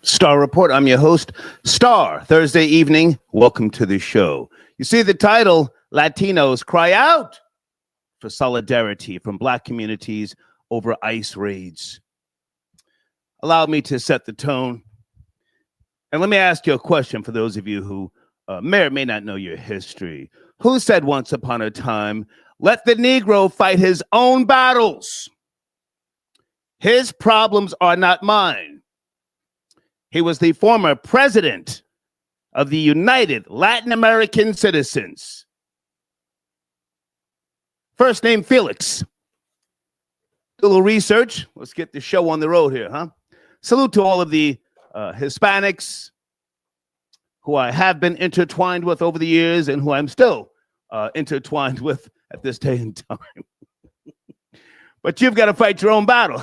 Star Report. I'm your host, Star. Thursday evening, welcome to the show. You see the title, Latinos Cry Out for Solidarity from Black Communities over ICE Raids. Allow me to set the tone. And let me ask you a question for those of you who may or may not know your history. Who said once upon a time, let the Negro fight his own battles? His problems are not mine. He was the former president of the United Latin American Citizens. First name Felix. Do a little research. Let's get the show on the road here, huh? Salute to all of the Hispanics who I have been intertwined with over the years and who I'm still intertwined with at this day and time. But you've got to fight your own battle.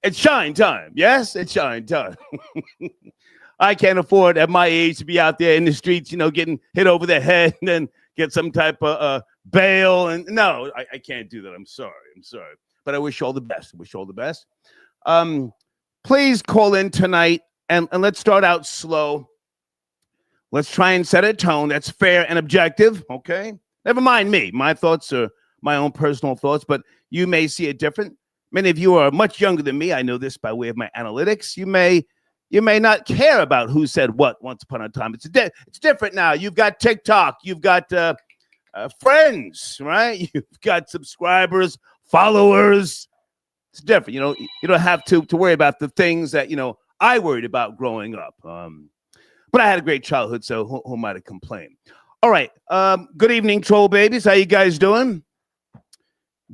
It's shine time. Yes, it's shine time. I can't afford at my age to be out there in the streets, getting hit over the head and then get some type of bail. And no, I can't do that. I'm sorry. But I wish you all the best. Please call in tonight and let's start out slow. Let's try and set a tone that's fair and objective, okay? Never mind me. My thoughts are my own personal thoughts, but you may see it different. Many of you are much younger than me. I know this by way of my analytics. You may not care about who said what once upon a time. It's different now. You've got TikTok. You've got friends, right? You've got subscribers, followers. It's different. You don't have to worry about the things that, I worried about growing up. But I had a great childhood, so who might have complained? All right. Good evening, troll babies. How you guys doing?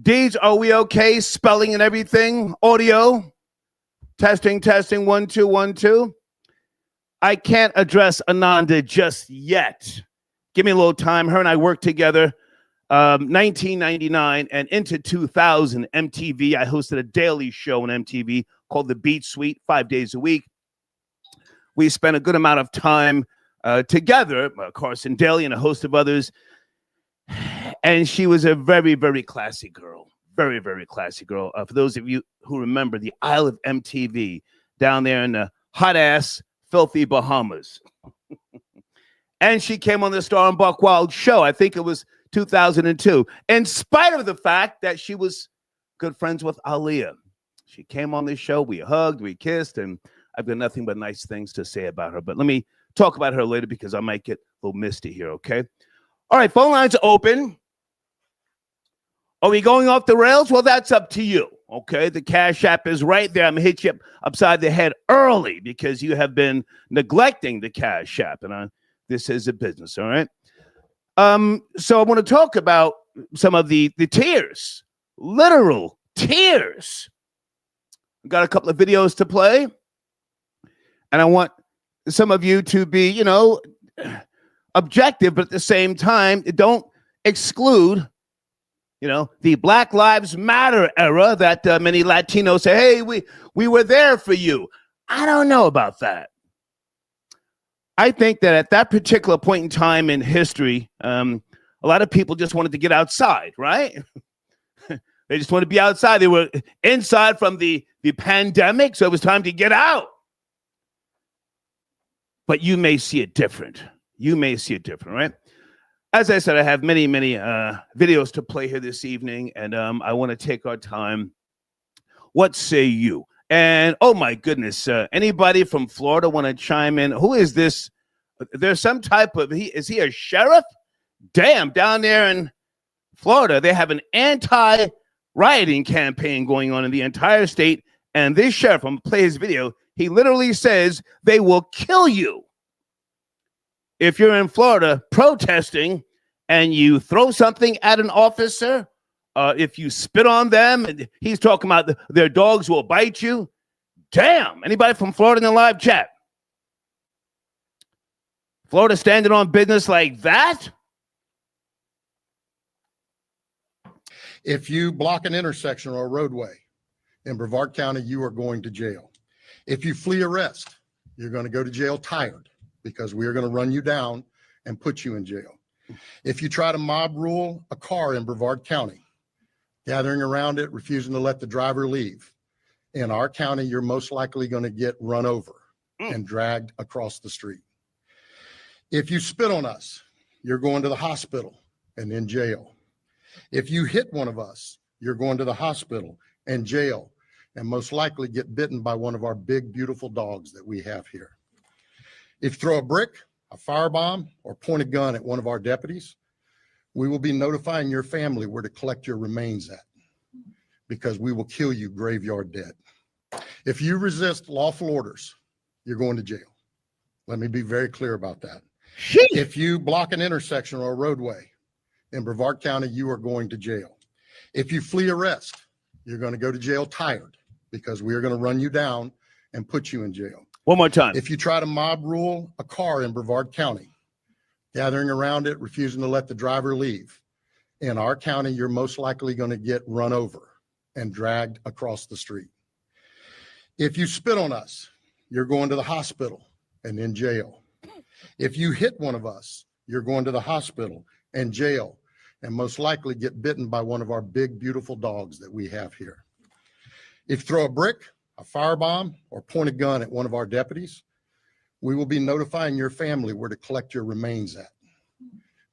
Deeds, are we okay? Spelling and everything? Audio? Testing, 1, 2, 1, 2. I can't address Ananda just yet. Give me a little time. Her and I worked together 1999 and into 2000 MTV. I hosted a daily show on MTV called The Beat Suite, 5 days a week. We spent a good amount of time together, Carson Daly and a host of others. And she was a very, very classy girl. Very, very classy girl. For those of you who remember the Isle of MTV down there in the hot-ass, filthy Bahamas. And she came on the Star and Buck Wild show. I think it was 2002. In spite of the fact that she was good friends with Aaliyah. She came on this show. We hugged, we kissed, and I've got nothing but nice things to say about her. But let me talk about her later because I might get a little misty here, okay? All right, phone lines are open. Are we going off the rails? Well, that's up to you, okay? The Cash App is right there. I'm going to hit you upside the head early because you have been neglecting the Cash App, and this is a business, all right? So I want to talk about some of the tears, literal tears. I've got a couple of videos to play, and I want some of you to be, objective, but at the same time, don't exclude, the Black Lives Matter era that many Latinos say, hey, we were there for you. I don't know about that. I think that at that particular point in time in history, a lot of people just wanted to get outside, right? They just wanted to be outside. They were inside from the pandemic, so it was time to get out. But you may see it different. Right? As I said, I have many videos to play here this evening, and I want to take our time. What say you? And oh my goodness, anybody from Florida want to chime in? Who is this? There's some type of, is he a sheriff? Damn, down there in Florida, they have an anti-rioting campaign going on in the entire state. And this sheriff, I'm going to play his video, he literally says they will kill you if you're in Florida protesting and you throw something at an officer, if you spit on them, and he's talking about their dogs will bite you. Damn, anybody from Florida in the live chat? Florida standing on business like that? If you block an intersection or a roadway in Brevard County, you are going to jail. If you flee arrest, you're going to go to jail tired because we are going to run you down and put you in jail. If you try to mob rule a car in Brevard County, gathering around it, refusing to let the driver leave, In our county, you're most likely going to get run over and dragged across the street. If you spit on us, you're going to the hospital and in jail. If you hit one of us, you're going to the hospital and jail, and most likely get bitten by one of our big, beautiful dogs that we have here. If you throw a brick, a firebomb, or point a gun at one of our deputies, we will be notifying your family where to collect your remains at, because we will kill you graveyard dead. If you resist lawful orders, you're going to jail. Let me be very clear about that. If you block an intersection or a roadway in Brevard County, you are going to jail. If you flee arrest, you're going to go to jail tired, because we are going to run you down and put you in jail. One more time. If you try to mob rule a car in Brevard County, gathering around it, refusing to let the driver leave, in our county, you're most likely going to get run over and dragged across the street. If you spit on us, you're going to the hospital and in jail. If you hit one of us, you're going to the hospital and jail, and most likely get bitten by one of our big, beautiful dogs that we have here. If you throw a brick, a firebomb, or point a gun at one of our deputies, we will be notifying your family where to collect your remains at,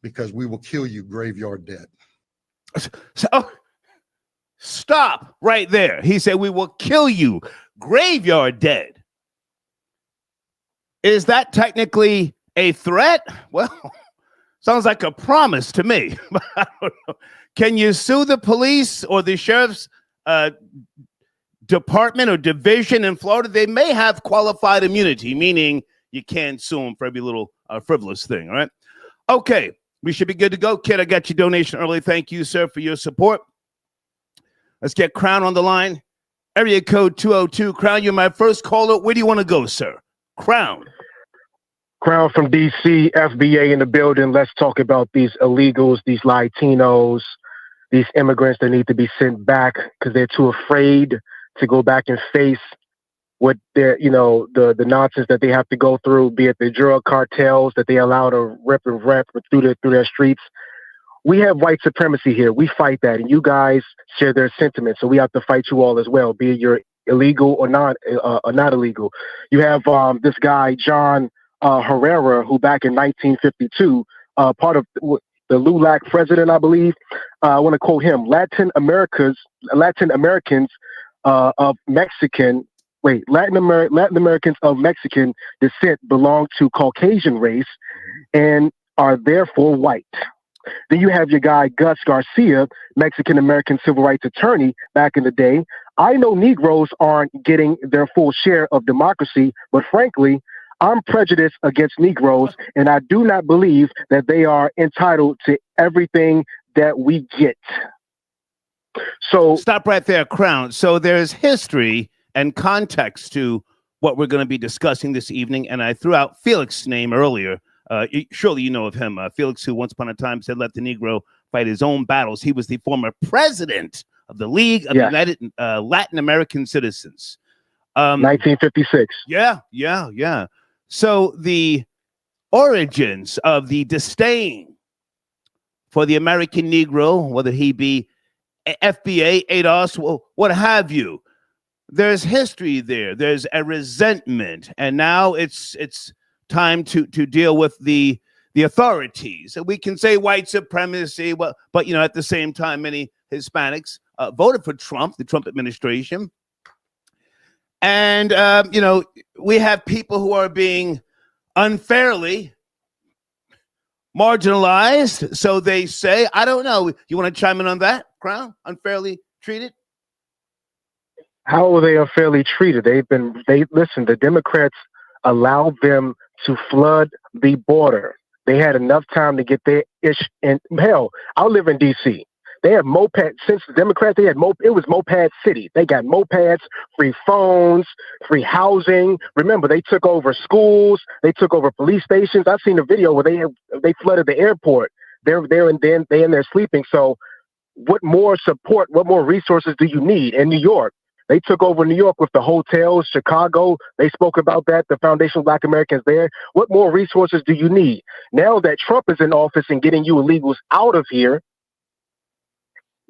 because we will kill you graveyard dead. So stop right there. He said, we will kill you graveyard dead. Is that technically a threat? Well, sounds like a promise to me. I don't know. Can you sue the police or the sheriff's department or division in Florida? They may have qualified immunity, meaning you can't sue them for every little frivolous thing. All right. Okay. We should be good to go. Kid, I got your donation early. Thank you, sir, for your support. Let's get Crown on the line. Area code 202. Crown, you're my first caller. Where do you want to go, sir? Crown. Crown from D.C., FBA in the building. Let's talk about these illegals, these Latinos, these immigrants that need to be sent back because they're too afraid to go back and face what they're, the nonsense that they have to go through, be it the drug cartels that they allow to rip through their streets. We have white supremacy here. We fight that, and you guys share their sentiments. So we have to fight you all as well, be it you're illegal or not illegal. You have this guy, John Herrera, who back in 1952, part of the LULAC president, I believe. I want to quote him: Latin Americans of Mexican. Latin Americans of Mexican descent belong to Caucasian race and are therefore white. Then you have your guy, Gus Garcia, Mexican-American civil rights attorney back in the day. I know Negroes aren't getting their full share of democracy, but frankly, I'm prejudiced against Negroes, and I do not believe that they are entitled to everything that we get. So stop right there, Crown. So there's history and context to what we're going to be discussing this evening. And I threw out Felix's name earlier. Surely you know of him. Felix, who once upon a time said, let the Negro fight his own battles. He was the former president of the League of United Latin American Citizens. 1956. Yeah. So the origins of the disdain for the American Negro, whether he be FBA, ADOS, what have you, there's history there. There's a resentment, and now it's time to deal with the authorities. And we can say white supremacy, but at the same time, many Hispanics voted for Trump, the Trump administration, and we have people who are being unfairly marginalized. So they say, I don't know. You want to chime in on that, Crown? Unfairly treated? How are they unfairly treated? Listen, the Democrats allowed them to flood the border. They had enough time to get their ish. And hell, I live in D.C. They have moped, since the Democrats, it was moped city. They got mopeds, free phones, free housing. Remember, they took over schools. They took over police stations. I've seen a video where they flooded the airport. They're in there sleeping. So what more support, what more resources do you need in New York? They took over New York with the hotels, Chicago. They spoke about that, the Foundation of Black Americans there. What more resources do you need? Now that Trump is in office and getting you illegals out of here,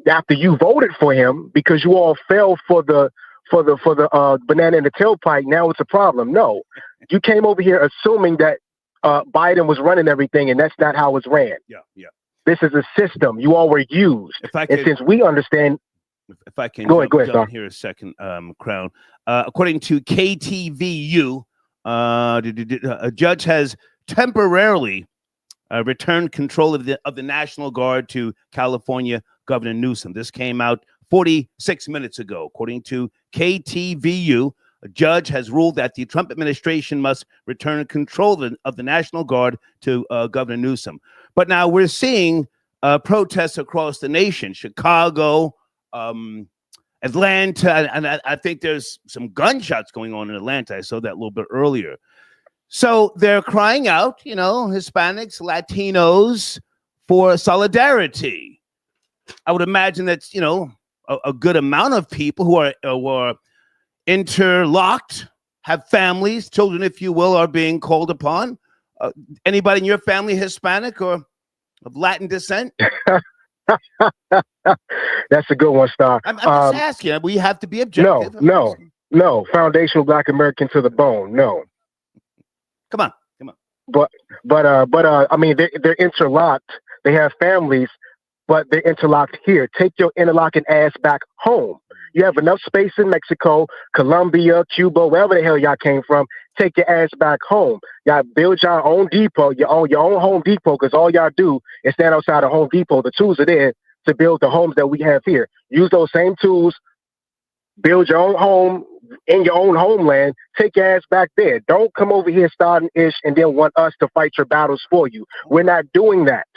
after you voted for him, because you all fell for the banana in the tailpipe. Now it's a problem. No, you came over here assuming that Biden was running everything, and that's not how it's ran. Yeah, yeah. This is a system. You all were used. And since we understand, if I can go ahead, jump here a second, Crown. According to KTVU, a judge has temporarily returned control of the National Guard to California Governor Newsom. This came out 46 minutes ago. According to KTVU, a judge has ruled that the Trump administration must return control of the National Guard to Governor Newsom. But now we're seeing protests across the nation, Chicago, Atlanta, and I think there's some gunshots going on in Atlanta. I saw that a little bit earlier. So they're crying out, Hispanics, Latinos, for solidarity. I would imagine that's, a good amount of people who are interlocked, have families, children, if you will, are being called upon. Anybody in your family Hispanic or of Latin descent? That's a good one, Star. I'm just asking. We have to be objective. No. Foundational Black American to the bone. No. Come on. But I mean, they're interlocked. They have families, but they're interlocked here. Take your interlocking ass back home. You have enough space in Mexico, Colombia, Cuba, wherever the hell y'all came from. Take your ass back home. Y'all build your own depot, your own Home Depot, because all y'all do is stand outside of Home Depot. The tools are there to build the homes that we have here. Use those same tools. Build your own home in your own homeland. Take your ass back there. Don't come over here starting ish and then want us to fight your battles for you. We're not doing that.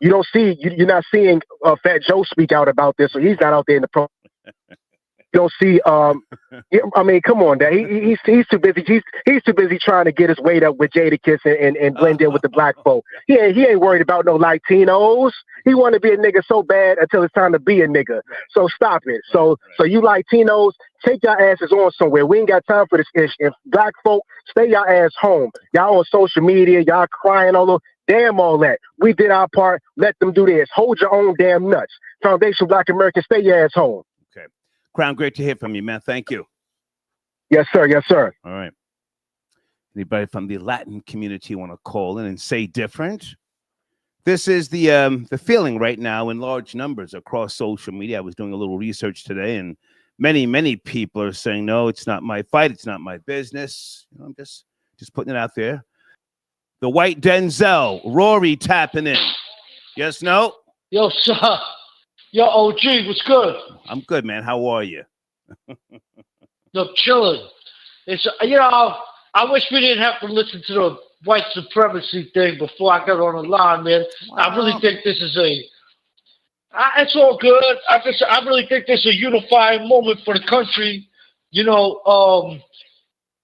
You don't see. You're not seeing Fat Joe speak out about this, so he's not out there in the pro. You don't see. I mean, come on, Dad. He's too busy. He's too busy trying to get his weight up with Jadakiss and blend in with the black folk. He ain't worried about no Latinos. He want to be a nigga so bad until it's time to be a nigga. So stop it. So you Latinos, take your asses on somewhere. We ain't got time for this ish. If black folk, stay your ass home. Y'all on social media, y'all crying all over. Damn all that. We did our part. Let them do theirs. Hold your own damn nuts. Foundation Black American, stay your ass home. Okay. Crown, great to hear from you, man. Thank you. Yes, sir. Yes, sir. All right. Anybody from the Latin community want to call in and say different? This is the feeling right now in large numbers across social media. I was doing a little research today, and many people are saying, no, it's not my fight. It's not my business. I'm just putting it out there. The white Denzel, Rory tapping in. Yes, no? Yo, sir. Yo, OG, what's good? I'm good, man. How are you? No, chilling. It's I wish we didn't have to listen to the white supremacy thing before I got on the line, man. Wow. I really think this is it's all good. I really think this is a unifying moment for the country.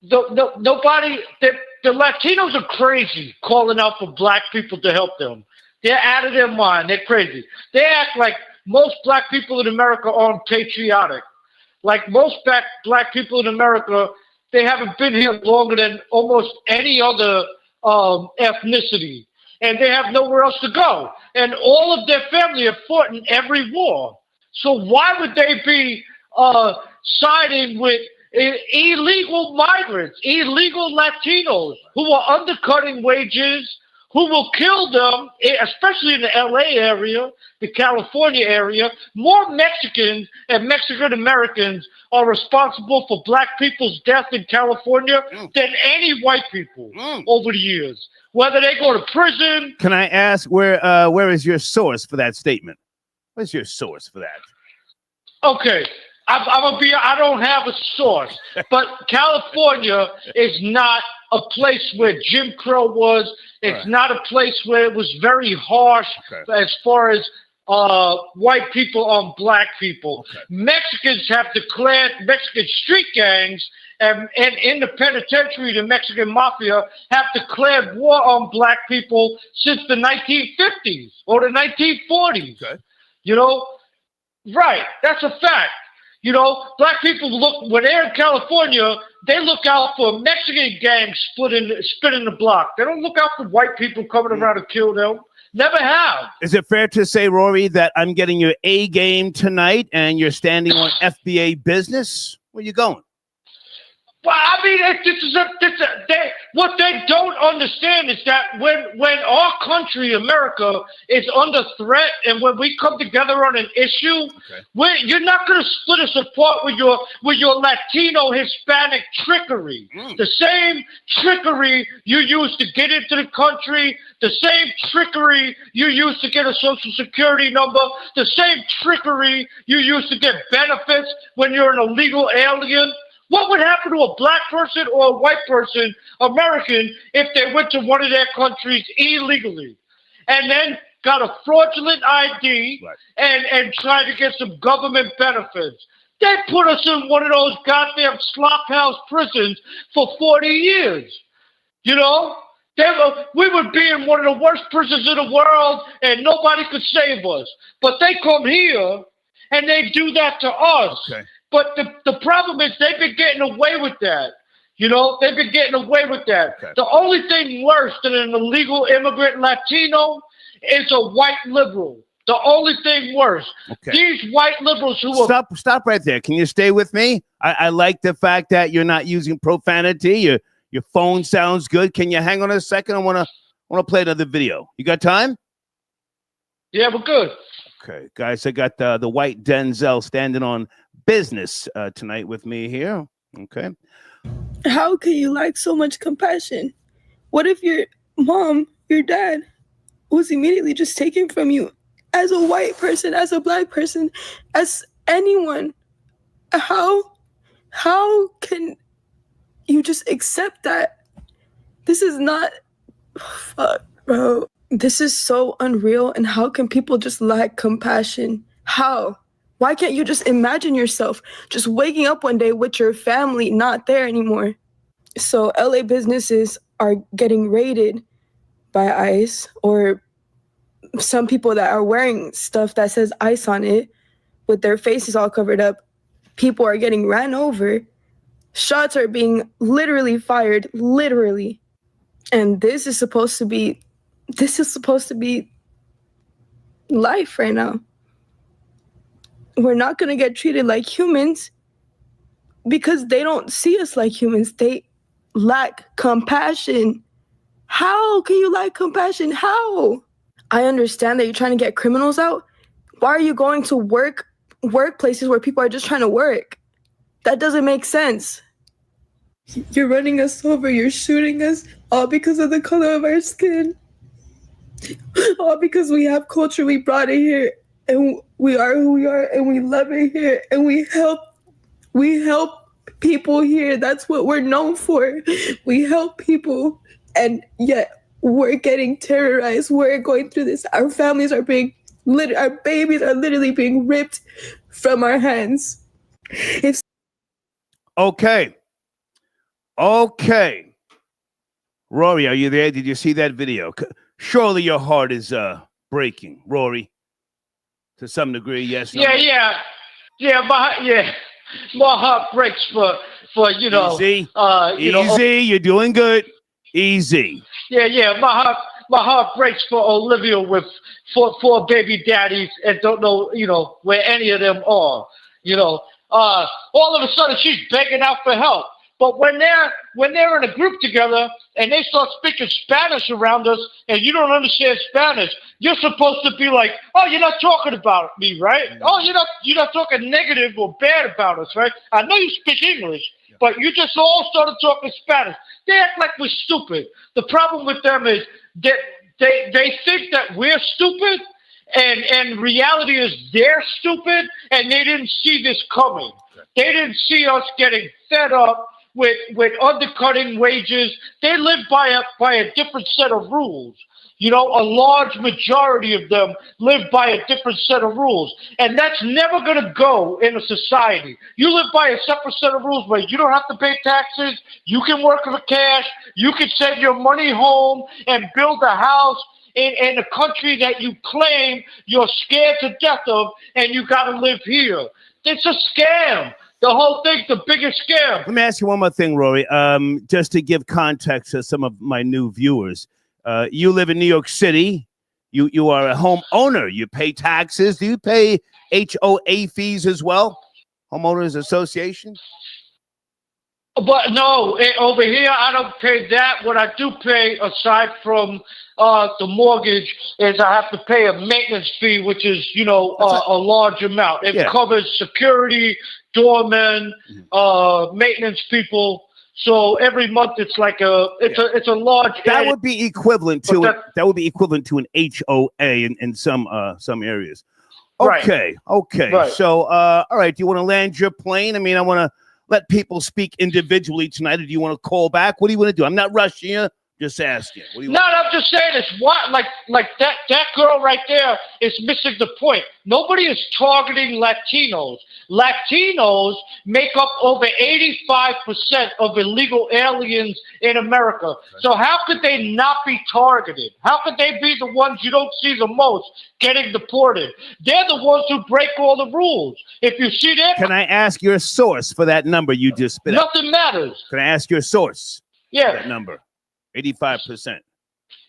Nobody. The Latinos are crazy calling out for black people to help them. They're out of their mind. They're crazy. They act like most black people in America aren't patriotic. Like most black people in America, they haven't been here longer than almost any other ethnicity. And they have nowhere else to go. And all of their family have fought in every war. So why would they be siding with illegal migrants, illegal Latinos who are undercutting wages, who will kill them, especially in the LA area, the California area? More Mexicans and Mexican Americans are responsible for black people's death in California than any white people over the years, whether they go to prison. Can I ask where is your source for that statement? Where's your source for that? Okay. I don't have a source, but California is not a place where Jim Crow was. It's not a place where it was very harsh as far as white people on black people. Okay. Mexicans have declared, Mexican street gangs and in the penitentiary, the Mexican mafia have declared war on black people since the 1950s or the 1940s. Okay. Right, that's a fact. Black people when they're in California, they look out for Mexican gangs spinning the block. They don't look out for white people coming around to kill them. Never have. Is it fair to say, Rory, that I'm getting your A game tonight and you're standing on FBA business? Where you going? Well, I mean, what they don't understand is that when our country, America, is under threat, and when we come together on an issue, you're not going to split us apart with your Latino Hispanic trickery. The same trickery you use to get into the country, the same trickery you use to get a social security number, the same trickery you use to get benefits when you're an illegal alien. What would happen to a black person or a white person, American, if they went to one of their countries illegally and then got a fraudulent ID and tried to get some government benefits? They put us in one of those goddamn slop house prisons for 40 years. You know? We would be in one of the worst prisons in the world and nobody could save us. But they come here and they do that to us. Okay. But the problem is they've been getting away with that. You know, they've been getting away with that. Okay. The only thing worse than an illegal immigrant Latino is a white liberal. The only thing worse. Okay. These white liberals who Stop right there. Can you stay with me? I like the fact that you're not using profanity. Your phone sounds good. Can you hang on a second? I want to play another video. You got time? Yeah, we're good. Okay, guys, I got the white Denzel standing on business tonight with me here. Okay. How can you lack so much compassion? What if your mom, your dad, was immediately just taken from you as a white person, as a black person, as anyone? How can you just accept that? This is not, fuck, bro. This is so unreal, and how can people just lack compassion? How? Why can't you just imagine yourself just waking up one day with your family not there anymore? So LA businesses are getting raided by ICE, or some people that are wearing stuff that says ICE on it with their faces all covered up. People are getting ran over. Shots are being literally fired, literally. And this is supposed to be life right now. We're not going to get treated like humans because they don't see us like humans. They lack compassion. How can you lack compassion? How? I understand that you're trying to get criminals out. Why are you going to workplaces where people are just trying to work? That doesn't make sense. You're running us over. You're shooting us all because of the color of our skin. All because we have culture, we brought it here, and we are who we are, and we love it here, and we help people here. That's what we're known for. We help people, and yet we're getting terrorized. We're going through this. Our families are our babies are literally being ripped from our hands. Okay. Rory, are you there? Did you see that video? Surely your heart is breaking, Rory, to some degree. Yes. No? Yeah. My heart breaks for you know. Easy. Easy. You're doing good. Easy. Yeah. My heart breaks for Olivia with four baby daddies and don't know where any of them are. All of a sudden she's begging out for help. But when they're in a group together and they start speaking Spanish around us and you don't understand Spanish, you're supposed to be like, oh, you're not talking about me, right? Oh, you're not talking negative or bad about us, right? I know you speak English, but you just all started talking Spanish. They act like we're stupid. The problem with them is that they think that we're stupid, and reality is they're stupid, and they didn't see this coming. They didn't see us getting fed up with undercutting wages. They live by a different set of rules. A large majority of them live by a different set of rules. And that's never going to go in a society. You live by a separate set of rules where you don't have to pay taxes. You can work for cash. You can send your money home and build a house in a country that you claim you're scared to death of, and you got to live here. It's a scam. The whole thing's the biggest scam. Let me ask you one more thing, Rory, just to give context to some of my new viewers. You live in New York City. You are a home owner. You pay taxes. Do you pay HOA fees as well? Homeowners Association? But no, over here I don't pay that. What I do pay, aside from the mortgage, is I have to pay a maintenance fee, which is a large amount. It covers security, doormen, maintenance people. So every month it's like it's a large. That would be equivalent to an HOA in some areas. Okay, okay. Right. So all right, do you want to land your plane? I mean, I want to let people speak individually tonight. Or do you want to call back? What do you want to do? I'm not rushing you. Just asking. What do you want? I'm just saying it's what like that girl right there is missing the point. Nobody is targeting Latinos. Latinos make up over 85% of illegal aliens in America. So how could they not be targeted? How could they be the ones you don't see the most getting deported? They're the ones who break all the rules. If you see that, can I ask your source for that number you just spit out? Nothing matters. Can I ask your source? Yeah. For that number. 85%.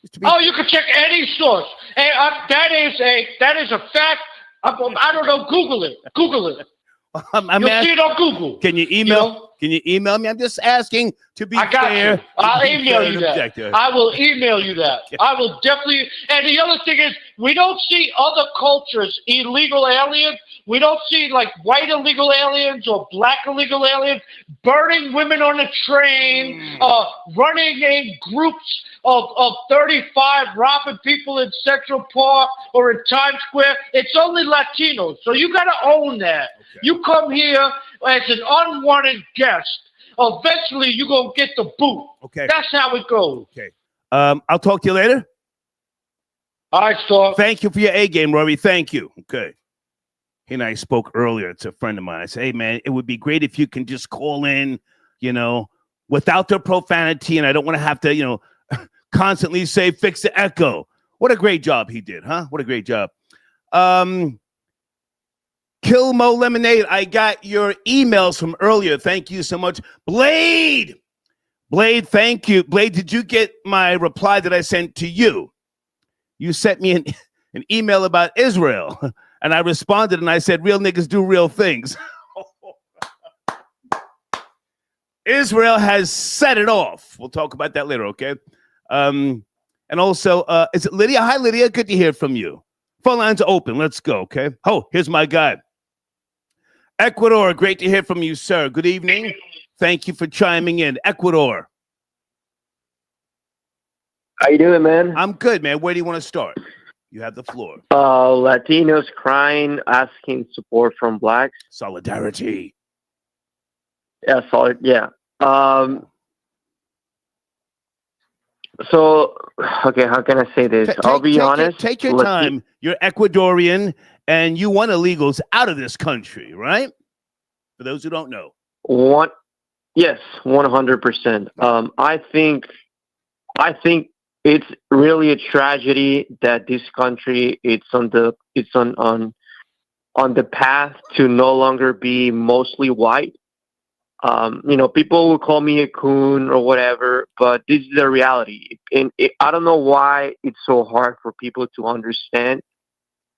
You can check any source. Hey, that is a fact. I don't know. Google it. You'll see it on Google. Can you email? Can you email me? I'm just asking to be I got fair. You. I'll email you that. Objective. I will email you that. I will definitely. And the other thing is, we don't see other cultures illegal aliens. We don't see like white illegal aliens or black illegal aliens burning women on a train, running in groups of 35, robbing people in Central Park or in Times Square. It's only Latinos. So you got to own that. Okay. You come here as an unwanted guest. Eventually, you're going to get the boot. Okay. That's how it goes. Okay. I'll talk to you later. All right, Star. Thank you for your A game, Rory. Thank you. Okay. He and I spoke earlier. It's a friend of mine. I said, hey, man, it would be great if you can just call in, without the profanity. And I don't want to have to, constantly say, fix the echo. What a great job he did, huh? What a great job. Kill Mo Lemonade. I got your emails from earlier. Thank you so much. Blade, thank you. Blade, did you get my reply that I sent to you? You sent me an email about Israel. And I responded and I said, real niggas do real things. Israel has set it off. We'll talk about that later, okay? And also, is it Lydia? Hi, Lydia. Good to hear from you. Phone lines are open. Let's go, okay? Oh, here's my guy. Ecuador, great to hear from you, sir. Good evening. Thank you for chiming in. Ecuador. How you doing, man? I'm good, man. Where do you want to start? You have the floor. Latinos crying, asking support from blacks. Solidarity. Yeah, solid. Yeah. So, okay, how can I say this? I'll be honest. Take your time. You're Ecuadorian, and you want illegals out of this country, right? For those who don't know. Yes, 100%. I think it's really a tragedy that this country it's on the path to no longer be mostly white. People will call me a coon or whatever, but this is the reality. And I don't know why it's so hard for people to understand.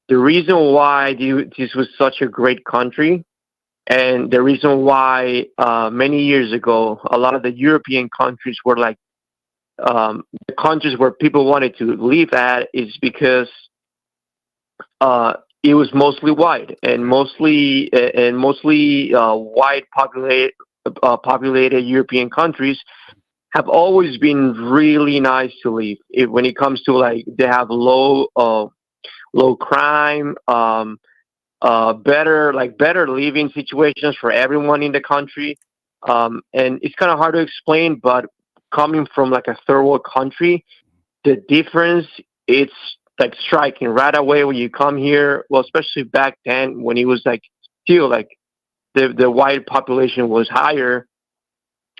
The reason why this was such a great country, and the reason why many years ago, a lot of the European countries were like the countries where people wanted to live at, is because it was mostly white and mostly white populated European countries have always been really nice to live. When it comes to like they have low crime, better living situations for everyone in the country, and it's kind of hard to explain, but coming from like a third world country, the difference, it's like striking right away when you come here. Well, especially back then when it was like still like the white population was higher.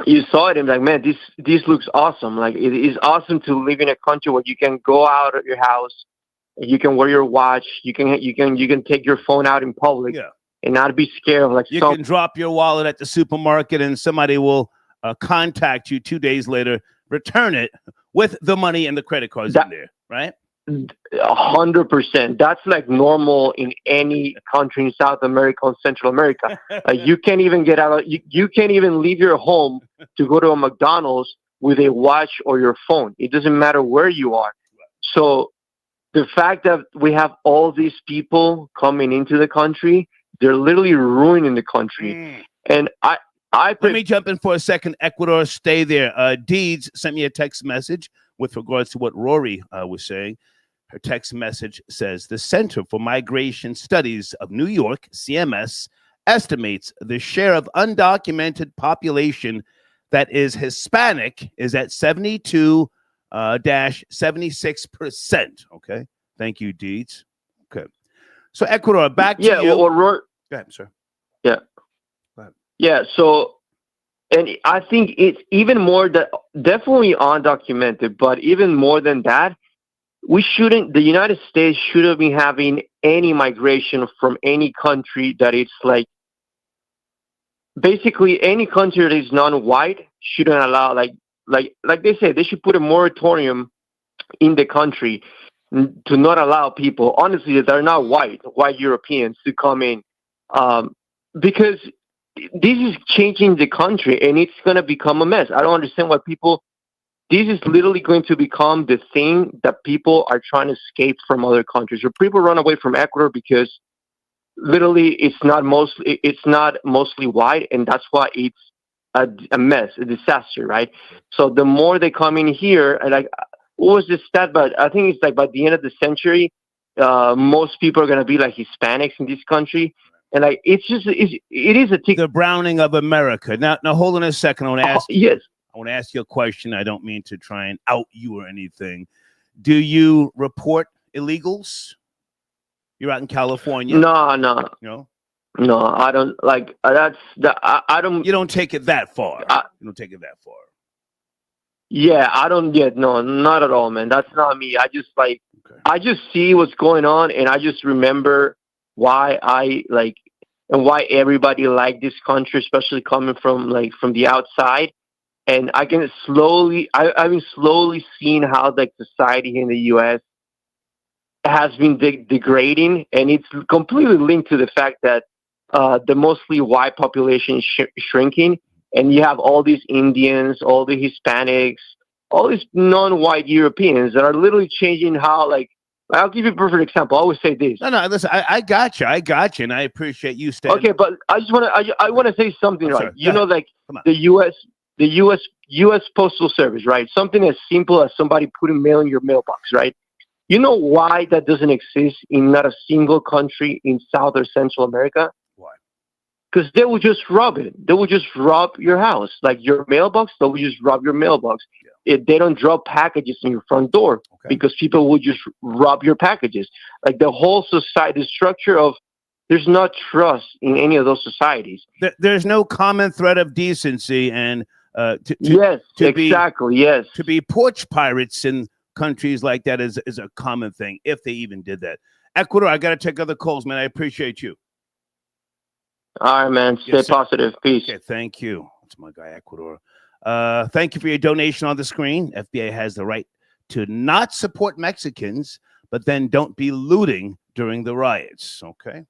You saw it and like, man, this looks awesome. Like it is awesome to live in a country where you can go out of your house, you can wear your watch, you can take your phone out in public, and not be scared of like you can drop your wallet at the supermarket and somebody will contact you 2 days later, return it with the money and the credit cards in there, right? 100%. That's like normal in any country in South America and Central America. You can't even get out. You can't even leave your home to go to a McDonald's with a watch or your phone. It doesn't matter where you are. So the fact that we have all these people coming into the country, they're literally ruining the country. And let me jump in for a second. Ecuador, stay there. Deeds sent me a text message with regards to what Rory was saying. Her text message says, the Center for Migration Studies of New York, CMS, estimates the share of undocumented population that is Hispanic is at 72-76%. Okay. Thank you, Deeds. Okay. So Ecuador, back to you. Well, Rory, go ahead, sir. Yeah. Go ahead. Yeah. So, and I think it's even more that definitely undocumented, but even more than that, the United States shouldn't be having any migration from any country that it's like, basically any country that is non-white shouldn't allow, like they say, they should put a moratorium in the country to not allow people, honestly, that are not white Europeans to come in, because this is changing the country and it's going to become a mess. I don't understand why this is literally going to become the thing that people are trying to escape from other countries, or people run away from Ecuador because literally it's not mostly white, and that's why it's a mess, a disaster, right? So the more they come in here, and like, what was this stat? But I think it's like by the end of the century, most people are going to be like Hispanics in this country. And like, it is the browning of America. Now hold on a second. I want to ask. Yes. I want to ask you a question. I don't mean to try and out you or anything. Do you report illegals? You're out in California. No. No, I don't like. I don't. You don't take it that far. You don't take it that far. Yeah, I don't get. No, not at all, man. That's not me. I just like. Okay. I just see what's going on, and I just remember why I like, and why everybody liked this country, especially coming from the outside. And I can I've been slowly seeing how like society in the U.S. has been degrading, and it's completely linked to the fact that the mostly white population is shrinking, and you have all these Indians, all the Hispanics, all these non-white Europeans that are literally changing how, like, I'll give you a perfect example. I always say this. No, listen, I got you, and I appreciate you staying. Okay, but I just want to say something, right? Sorry. You know, like the U.S. Postal Service, right? Something as simple as somebody putting mail in your mailbox, right? You know why that doesn't exist in not a single country in South or Central America? Why? Because they would just rob it. They would just rob your house. Like your mailbox, they would just rob your mailbox. Yeah. If they don't drop packages in your front door, because people would just rob your packages. Like the whole society, the structure of, there's not trust in any of those societies. There's no common thread of decency, and to be porch pirates in countries like that is a common thing, if they even did that. Ecuador, I got to take other calls, man. I appreciate you. All right, man. Stay positive. Peace. Okay, thank you. That's my guy, Ecuador. Thank you for your donation on the screen. FBI has the right to not support Mexicans, but then don't be looting during the riots. Okay.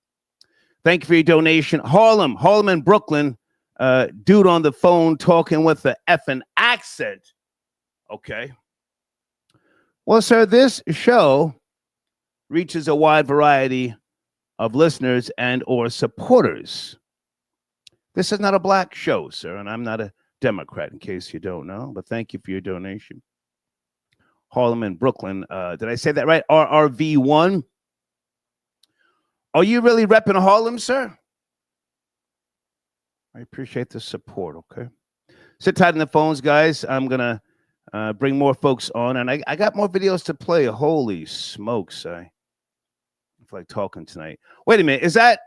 Thank you for your donation. Harlem and Brooklyn. Dude on the phone talking with the effing accent. Okay. Well, sir, this show reaches a wide variety of listeners and or supporters. This is not a black show, sir, and I'm not a Democrat, in case you don't know, but thank you for your donation. Harlem and Brooklyn. Did I say that right? RRV1. Are you really repping Harlem, sir? I appreciate the support, okay? Sit tight on the phones, guys. I'm going to bring more folks on, and I got more videos to play. Holy smokes, I feel like talking tonight. Wait a minute, is that...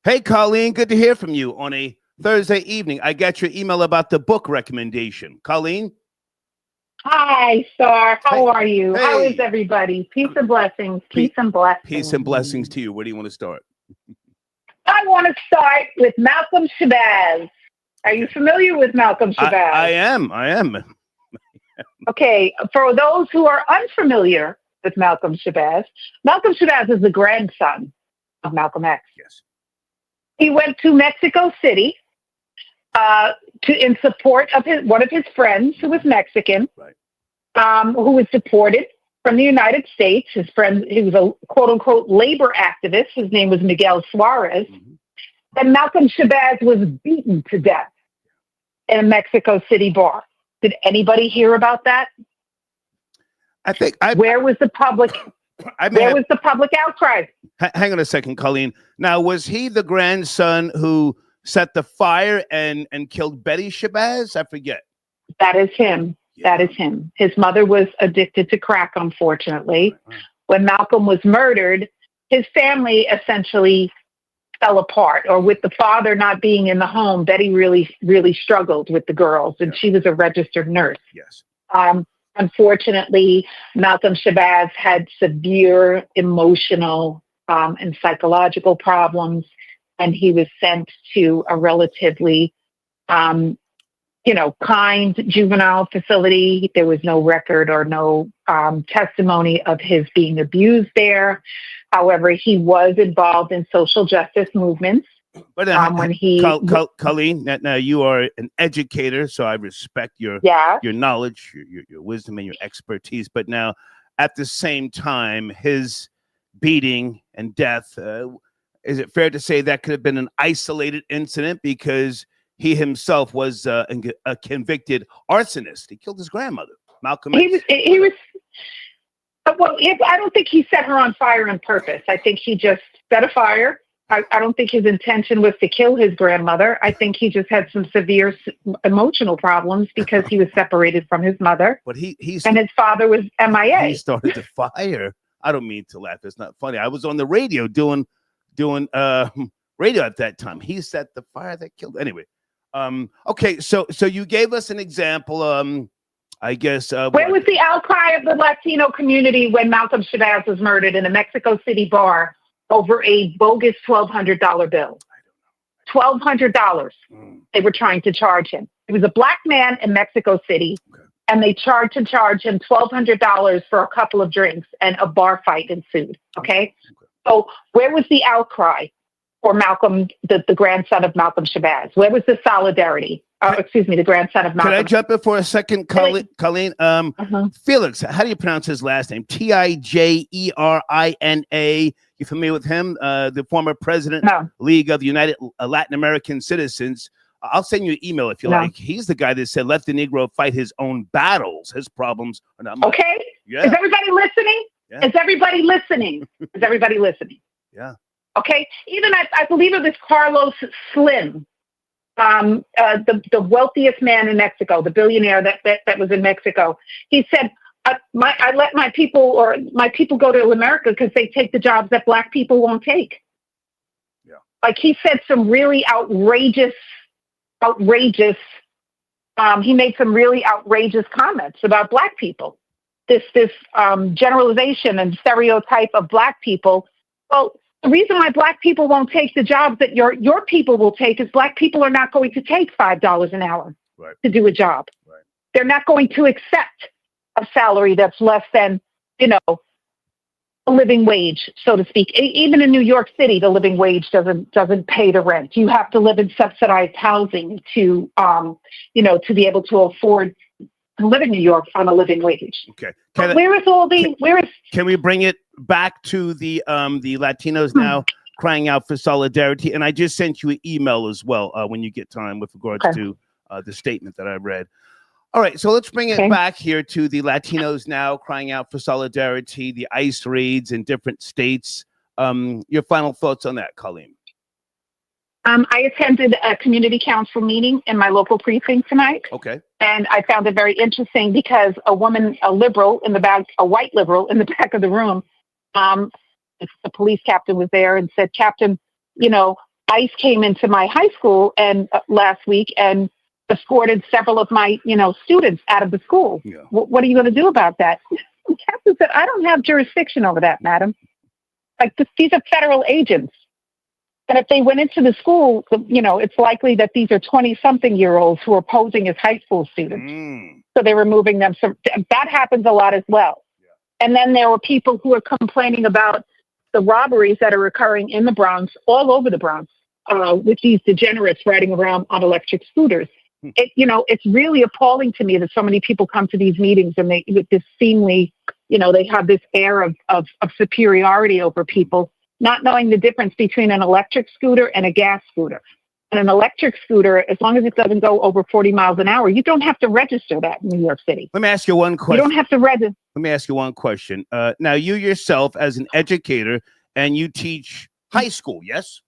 Hey, Colleen, good to hear from you on a Thursday evening. I got your email about the book recommendation. Colleen? Hi, Star. How are you? Hey. How is everybody? Peace and blessings. Peace and blessings. Peace and blessings to you. Where do you want to start? I want to start with Malcolm Shabazz. Are you familiar with Malcolm Shabazz? I am. Okay. For those who are unfamiliar with Malcolm Shabazz. Malcolm Shabazz is the grandson of Malcolm X. Yes. He went to Mexico City in support of one of his friends who was Mexican, right. Who was deported from the United States. His friend, he was a quote unquote labor activist. His name was Miguel Suarez. Mm-hmm. And Malcolm Shabazz was beaten to death in a Mexico City bar. Did anybody hear about that? Where was the public? Where was the public outcry? Hang on a second, Colleen. Now, was he the grandson who set the fire and killed Betty Shabazz? I forget. That is him. Yeah. That is him. His mother was addicted to crack, unfortunately. Right. When Malcolm was murdered, his family essentially fell apart, or with the father not being in the home, Betty really, really struggled with the girls, and she was a registered nurse. Yes. Unfortunately, Malcolm Shabazz had severe emotional and psychological problems, and he was sent to a relatively, kind juvenile facility. There was no record or no testimony of his being abused there. However, he was involved in social justice movements. But when Colleen, now you are an educator, so I respect your knowledge, your wisdom, and your expertise. But now, at the same time, his beating and death, is it fair to say that could have been an isolated incident because he himself was a convicted arsonist? He killed his grandmother, Malcolm X. He was. Well, I don't think he set her on fire on purpose. I think he just set a fire. I don't think his intention was to kill his grandmother. I think he just had some severe emotional problems because he was separated from his mother. But and his father was MIA. He started the fire. I don't mean to laugh. It's not funny. I was on the radio doing radio at that time. He set the fire that killed. Anyway, okay. So you gave us an example. I guess. Where was the outcry of the Latino community when Malcolm Shabazz was murdered in a Mexico City bar over a bogus $1,200 bill? $1,200. They were trying to charge him. He was a black man in Mexico City, and they tried to charge him $1,200 for a couple of drinks, and a bar fight ensued. Okay? So where was the outcry for Malcolm, the grandson of Malcolm Shabazz? Where was the solidarity? The grandson of Malcolm. Can I jump in for a second, Colleen? Felix, how do you pronounce his last name? Tijerina. You familiar with him? The former president, League of United Latin American Citizens. I'll send you an email if you like. He's the guy that said, let the Negro fight his own battles. His problems are not mine. Okay. Yeah. Is everybody listening? Yeah. Is everybody listening? Is everybody listening? Yeah. Okay. Even I believe it was Carlos Slim. The wealthiest man in Mexico, the billionaire that was in Mexico. He said, I let my people go to America because they take the jobs that black people won't take. Yeah. Like he said some really outrageous, he made some really outrageous comments about black people. This generalization and stereotype of black people. Well, the reason why black people won't take the jobs that your people will take is black people are not going to take $5 an hour to do a job. Right. They're not going to accept a salary that's less than, a living wage, so to speak. Even in New York City, the living wage doesn't pay the rent. You have to live in subsidized housing to be able to afford to live in New York on a living wage. Okay. Can we bring it back to the Latinos now crying out for solidarity? And I just sent you an email as well when you get time with regards to the statement that I read. All right, so let's bring it back here to the Latinos now crying out for solidarity, the ICE raids in different states. Your final thoughts on that, Colleen? I attended a community council meeting in my local precinct tonight. Okay. And I found it very interesting because a liberal in the back, a white liberal in the back of the room, the police captain was there and said, Captain, ICE came into my high school and last week and escorted several of my, students out of the school. Yeah. What are you going to do about that? The captain said, I don't have jurisdiction over that, madam. Like these are federal agents. And if they went into the school, it's likely that these are 20-something-year-olds who are posing as high school students. So they're removing them. So that happens a lot as well. Yeah. And then there were people who are complaining about the robberies that are occurring in the Bronx, all over the Bronx, with these degenerates riding around on electric scooters. It's really appalling to me that so many people come to these meetings and they, with this seemingly, they have this air of superiority over people, not knowing the difference between an electric scooter and a gas scooter. And an electric scooter, as long as it doesn't go over 40 miles an hour, you don't have to register that in New York City. Let me ask you one question. You don't have to register. Let me ask you one question. Now, you yourself, as an educator, and you teach high school, yes?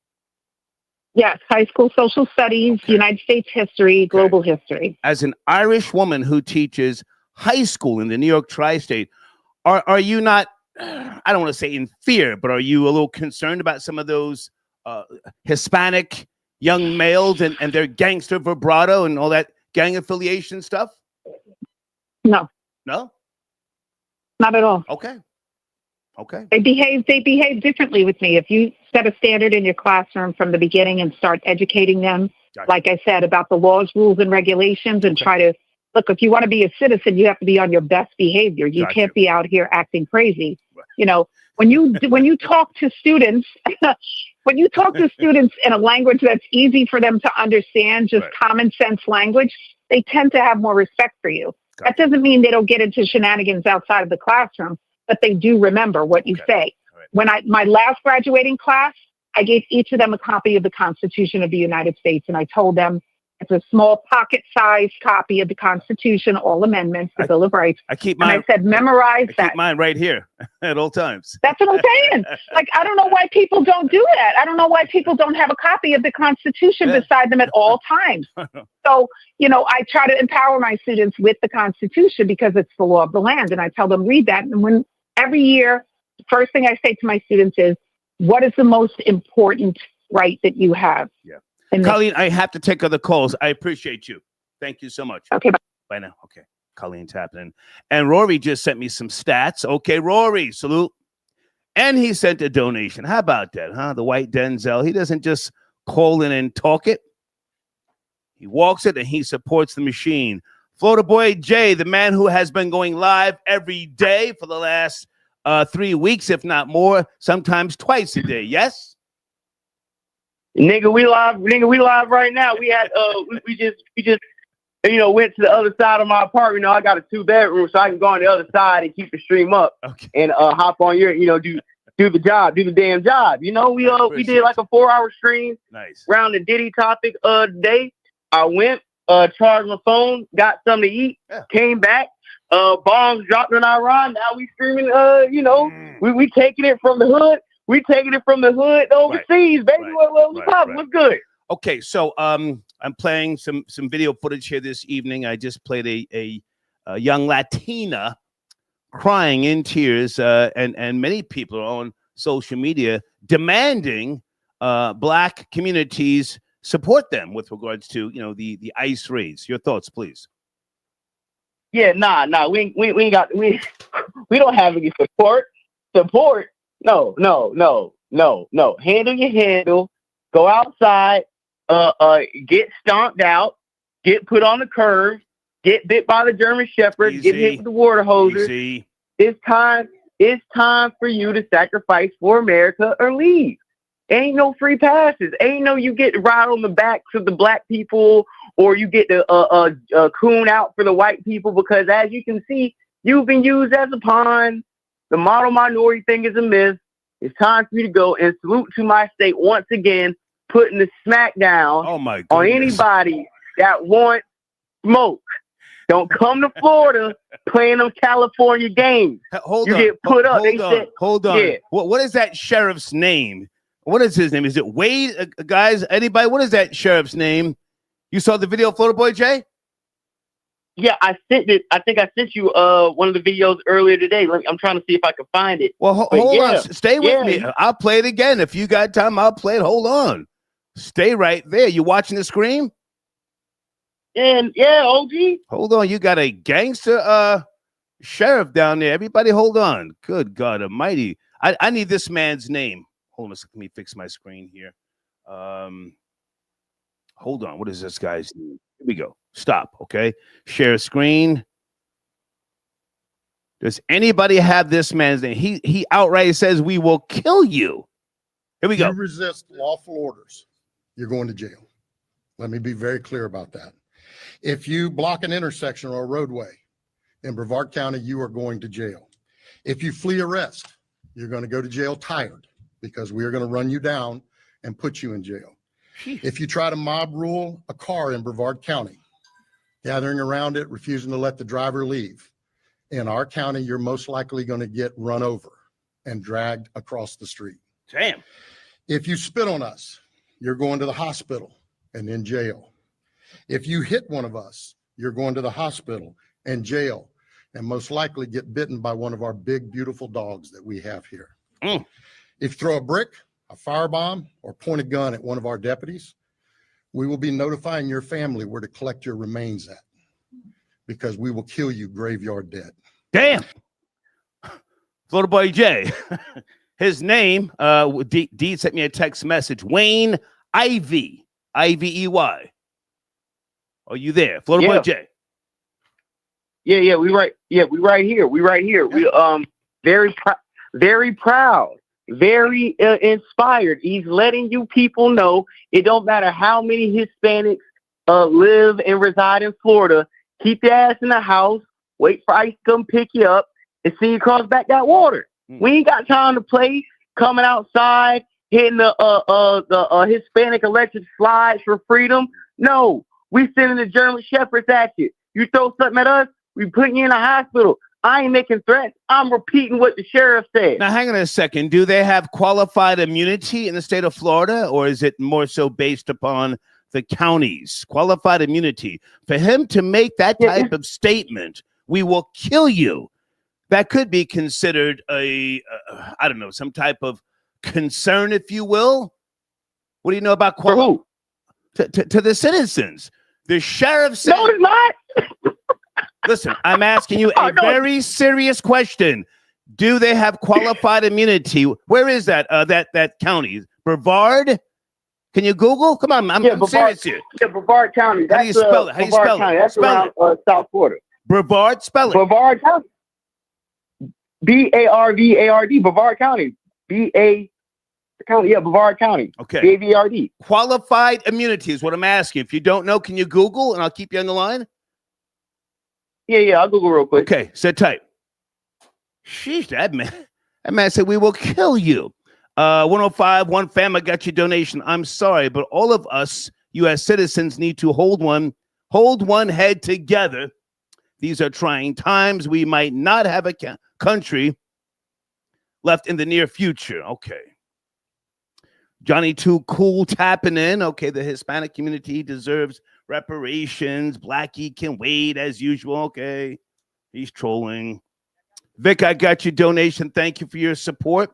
Yes, high school social studies, Okay. United States history, global history. As an Irish woman who teaches high school in the New York tri-state, are you not, I don't want to say in fear, but are you a little concerned about some of those Hispanic young males and their gangster vibrato and all that gang affiliation stuff? No. No? Not at all. Okay. They behave differently with me. If you set a standard in your classroom from the beginning and start educating them, Gotcha. like I said, about the laws, rules, and regulations, and try to look, if you want to be a citizen, you have to be on your best behavior. You can't be out here acting crazy. Right. When you talk to students, when you talk to students in a language that's easy for them to understand, just common sense language, they tend to have more respect for you. Gotcha. That doesn't mean they don't get into shenanigans outside of the classroom, but they do remember what you say. Right. When my last graduating class, I gave each of them a copy of the Constitution of the United States, and I told them it's a small pocket-sized copy of the Constitution, all amendments, the Bill of Rights. I keep mine. And I said, memorize that. Keep mine right here at all times. That's what I'm saying. Like, I don't know why people don't do that. I don't know why people don't have a copy of the Constitution beside them at all times. So, I try to empower my students with the Constitution because it's the law of the land. And I tell them, read that. And every year, the first thing I say to my students is, what is the most important right that you have? Yeah. Colleen, I have to take other calls. I appreciate you. Thank you so much. Okay. Bye now. Okay. Colleen's happening. And Rory just sent me some stats. Okay, Rory, salute. And he sent a donation. How about that, huh? The white Denzel. He doesn't just call in and talk it. He walks it and he supports the machine. Florida Boy Jay, the man who has been going live every day for the last 3 weeks, if not more, sometimes twice a day. Yes? Nigga, we live right now. We had we just went to the other side of my apartment. I got a 2-bedroom, so I can go on the other side and keep the stream up. Okay. And hop on your, do the job, do the damn job. We did like a 4-hour stream. Nice. Around the Diddy topic today. I went, charged my phone, got something to eat, came back, bombs dropped in Iran. Now we streaming, we taking it from the hood. We taking it from the hood to overseas, baby. What's good? Okay, so I'm playing some video footage here this evening. I just played a young Latina crying in tears, and many people are on social media demanding Black communities support them with regards to the ICE raids. Your thoughts, please. Yeah, nah. We don't have any support. No. Handle your handle. Go outside. Get stomped out. Get put on the curb. Get bit by the German Shepherd. Get hit with the water hoses. Easy. It's time for you to sacrifice for America or leave. Ain't no free passes. Ain't no you get right on the backs of the Black people or you get the coon out for the white people because as you can see, you've been used as a pawn. The model minority thing is a myth. It's time for you to go and salute to my state once again, putting the smack down on anybody that wants smoke. Don't come to Florida playing them California games. Hold on. Get put up. Hold on. Yeah. What is that sheriff's name? What is his name? Is it Wade? Guys, anybody? What is that sheriff's name? You saw the video, Florida Boy Jay? Yeah, I sent it. I think I sent you one of the videos earlier today. I'm trying to see if I can find it. Well, hold on. Stay with me. I'll play it again. If you got time, I'll play it. Hold on. Stay right there. You watching the screen? And yeah, OG. Hold on. You got a gangster sheriff down there. Everybody hold on. Good God Almighty. I need this man's name. Hold on a second. Let me fix my screen here. Hold on. What is this guy's name? Here we go. Stop. Okay. Share screen. Does anybody have this man's name? He outright says, we will kill you. Here we go. You resist lawful orders, you're going to jail. Let me be very clear about that. If you block an intersection or a roadway in Brevard County, you are going to jail. If you flee arrest, you're going to go to jail tired because we are going to run you down and put you in jail. If you try to mob rule a car in Brevard County, gathering around it, refusing to let the driver leave, in our county, you're most likely going to get run over and dragged across the street. Damn. If you spit on us, you're going to the hospital and in jail. If you hit one of us, you're going to the hospital and jail, and most likely get bitten by one of our big, beautiful dogs that we have here. If you throw a brick, a firebomb, or point a gun at one of our deputies, we will be notifying your family where to collect your remains at, because we will kill you graveyard dead. Damn. Florida Boy Jay. His name, D sent me a text message. Wayne Ivey. Ivey. Are you there? Florida Boy Jay. Yeah, we right here. We very proud, very inspired. He's letting you people know it don't matter how many Hispanics live and reside in Florida. Keep your ass in the house. Wait for ICE to come pick you up and see you cross back that water. We ain't got time to play coming outside, hitting the Hispanic electric slides for freedom. No, we sending the German shepherds at you. You throw something at us, we putting you in a hospital. I ain't making threats. I'm repeating what the sheriff said. Now, hang on a second. Do they have qualified immunity in the state of Florida, or is it more so based upon the counties? Qualified immunity. For him to make that type of statement, we will kill you. That could be considered I don't know, some type of concern, if you will. What do you know about who? To the citizens? The sheriff said. No, it's not. Listen, I'm asking you a very serious question. Do they have qualified immunity? Where is that? That county, Brevard. Can you Google? Come on, I'm serious here. Yeah, Brevard County. How do you spell it? How do you spell it? That's around South Florida. Brevard, spell it. Brevard County. Barvard. Brevard County. County. Yeah, Brevard County. Okay. Bavard. Qualified immunity is what I'm asking. If you don't know, can you Google and I'll keep you on the line? Yeah, I'll Google real quick. Okay, sit tight. Sheesh, that man said we will kill you. 105, one fam, I got your donation. I'm sorry, but all of us U.S. citizens need to hold one head together. These are trying times. We might not have a country left in the near future. Okay. Johnny Too Cool tapping in. Okay, the Hispanic community deserves reparations. Blackie can wait as usual. Okay, he's trolling. Vic, I got your donation. Thank you for your support.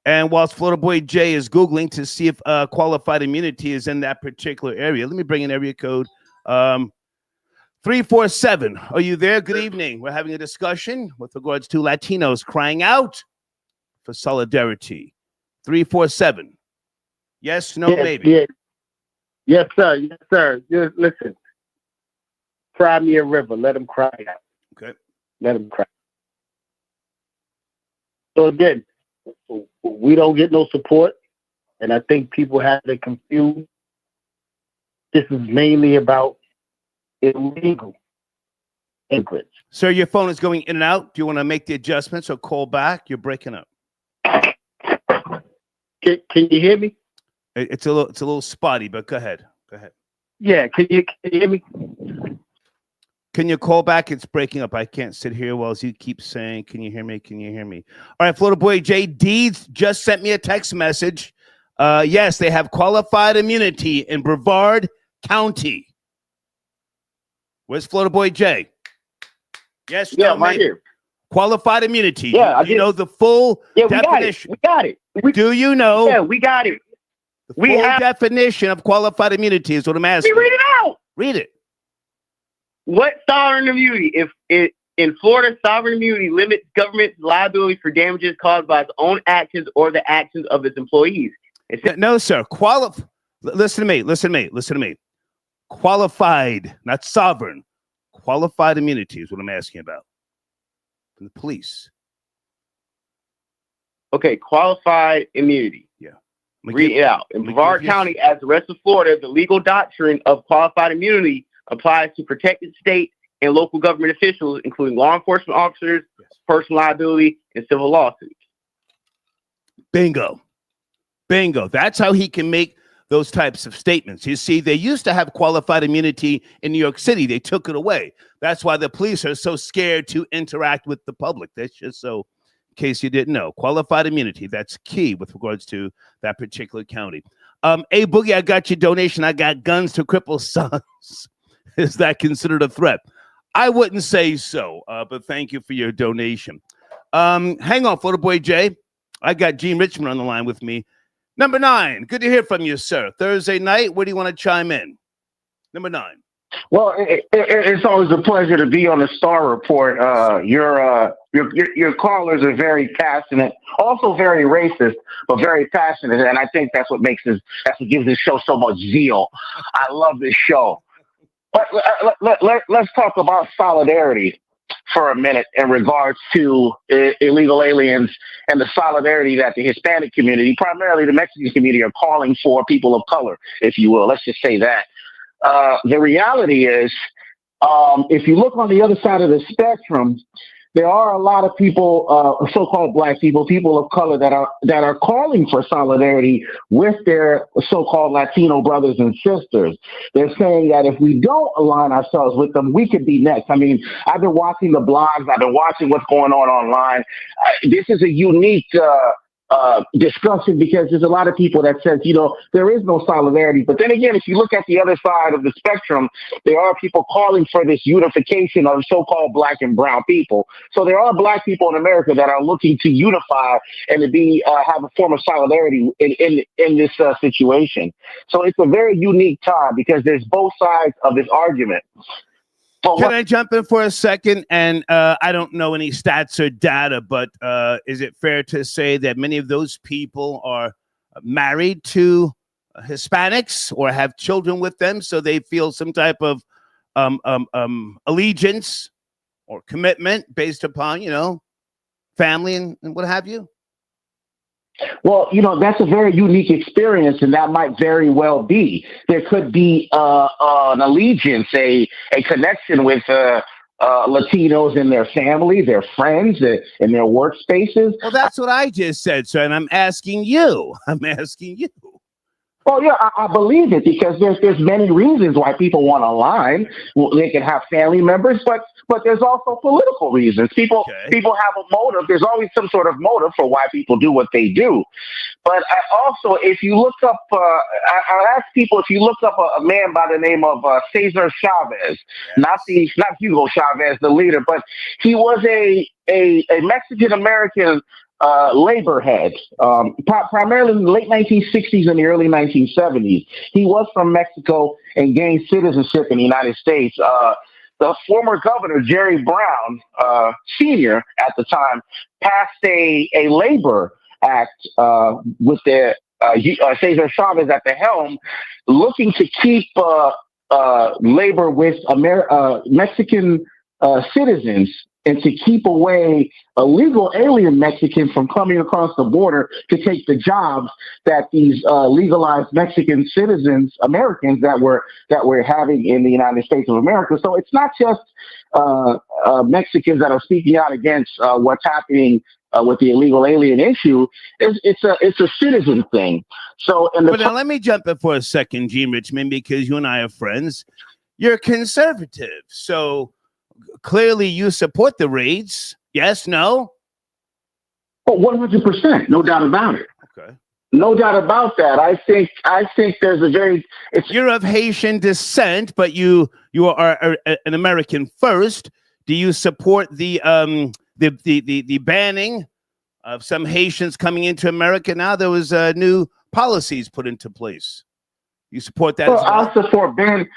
And whilst Florida Boy Jay is Googling to see if qualified immunity is in that particular area, let me bring in area code 347. Are you there? Good evening. We're having a discussion with regards to Latinos crying out for solidarity. 347. Yes, no, maybe. Yeah. Yes, sir. Yes, sir. Just listen. Cry me a river. Let them cry out. Okay. Let them cry. So again, we don't get no support, and I think people have it confused. This is mainly about illegal immigrants. Sir, your phone is going in and out. Do you want to make the adjustments or call back? You're breaking up. Can you hear me? It's a little spotty, but go ahead. Yeah, can you hear me? Can you call back? It's breaking up. I can't sit here while you keep saying, can you hear me? Can you hear me? All right, Florida Boy J. Deeds just sent me a text message. Yes, they have qualified immunity in Brevard County. Where's Florida Boy J? Yes, yeah, no, right maybe. here. Qualified immunity. Yeah, you know the full definition. We got it. Do you know? Yeah, we got it. The full definition of qualified immunity is what I'm asking. Read it out. Read it. What sovereign immunity? If in Florida, sovereign immunity limits government's liability for damages caused by its own actions or the actions of its employees. No, sir. Listen to me. Qualified, not sovereign. Qualified immunity is what I'm asking about. from the police. Okay, qualified immunity. Yeah. Read it out. In Brevard County, as the rest of Florida, the legal doctrine of qualified immunity applies to protected state and local government officials, including law enforcement officers, personal liability, and civil lawsuits. Bingo. Bingo. That's how he can make those types of statements. You see, they used to have qualified immunity in New York City. They took it away. That's why the police are so scared to interact with the public. That's just so, in case you didn't know. Qualified immunity, that's key with regards to that particular county. Hey, Boogie, I got your donation. I got guns to cripple sons. Is that considered a threat? I wouldn't say so, but thank you for your donation. Hang on, Photo Boy Jay. I got Gene Richmond on the line with me. Number 9, good to hear from you, sir. Thursday night, where do you want to chime in? Number 9. Well, it's always a pleasure to be on the Star Report. Your callers are very passionate, also very racist, but very passionate, and I think that's what gives this show so much zeal. I love this show. But let's talk about solidarity for a minute in regards to illegal aliens and the solidarity that the Hispanic community, primarily the Mexican community, are calling for people of color, if you will. Let's just say that. The reality is, if you look on the other side of the spectrum, there are a lot of people, so-called black people, people of color that are calling for solidarity with their so-called Latino brothers and sisters. They're saying that if we don't align ourselves with them, we could be next. I mean, I've been watching the blogs, I've been watching what's going on online. This is a unique discussion because there's a lot of people that says, there is no solidarity. But then again, if you look at the other side of the spectrum, there are people calling for this unification of so-called black and brown people. So there are black people in America that are looking to unify and to be have a form of solidarity in this situation. So it's a very unique time because there's both sides of this argument. Can I jump in for a second? And I don't know any stats or data, but is it fair to say that many of those people are married to Hispanics or have children with them, so they feel some type of allegiance or commitment based upon, family and what have you? Well, that's a very unique experience, and that might very well be. There could be an allegiance, a connection with Latinos and their family, their friends, and their workspaces. Well, that's what I just said, sir, and I'm asking you. Oh, yeah, I believe it because there's many reasons why people want to align. Well, they can have family members, but there's also political reasons. People have a motive. There's always some sort of motive for why people do what they do. But also, if you look up, I ask people if you look up a man by the name of Cesar Chavez, not Hugo Chavez, the leader, but he was a Mexican American labor head, primarily in the late 1960s and the early 1970s. He was from Mexico and gained citizenship in the United States. The former governor, Jerry Brown, Sr. at the time, passed a labor act with the Cesar Chavez at the helm, looking to keep labor with Mexican citizens and to keep away illegal alien Mexicans from coming across the border to take the jobs that these legalized Mexican citizens, Americans that we're having in the United States of America. So it's not just Mexicans that are speaking out against what's happening with the illegal alien issue. It's a citizen thing. So, but now let me jump in for a second, Gene Richmond, because you and I are friends. You're conservative, so clearly you support the raids. Yes, no? Oh, 100%. No doubt about it. Okay. No doubt about that. I think there's you're of Haitian descent, but you are an American first. Do you support the banning of some Haitians coming into America? Now there was new policies put into place. You support that as well? I'll support ban.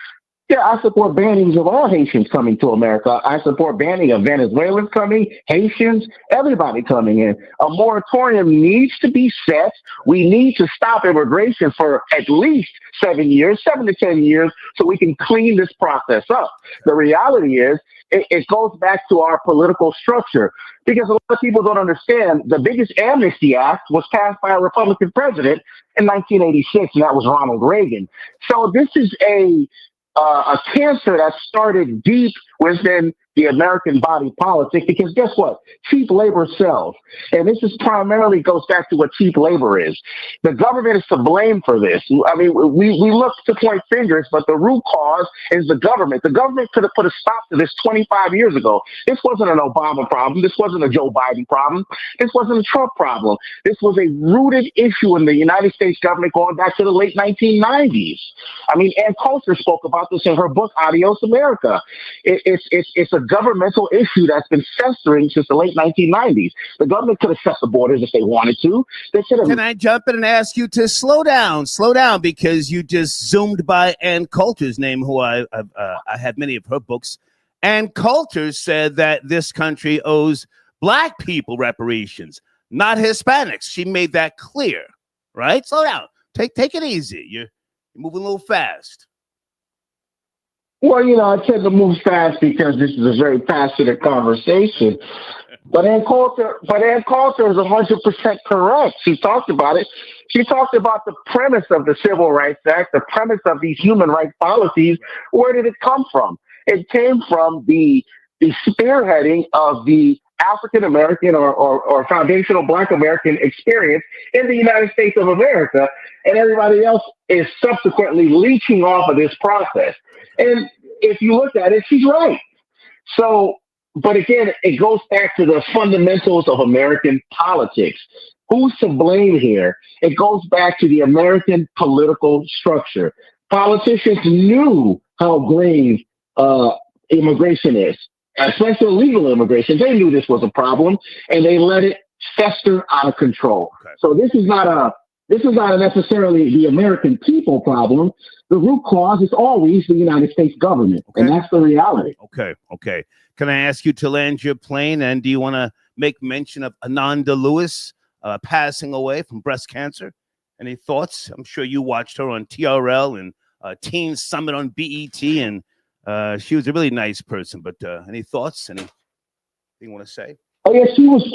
Yeah, I support bannings of all Haitians coming to America. I support banning of Venezuelans coming, Haitians, everybody coming in. A moratorium needs to be set. We need to stop immigration for at least 7 years, 7 to 10 years, so we can clean this process up. The reality is, it goes back to our political structure because a lot of people don't understand the biggest amnesty act was passed by a Republican president in 1986, and that was Ronald Reagan. So this is a cancer that started deep within the American body politic because guess what? Cheap labor sells. And this is primarily goes back to what cheap labor is. The government is to blame for this. I mean, we look to point fingers, but the root cause is the government. The government could have put a stop to this 25 years ago. This wasn't an Obama problem. This wasn't a Joe Biden problem. This wasn't a Trump problem. This was a rooted issue in the United States government going back to the late 1990s. I mean, Ann Coulter spoke about this in her book, Adios America. It's a governmental issue that's been festering since the late 1990s. The government could have shut the borders if they wanted to. They should have. Can I jump in and ask you to slow down, because you just zoomed by Ann Coulter's name, who I had many of her books. Ann Coulter said that this country owes black people reparations, not Hispanics. She made that clear, right? Slow down. Take it easy. You're moving a little fast. Well, I tend to move fast because this is a very passionate conversation. But Ann Coulter is 100% correct. She talked about it. She talked about the premise of the Civil Rights Act, the premise of these human rights policies. Where did it come from? It came from the spearheading of the African American or foundational Black American experience in the United States of America, and everybody else is subsequently leeching off of this process. And if you look at it, she's right. So, but again, it goes back to the fundamentals of American politics. Who's to blame here? It goes back to the American political structure. Politicians knew how grave immigration is, especially illegal immigration. They knew this was a problem, and they let it fester out of control. Okay. So this is not necessarily the American people problem. The root cause is always the United States government, and that's the reality. Okay. Can I ask you to land your plane? And do you want to make mention of Ananda Lewis passing away from breast cancer? Any thoughts? I'm sure you watched her on TRL and Teen Summit on BET, and she was a really nice person. But any thoughts? Anything you want to say? Oh, yeah, she was.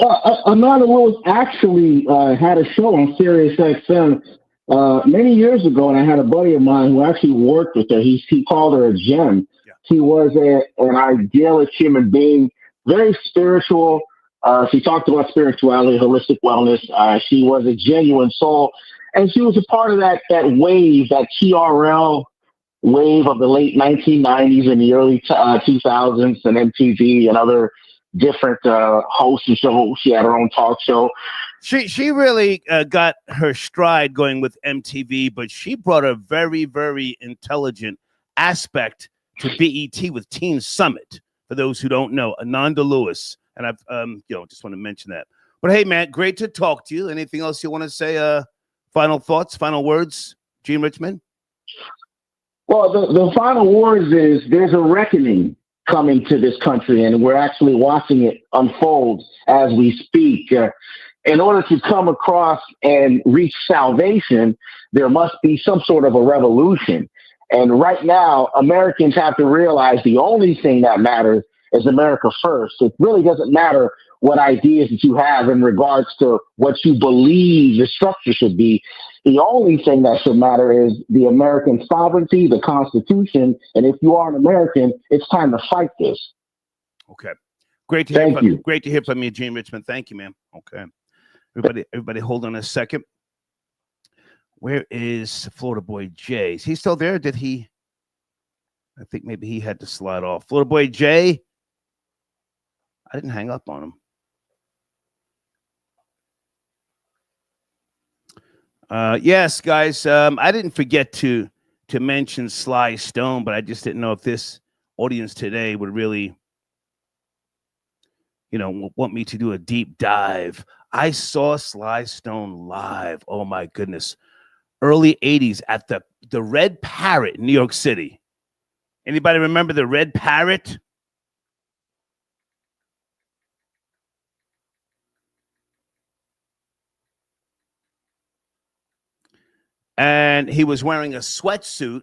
Ananda Lewis actually had a show on Sirius XM many years ago, and I had a buddy of mine who actually worked with her. He called her a gem. Yeah. She was an idealist human being, very spiritual. She talked about spirituality, holistic wellness. She was a genuine soul, and she was a part of that wave, that TRL wave of the late 1990s and the early 2000s, and MTV and other different hosts and shows. She had her own talk show. She really got her stride going with MTV, but she brought a very, very intelligent aspect to BET with Teen Summit. For those who don't know, Ananda Lewis, and I've just want to mention that. But hey, man, great to talk to you. Anything else you want to say? Final thoughts, final words, Gene Richmond? Well, the final words is there's a reckoning coming to this country, and we're actually watching it unfold as we speak. In order to come across and reach salvation, there must be some sort of a revolution. And right now, Americans have to realize the only thing that matters is America first. It really doesn't matter what ideas that you have in regards to what you believe the structure should be. The only thing that should matter is the American sovereignty, the Constitution. And if you are an American, it's time to fight this. Okay. Great to hear from you. Great to hear from you, Gene Richmond. Thank you, man. Okay. Everybody hold on a second. Where is Florida Boy Jay? Is he still there? Did he? I think maybe he had to slide off. Florida Boy Jay. I didn't hang up on him. Yes, guys. I didn't forget to mention Sly Stone, but I just didn't know if this audience today would really, want me to do a deep dive. I saw Sly Stone live. Oh my goodness. Early 80s at the Red Parrot in New York City. Anybody remember the red parrot? And he was wearing a sweatsuit.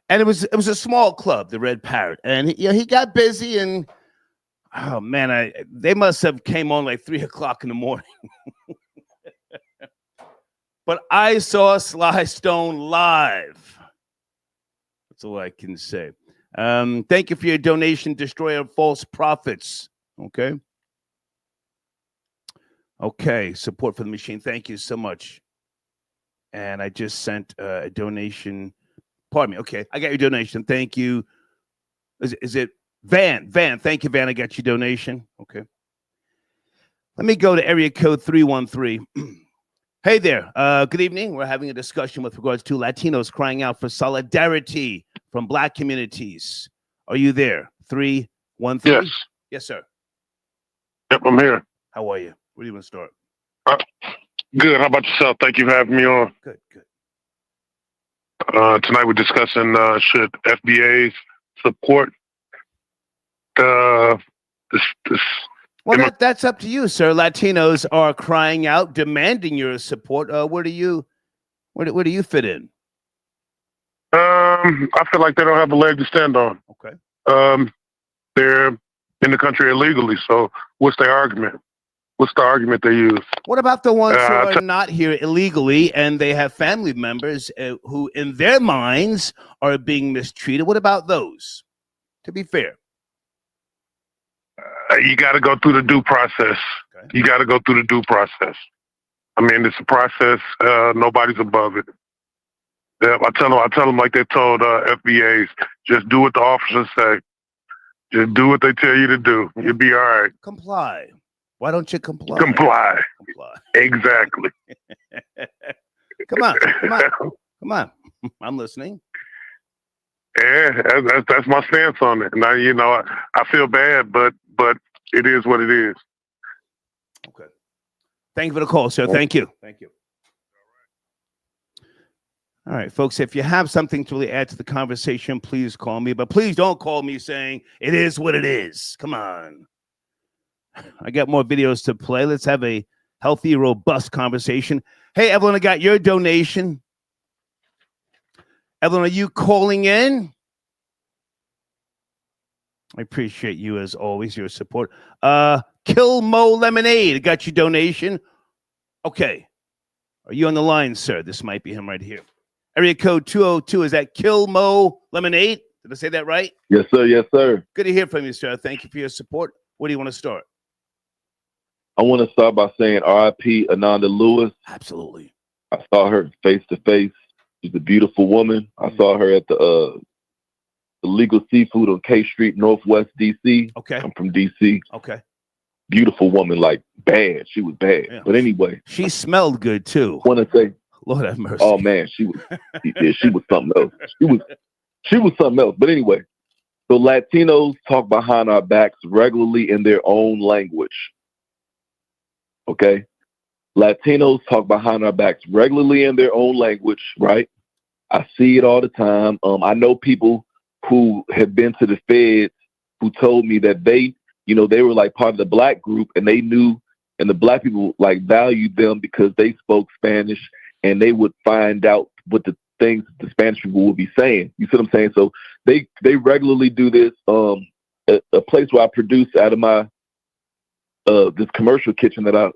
And it was a small club, the Red Parrot. And he got busy, and oh man, they must have came on like 3:00 in the morning. But I saw Sly Stone live. That's all I can say. Thank you for your donation, Destroyer of False Prophets. Okay, support for the machine. Thank you so much. And I just sent a donation. Pardon me. Okay, I got your donation. Thank you. Is it Van? Van, thank you, Van. I got your donation. Okay. Let me go to area code 313. Hey there. Good evening. We're having a discussion with regards to Latinos crying out for solidarity from Black communities. Are you there? 313? Yes. Yes, sir. Yep, I'm here. How are you? Where do you want to start? Good. How about yourself? Thank you for having me on. Good, good. Tonight we're discussing should FBAs support this. Well, that's up to you, sir. Latinos are crying out, demanding your support. Where do you fit in? I feel like they don't have a leg to stand on. Okay. They're in the country illegally. So what's their argument? What's the argument they use? What about the ones who are not here illegally and they have family members who, in their minds, are being mistreated? What about those? To be fair. You got to go through the due process. Okay. You got to go through the due process. I mean, it's a process. Nobody's above it. Yeah, I tell them like they told FBAs, just do what the officers say. Just do what they tell you to do. You'll be all right. Comply. Why don't you comply? Comply. Exactly. Come on. I'm listening. Yeah, that's my stance on it. Now, I feel bad, but it is what it is. Okay. Thank you for the call, sir. Thank you. Thank you. All right, folks, if you have something to really add to the conversation, please call me. But please don't call me saying it is what it is. Come on. I got more videos to play. Let's have a healthy, robust conversation. Hey, Evelyn, I got your donation. Evelyn, are you calling in? I appreciate you, as always, your support. Kill Mo Lemonade, I got your donation. Okay. Are you on the line, sir? This might be him right here. Area code 202, is that Kill Mo Lemonade? Did I say that right? Yes, sir. Yes, sir. Good to hear from you, sir. Thank you for your support. Where do you want to start? I want to start by saying R.I.P. Ananda Lewis. Absolutely. I saw her face to face. She's a beautiful woman. I saw her at the Legal Seafood on K Street, Northwest D.C. Okay. I'm from D.C. Okay. Beautiful woman, like bad. She was bad. Yeah. But anyway. She smelled good, too. I want to say. Lord have mercy. Oh, man. She was something else. She was something else. But anyway. So Latinos talk behind our backs regularly in their own language. Okay? Latinos talk behind our backs regularly in their own language, right? I see it all the time. I know people who have been to the feds who told me that they were like part of the black group and they knew, and the black people like valued them because they spoke Spanish and they would find out what the things the Spanish people would be saying. You see what I'm saying? So they regularly do this. A place where I produce out of my this commercial kitchen that I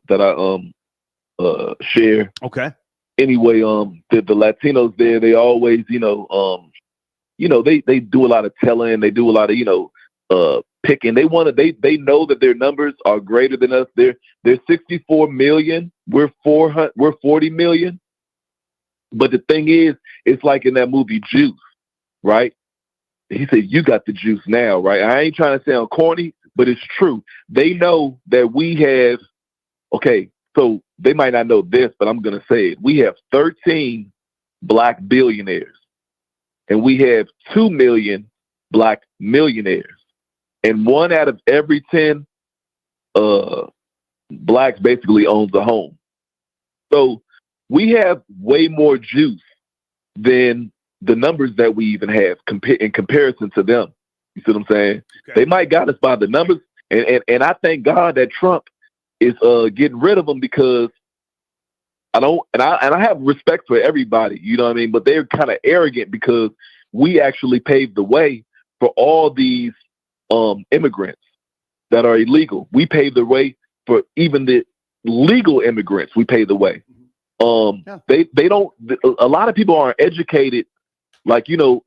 share. Okay. Anyway, the Latinos there, they always, they do a lot of telling, they do a lot of, picking. They know that their numbers are greater than us. They're 64 million. We're 40 million. But the thing is, it's like in that movie Juice, right? He said, you got the juice now, right? I ain't trying to sound corny, but it's true. They know that we have, okay, so they might not know this, but I'm going to say it. We have 13 black billionaires, and we have 2 million black millionaires. And 1 out of every 10 blacks basically owns a home. So we have way more juice than the numbers that we even have in comparison to them. You see what I'm saying? Okay. They might got us by the numbers, and I thank God that Trump is getting rid of them, because I have respect for everybody, you know what I mean? But they're kind of arrogant, because we actually paved the way for all these immigrants that are illegal. We paved the way for even the legal immigrants. We paved the way. They don't. A lot of people aren't educated. Like, you know,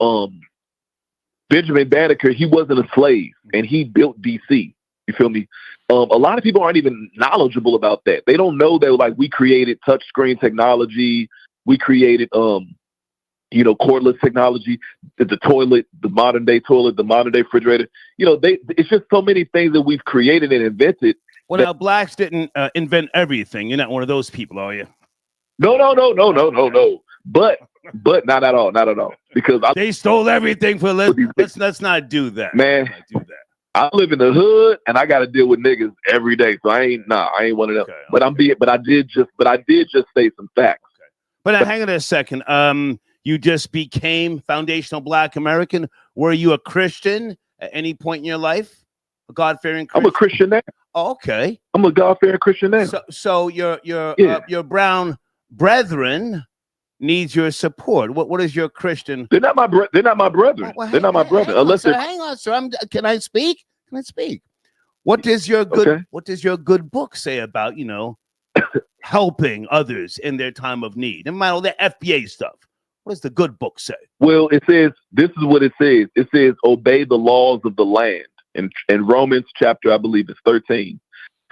Benjamin Banneker, he wasn't a slave, and he built DC. You feel me? A lot of people aren't even knowledgeable about that. They don't know that, like, we created touchscreen technology. We created, you know, cordless technology, the toilet, the modern day toilet, the modern day refrigerator. You know, it's just so many things that we've created and invented. Well, now, blacks didn't invent everything. You're not one of those people, are you? No. But not at all, because they stole everything for let's not do that, man. I live in the hood, and I got to deal with niggas every day, so I ain't one of them. Okay, but I did just say some facts. Okay. But now, hang on a second. You just became foundational Black American. Were you a Christian at any point in your life? A God-fearing Christian? I'm a Christian now. Oh, okay. I'm a God-fearing Christian now. So your brown brethren needs your support. What is your Christian? They're not my brethren. They're not my brethren. Unless they're. Hang on, sir. Can I speak? What does your good book say about, you know, helping others in their time of need? And mind all the FBA stuff. What does the good book say? Well, it says, this is what it says. It says, obey the laws of the land. In Romans chapter, I believe it's 13.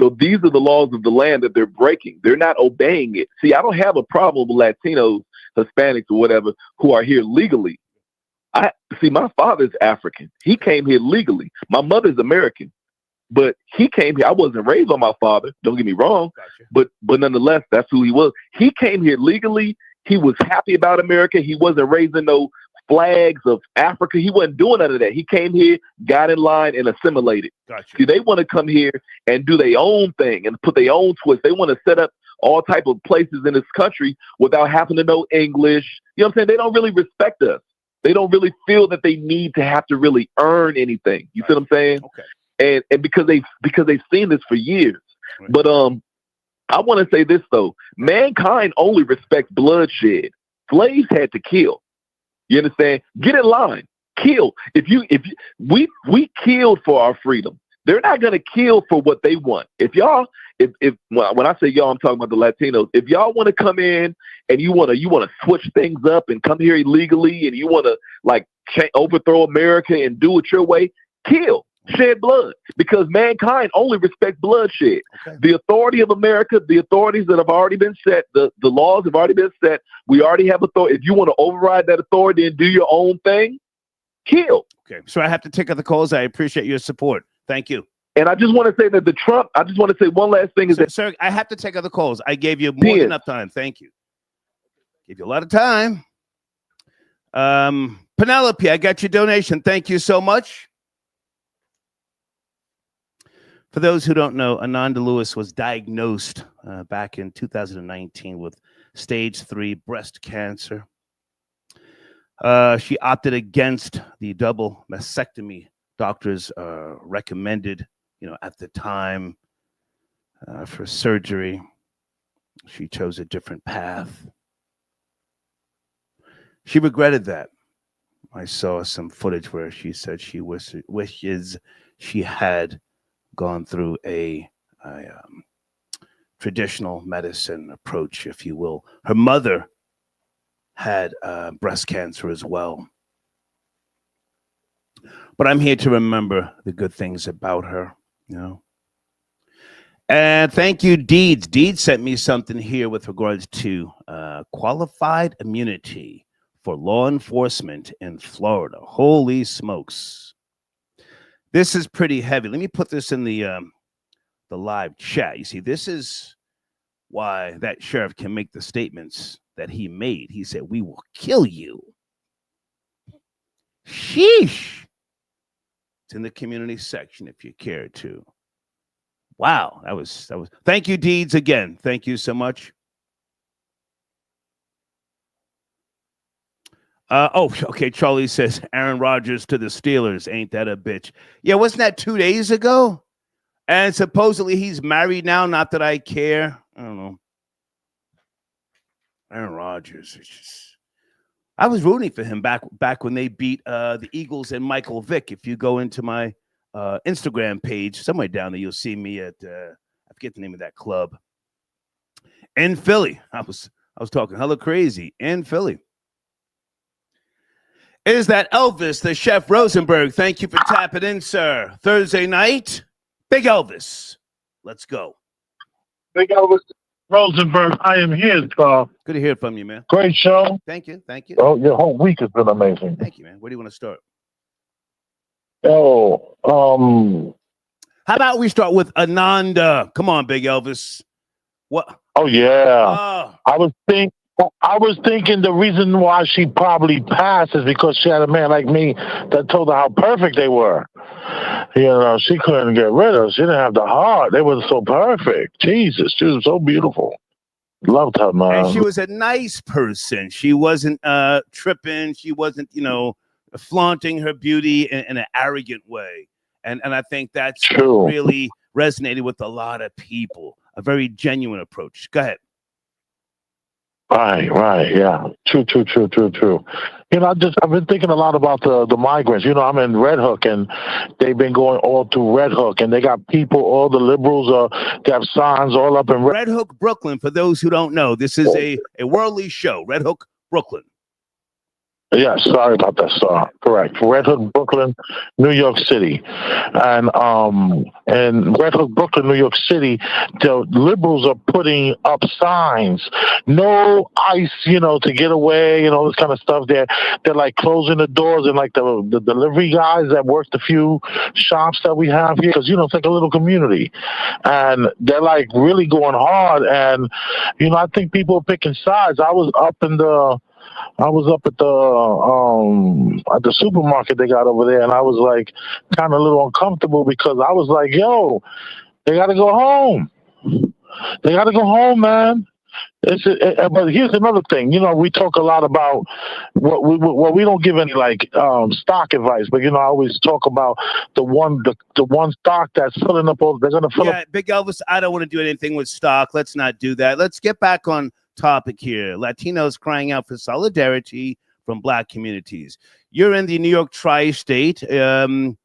So these are the laws of the land that they're breaking. They're not obeying it. See, I don't have a problem with Latinos, Hispanics, or whatever, who are here legally. My father's African. He came here legally. My mother's American, but he came here. I wasn't raised on my father. Don't get me wrong, but nonetheless, that's who he was. He came here legally. He was happy about America. He wasn't raising no flags of Africa. He wasn't doing none of that. He came here, got in line, and assimilated. Gotcha. See, they want to come here and do their own thing and put their own twist. They want to set up all type of places in this country without having to know English. You know what I'm saying? They don't really respect us. They don't really feel that they need to have to really earn anything. You see what I'm saying? Okay. And because they've seen this for years. Right. But I want to say this though: mankind only respects bloodshed. Slaves had to kill. You understand? Get in line. Kill. We killed for our freedom. They're not gonna kill for what they want. When I say y'all, I'm talking about the Latinos. If y'all want to come in and you want to switch things up and come here illegally and you want to like overthrow America and do it your way, kill, shed blood, because mankind only respects bloodshed. Okay. The authority of America, the authorities that have already been set, the laws have already been set. We already have authority. If you want to override that authority and do your own thing, kill. Okay, so I have to take up the calls. I appreciate your support. Thank you. And I just want to say that I just want to say one last thing sir, I have to take other calls. I gave you more than enough time. Thank you. Gave you a lot of time. Penelope, I got your donation. Thank you so much. For those who don't know, Ananda Lewis was diagnosed back in 2019 with stage 3 breast cancer. She opted against the double mastectomy doctors recommended, at the time for surgery. She chose a different path. She regretted that. I saw some footage where she said she wishes she had gone through a traditional medicine approach, if you will. Her mother had breast cancer as well. But I'm here to remember the good things about her, And thank you, Deeds. Deeds sent me something here with regards to qualified immunity for law enforcement in Florida. Holy smokes. This is pretty heavy. Let me put this in the live chat. You see, this is why that sheriff can make the statements that he made. He said, "We will kill you." Sheesh. It's in the community section if you care to. Wow, that was. Thank you, Deeds, again. Thank you so much. Okay. Charlie says Aaron Rodgers to the Steelers. Ain't that a bitch? Yeah, wasn't that 2 days ago? And supposedly he's married now. Not that I care. I don't know. Aaron Rodgers. I was rooting for him back when they beat the Eagles and Michael Vick. If you go into my Instagram page, somewhere down there, you'll see me at I forget the name of that club in Philly. I was talking hella crazy in Philly. Is that Elvis, the Chef Rosenberg? Thank you for tapping in, sir. Thursday night, Big Elvis. Let's go. Big Elvis Rosenberg, I am here, Carl. Good to hear from you, man. Great show. Thank you. Oh, your whole week has been amazing. Thank you, man. Where do you want to start? How about we start with Ananda? Come on, Big Elvis. What? Oh yeah. I was thinking the reason why she probably passed is because she had a man like me that told her how perfect they were. You know, she couldn't get rid of them. She didn't have the heart. They were so perfect. Jesus, she was so beautiful. Loved her, man. And she was a nice person. She wasn't tripping. She wasn't, flaunting her beauty in an arrogant way. And I think that's true. Really resonated with a lot of people. A very genuine approach. Go ahead. Right, yeah. True. You know, I've been thinking a lot about the migrants. You know, I'm in Red Hook, and they've been going all through Red Hook, and they got people, all the liberals, they have signs all up in Red Hook, Brooklyn. For those who don't know, this is a worldly show. Red Hook, Brooklyn. Yeah, sorry about that, sir. Correct. Red Hook, Brooklyn, New York City. And Red Hook, Brooklyn, New York City, the liberals are putting up signs. No ICE, to get away and all this kind of stuff. They're like closing the doors, and like the delivery guys that work the few shops that we have here, because, it's like a little community. And they're like really going hard. And, I think people are picking sides. I was up at the supermarket they got over there, and I was like kind of a little uncomfortable because I was like, yo, they got to go home. They got to go home, man. But here's another thing. We talk a lot about we don't give any stock advice, but I always talk about the one stock that's filling up all. They're gonna fill up. Big Elvis, I don't want to do anything with stock. Let's not do that. Let's get back on topic here. Latinos crying out for solidarity from Black communities. You're in the New York tri-state. So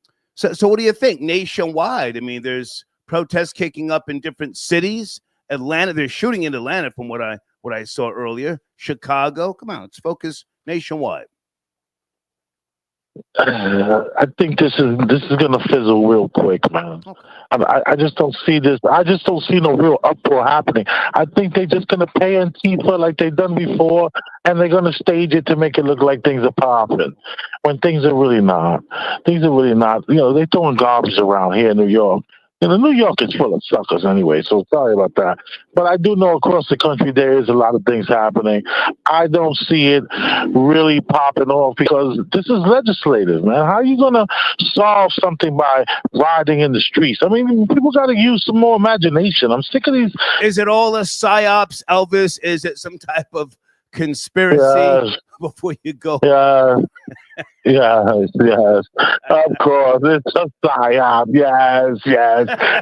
what do you think nationwide? I mean, there's protests kicking up in different cities. Atlanta, they're shooting in Atlanta from what I saw earlier. Chicago, come on, let's focus nationwide. I think this is gonna fizzle real quick, man. Okay. I just don't see this. I just don't see no real uproar happening. I think they're just gonna pay Antifa like they've done before, and they're gonna stage it to make it look like things are popping when things are really not. Things are really not. They're throwing garbage around here in New York. New York is full of suckers anyway, so sorry about that. But I do know across the country there is a lot of things happening. I don't see it really popping off because this is legislative, man. How are you going to solve something by riding in the streets? I mean, people got to use some more imagination. I'm sick of these. Is it all a psyops, Elvis? Is it some type of conspiracy? Yes. Before you go? Yes. Of course, it's a psyop. Yes.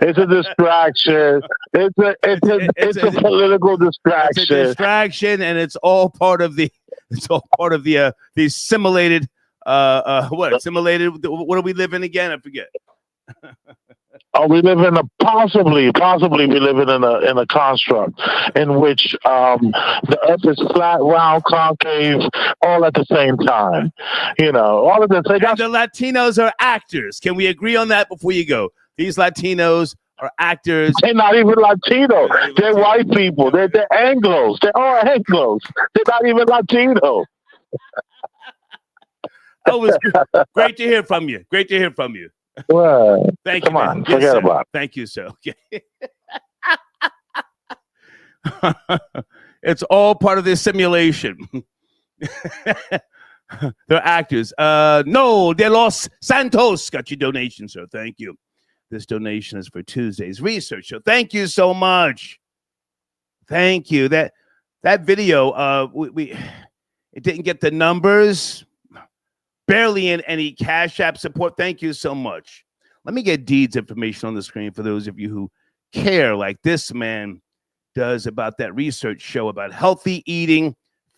It's a distraction. It's a political distraction. It's a distraction, and it's all part of the simulated. Simulated? What do we live in again? I forget. We live in possibly we live in a construct in which the earth is flat, round, concave, all at the same time. All of this. And the Latinos are actors. Can we agree on that before you go? These Latinos are actors. They're not even Latino. They're white people. They're Anglos. They're all Anglos. They're not even Latino. Oh, it was great to hear from you. Great to hear from you. Well, thank come you. on, forget about it. Thank you, sir. Okay. It's all part of this simulation. They're actors. No, de los Santos got your donation, sir. Thank you. This donation is for Tuesday's research. So thank you so much. Thank you. That video, It didn't get the numbers. Barely in any Cash App support. Thank you so much. Let me get Deed's information on the screen for those of you who care like this man does about that research show about healthy eating,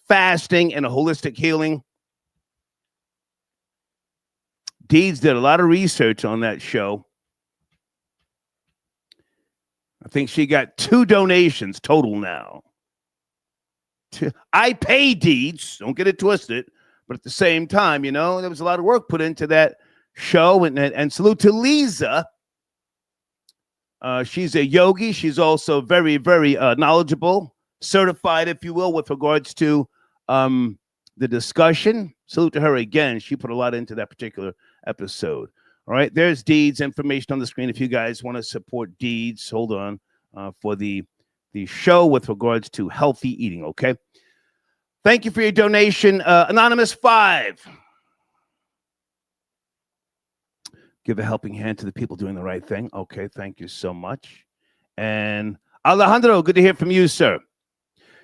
fasting, and a holistic healing. Deeds did a lot of research on that show. I think she got 2 donations total now. I pay Deeds, don't get it twisted, but at the same time, you know, there was a lot of work put into that show, and salute to Lisa. She's a yogi. She's also very, very knowledgeable, certified, if you will, with regards to the discussion. Salute to her again. She put a lot into that particular episode. All right, there's Deeds information on the screen. If you guys want to support Deeds, hold on for the show with regards to healthy eating. Okay. Thank you for your donation, Anonymous 5. Give a helping hand to the people doing the right thing. Okay, thank you so much. And Alejandro, good to hear from you, sir.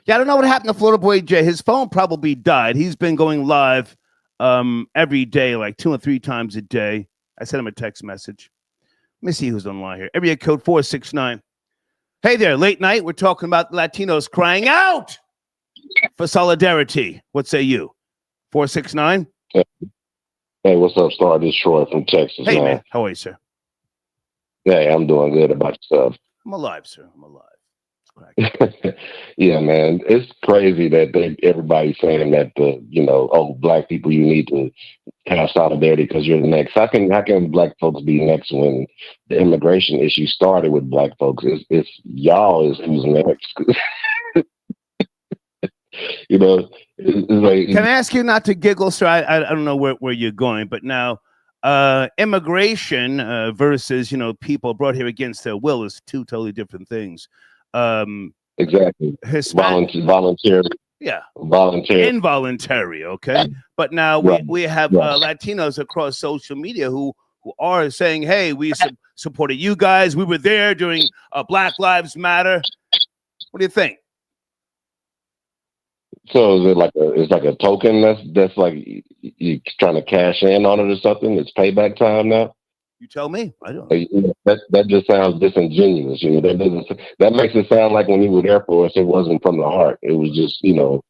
Yeah, I don't know what happened to Florida Boy Jay. His phone probably died. He's been going live every day, like 2 or 3 times a day. I sent him a text message. Let me see who's online here. Area code 469. Hey there, late night. We're talking about Latinos crying out for solidarity. What say you? 469? Hey, what's up, Star? This is Troy from Texas. Hey, man. How are you, sir? Hey, I'm doing good. About yourself? I'm alive, sir. I'm alive. Yeah, man. It's crazy that everybody's saying that black people, you need to have solidarity because you're next. How can black folks be next when the immigration issue started with black folks? It's y'all is who's next. You know, it's like, can I ask you not to giggle, sir? I don't know where you're going, but now immigration versus, you know, people brought here against their will is 2 totally different things. Exactly. Voluntary. Yeah. Voluntary. Involuntary. Okay. But now we have Latinos across social media who are saying, hey, we supported you guys. We were there during Black Lives Matter. What do you think? So is it like a token that's like you trying to cash in on it or something? It's payback time now. You tell me. I don't know. You know, that just sounds disingenuous. You know, that makes it sound like when you were there for us, it wasn't from the heart. It was just, you know,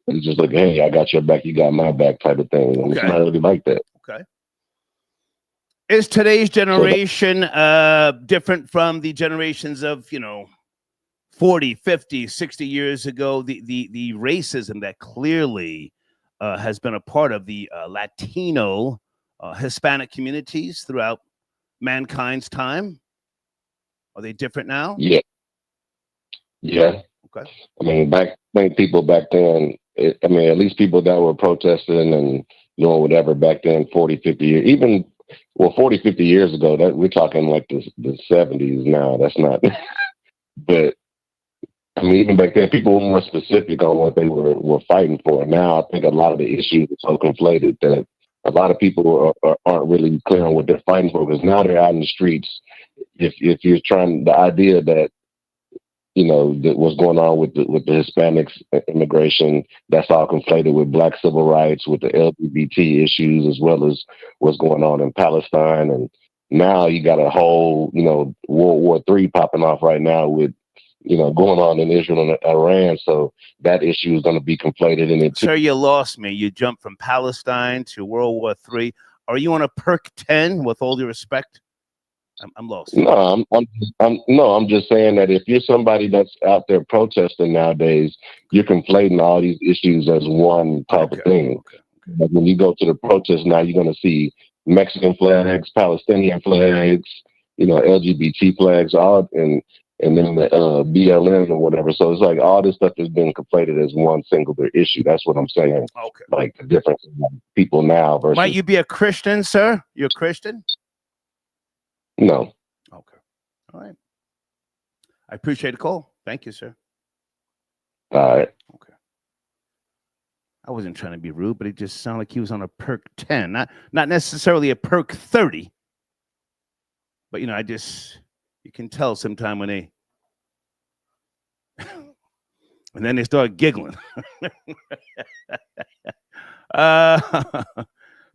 it's just like, hey, I got your back, you got my back type of thing. And it's not really like that. Okay. Is today's generation different from the generations of, you know, 40, 50, 60 years ago? The racism that clearly has been a part of the Latino Hispanic communities throughout mankind's time. Are they different now? Yeah. Okay. I mean, people back then, at least people that were protesting and doing whatever back then, 40, 50 years, 40, 50 years ago, that we're talking like the 70s now. That's not, but I mean, even back then, people were more specific on what they were fighting for. Now, I think a lot of the issues are so conflated that a lot of people aren't really clear on what they're fighting for, because now they're out in the streets. If you're trying, the idea that, you know, that what's going on with the Hispanics immigration, that's all conflated with Black civil rights, with the LGBT issues, as well as what's going on in Palestine. And now you got a whole, you know, World War III popping off right now with, you know, going on in Israel and Iran. So that issue is going to be conflated in it too. Sir, you lost me. You jumped from Palestine to World War III. Are you on a perk 10, with all due respect? I'm lost. No, I'm just saying that if you're somebody that's out there protesting nowadays, you're conflating all these issues as one type of thing. But when you go to the protest now, you're going to see Mexican flags, Palestinian flags, you know, LGBT flags, all, and then the BLM or whatever. So it's like all this stuff is being conflated as one singular issue. That's what I'm saying. Okay. Like the difference in people now versus. Might you be a Christian, sir? You're a Christian? No. Okay. All right. I appreciate the call. Thank you, sir. All right. Okay. I wasn't trying to be rude, but it just sounded like he was on a perk 10, not necessarily a perk 30. But, you know, you can tell sometime when they And then they start giggling.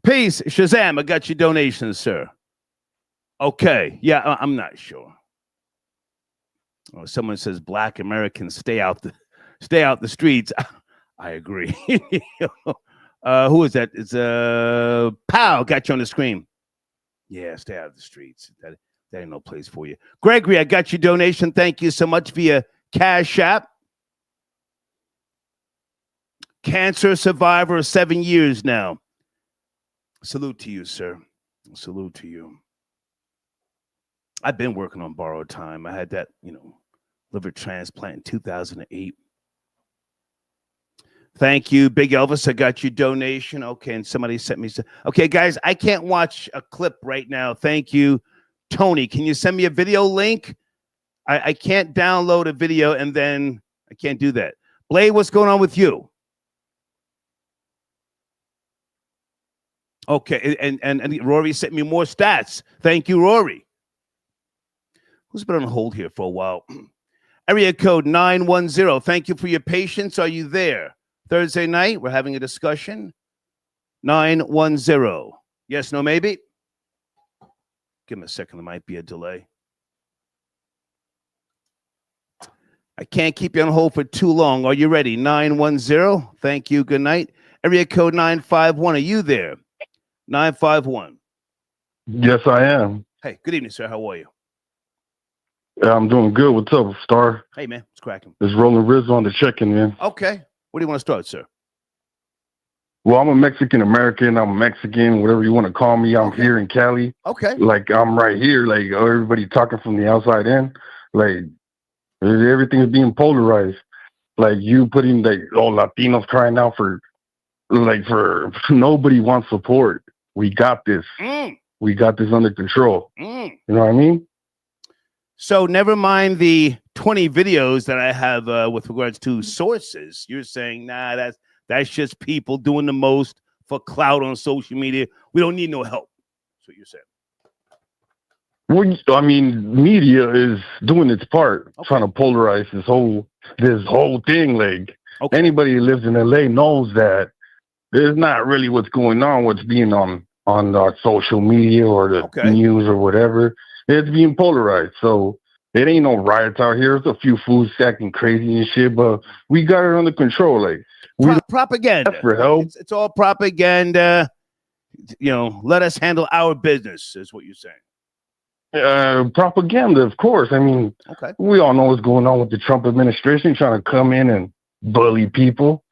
Peace, Shazam. I got your donations, sir. Okay. Yeah, I'm not sure. Oh, someone says Black Americans stay out the streets. I agree. Who is that? It's Pow. Got you on the screen. Yeah, stay out of the streets. That ain't no place for you. Gregory, I got your donation. Thank you so much via Cash App. Cancer survivor, 7 years now. Salute to you, sir. Salute to you. I've been working on borrowed time. I had that, liver transplant in 2008. Thank you, Big Elvis. I got your donation. Okay, and somebody sent me some. Okay, guys, I can't watch a clip right now. Thank you, Tony. Can you send me a video link? I can't download a video and then I can't do that. Blade, what's going on with you? Okay, and Rory sent me more stats. Thank you, Rory. Who's been on hold here for a while? Area code 910. Thank you for your patience. Are you there? Thursday night, we're having a discussion. 910. Yes, no, maybe? Give me a second. There might be a delay. I can't keep you on hold for too long. Are you ready? 910. Thank you. Good night. Area code 951. Are you there? 951. Yes, I am. Hey, good evening, sir. How are you? I'm doing good. What's up, Star? Hey, man. It's cracking. It's Rolling Riz on the check-in, man. Okay. Where do you want to start, sir? Well, I'm a Mexican-American. I'm Mexican, whatever you want to call me. I'm here in Cali. Okay. Like, I'm right here. Like, everybody talking from the outside in. Like, everything is being polarized. Like, you putting, like, all Latinos crying out for nobody wants support. We got this. We got this under control. You know what I mean? So never mind the 20 videos that I have with regards to sources. You're saying, nah, that's just people doing the most for clout on social media. We don't need no help. That's what you're saying. Well, I mean, media is doing its part, trying to polarize this whole thing. Like, anybody who lives in LA knows that there's not really what's going on, what's being on our social media or the news or whatever. It's being polarized. So it ain't no riots out here. There's a few fools acting crazy and shit, but we got it under control. Like, propaganda. For help. It's all propaganda. Let us handle our business, is what you're saying. Propaganda, of course. I mean, we all know what's going on with the Trump administration trying to come in and bully people.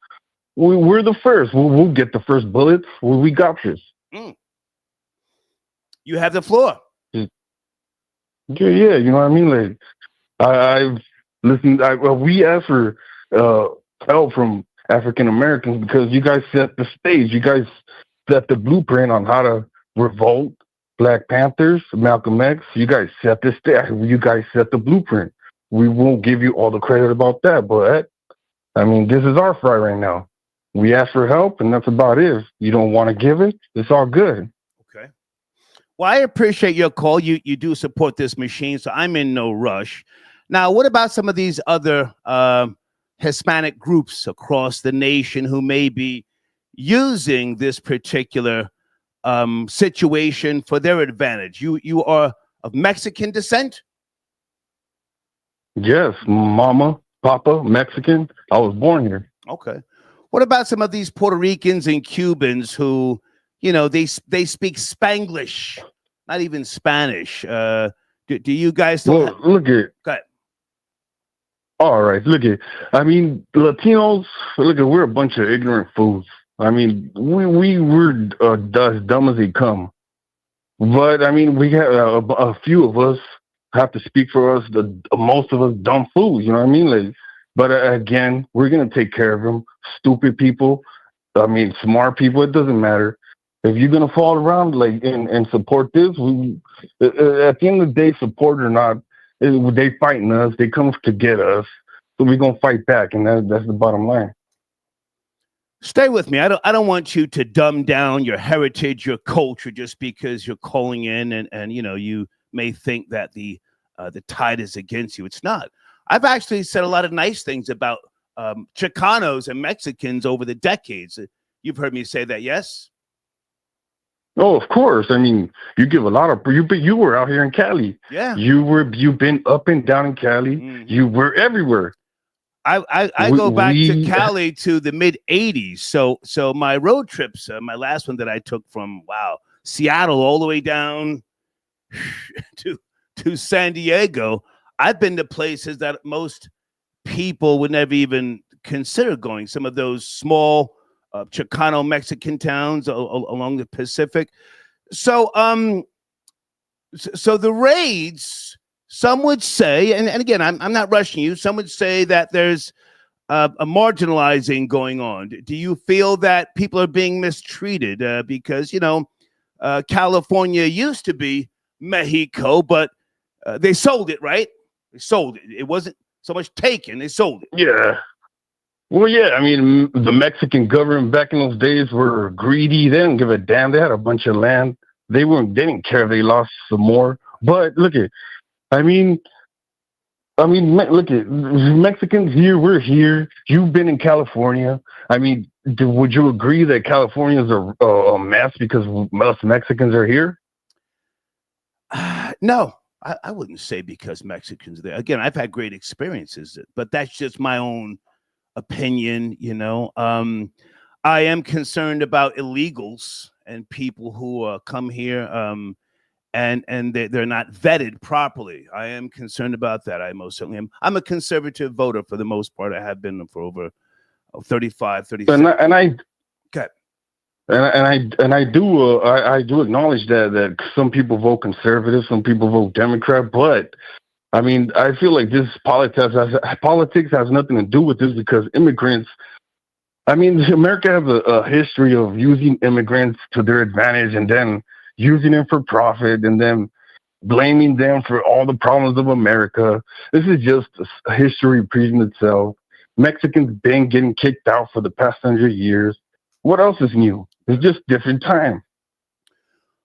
We're the first. We'll get the first bullets. We got this. You have the floor. Yeah, you know what I mean? Like, I've listened. We asked for help from African Americans because you guys set the stage. You guys set the blueprint on how to revolt. Black Panthers, Malcolm X. You guys set the stage. You guys set the blueprint. We won't give you all the credit about that, but I mean, this is our fight right now. We asked for help, and that's about it. If you don't want to give it, it's all good. Okay. Well, I appreciate your call. You do support this machine, so I'm in no rush. Now, what about some of these other Hispanic groups across the nation who may be using this particular situation for their advantage? You are of Mexican descent? Yes, mama, papa, Mexican. I was born here. Okay. What about some of these Puerto Ricans and Cubans who, they speak Spanglish, not even Spanish? Do you guys still look at? Go ahead. All right, look at. I mean, Latinos. Look at. We're a bunch of ignorant fools. I mean, we're as dumb as they come. But I mean, we have a few of us have to speak for us. Most of us dumb fools. You know what I mean? Like, but again, we're gonna take care of them. Stupid people. I mean, smart people. It doesn't matter. If you're gonna fall around and support this, at the end of the day, support or not, they fighting us. They come to get us, so we're gonna fight back, and that's the bottom line. Stay with me. I don't want you to dumb down your heritage, your culture, just because you're calling in and you may think that the tide is against you. It's not. I've actually said a lot of nice things about Chicanos and Mexicans over the decades. You've heard me say that, yes? Oh, of course. I mean, you give a lot of you were out here in Cali. Yeah. You've been up and down in Cali. Mm-hmm. You were everywhere. I go back to Cali to the mid '80s. So my road trips, my last one that I took from Seattle all the way down to San Diego. I've been to places that most people would never even consider going. Some of those small Chicano Mexican towns along the Pacific. So the raids, some would say, and again, I'm not rushing you. Some would say that there's a marginalizing going on. Do you feel that people are being mistreated because California used to be Mexico, but they sold it, right? They sold it. It wasn't so much taken; they sold it. Yeah. Well, yeah. I mean, the Mexican government back in those days were greedy. They didn't give a damn. They had a bunch of land. They didn't care if they lost some more. But look at, look at Mexicans here. We're here. You've been in California. I mean, would you agree that California is a mess because most Mexicans are here? No, I wouldn't say because Mexicans are there. Again, I've had great experiences, but that's just my own opinion. I am concerned about illegals and people who come here and they're not vetted properly. I am concerned about that. I most certainly am. I'm a conservative voter for the most part. I have been for over 35, 36. I do acknowledge that some people vote conservative, some people vote Democrat, but I mean, I feel like this politics has nothing to do with this because immigrants. I mean, America has a history of using immigrants to their advantage and then using them for profit and then blaming them for all the problems of America. This is just a history repeating itself. Mexicans been getting kicked out for the past 100 years. What else is new? It's just different time.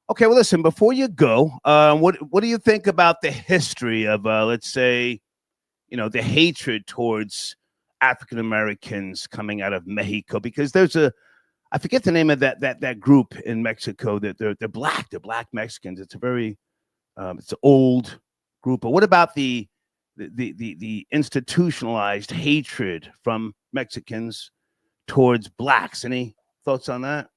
Okay, well, listen, before you go, what do you think about the history of, let's say, the hatred towards African Americans coming out of Mexico? Because there's I forget the name of that group in Mexico. That they're black Mexicans. It's a very, it's an old group. But what about the institutionalized hatred from Mexicans towards blacks? Any thoughts on that?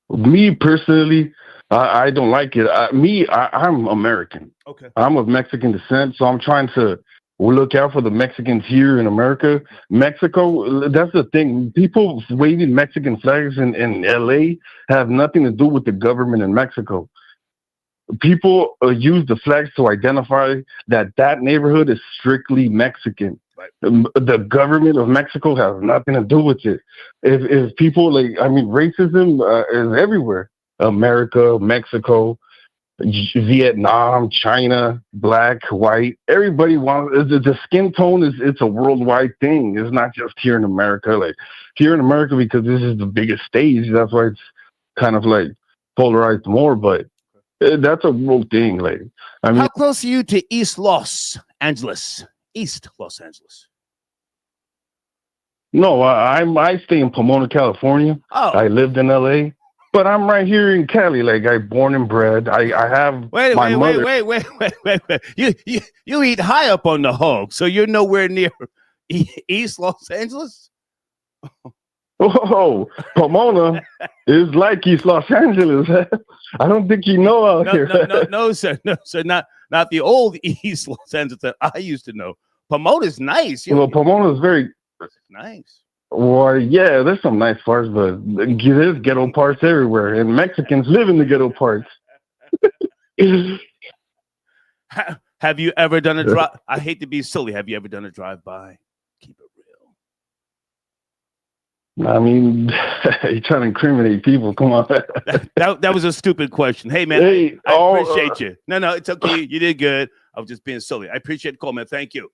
Me personally, I don't like it. I'm American. Okay. I'm of Mexican descent, so I'm trying to look out for the Mexicans here in America. Mexico, that's the thing. People waving Mexican flags in LA have nothing to do with the government in Mexico. People use the flags to identify that neighborhood is strictly Mexican. Right. The government of Mexico has nothing to do with it. If people racism is everywhere. America, Mexico, Vietnam, China, black, white. Everybody wants the skin tone it's a worldwide thing. It's not just here in America. Like here in America, because this is the biggest stage, that's why it's kind of like polarized more. But that's a world thing. How close are you to East Los Angeles? East Los Angeles. No, I stay in Pomona, California. Oh. I lived in LA, but I'm right here in Cali. Like I born and bred. I have wait. mother. You eat high up on the hog, so you're nowhere near East Los Angeles. Oh, Pomona is like East Los Angeles. I don't think you know out here. No, sir. Not the old East Los Angeles that I used to know. Pomona's nice. Well, Pomona's very nice. Well, yeah, there's some nice parts, but there's ghetto parts everywhere, and Mexicans live in the ghetto parts. Have you ever done a drive? I hate to be silly. Have you ever done a drive-by? Keep it real. I mean, you're trying to incriminate people. Come on. that was a stupid question. Hey, man, hey, I appreciate you. No, it's okay. You did good. I was just being silly. I appreciate the call, man. Thank you.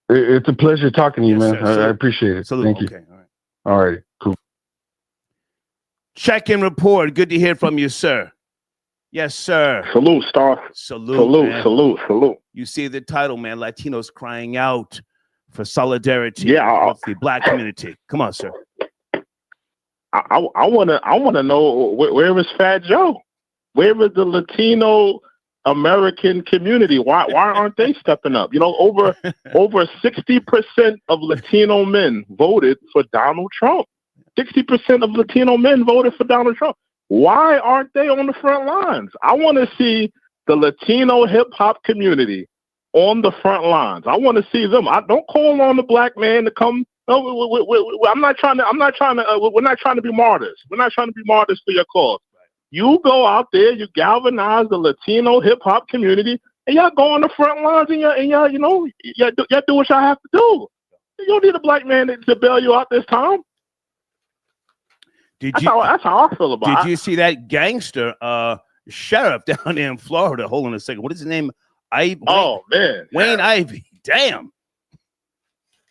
It's a pleasure talking to you, man. I appreciate it. Salute. Thank you. Okay, all right, cool. Check-in report. Good to hear from you, sir. Yes, sir. Salute, Star. Salute. Salute. You see the title, man. Latinos crying out for solidarity with the black community. Come on, sir. I wanna know where is Fat Joe? Where is the Latino American community? Why aren't they stepping up? You know, over 60% of Latino men voted for Donald Trump. 60% of Latino men voted for Donald Trump. Why aren't they on the front lines? I want to see the Latino hip hop community on the front lines. I want to see them. I don't call on the black man to come. No, I'm not trying to. We're not trying to be martyrs. We're not trying to be martyrs for your cause. You go out there, you galvanize the Latino hip hop community, and y'all go on the front lines, and y'all do what y'all have to do. You don't need a black man to bail you out this time. That's how I feel about it. Did you see that gangster sheriff down there in Florida? Hold on a second. What is his name? Man, Wayne Ivey. Damn.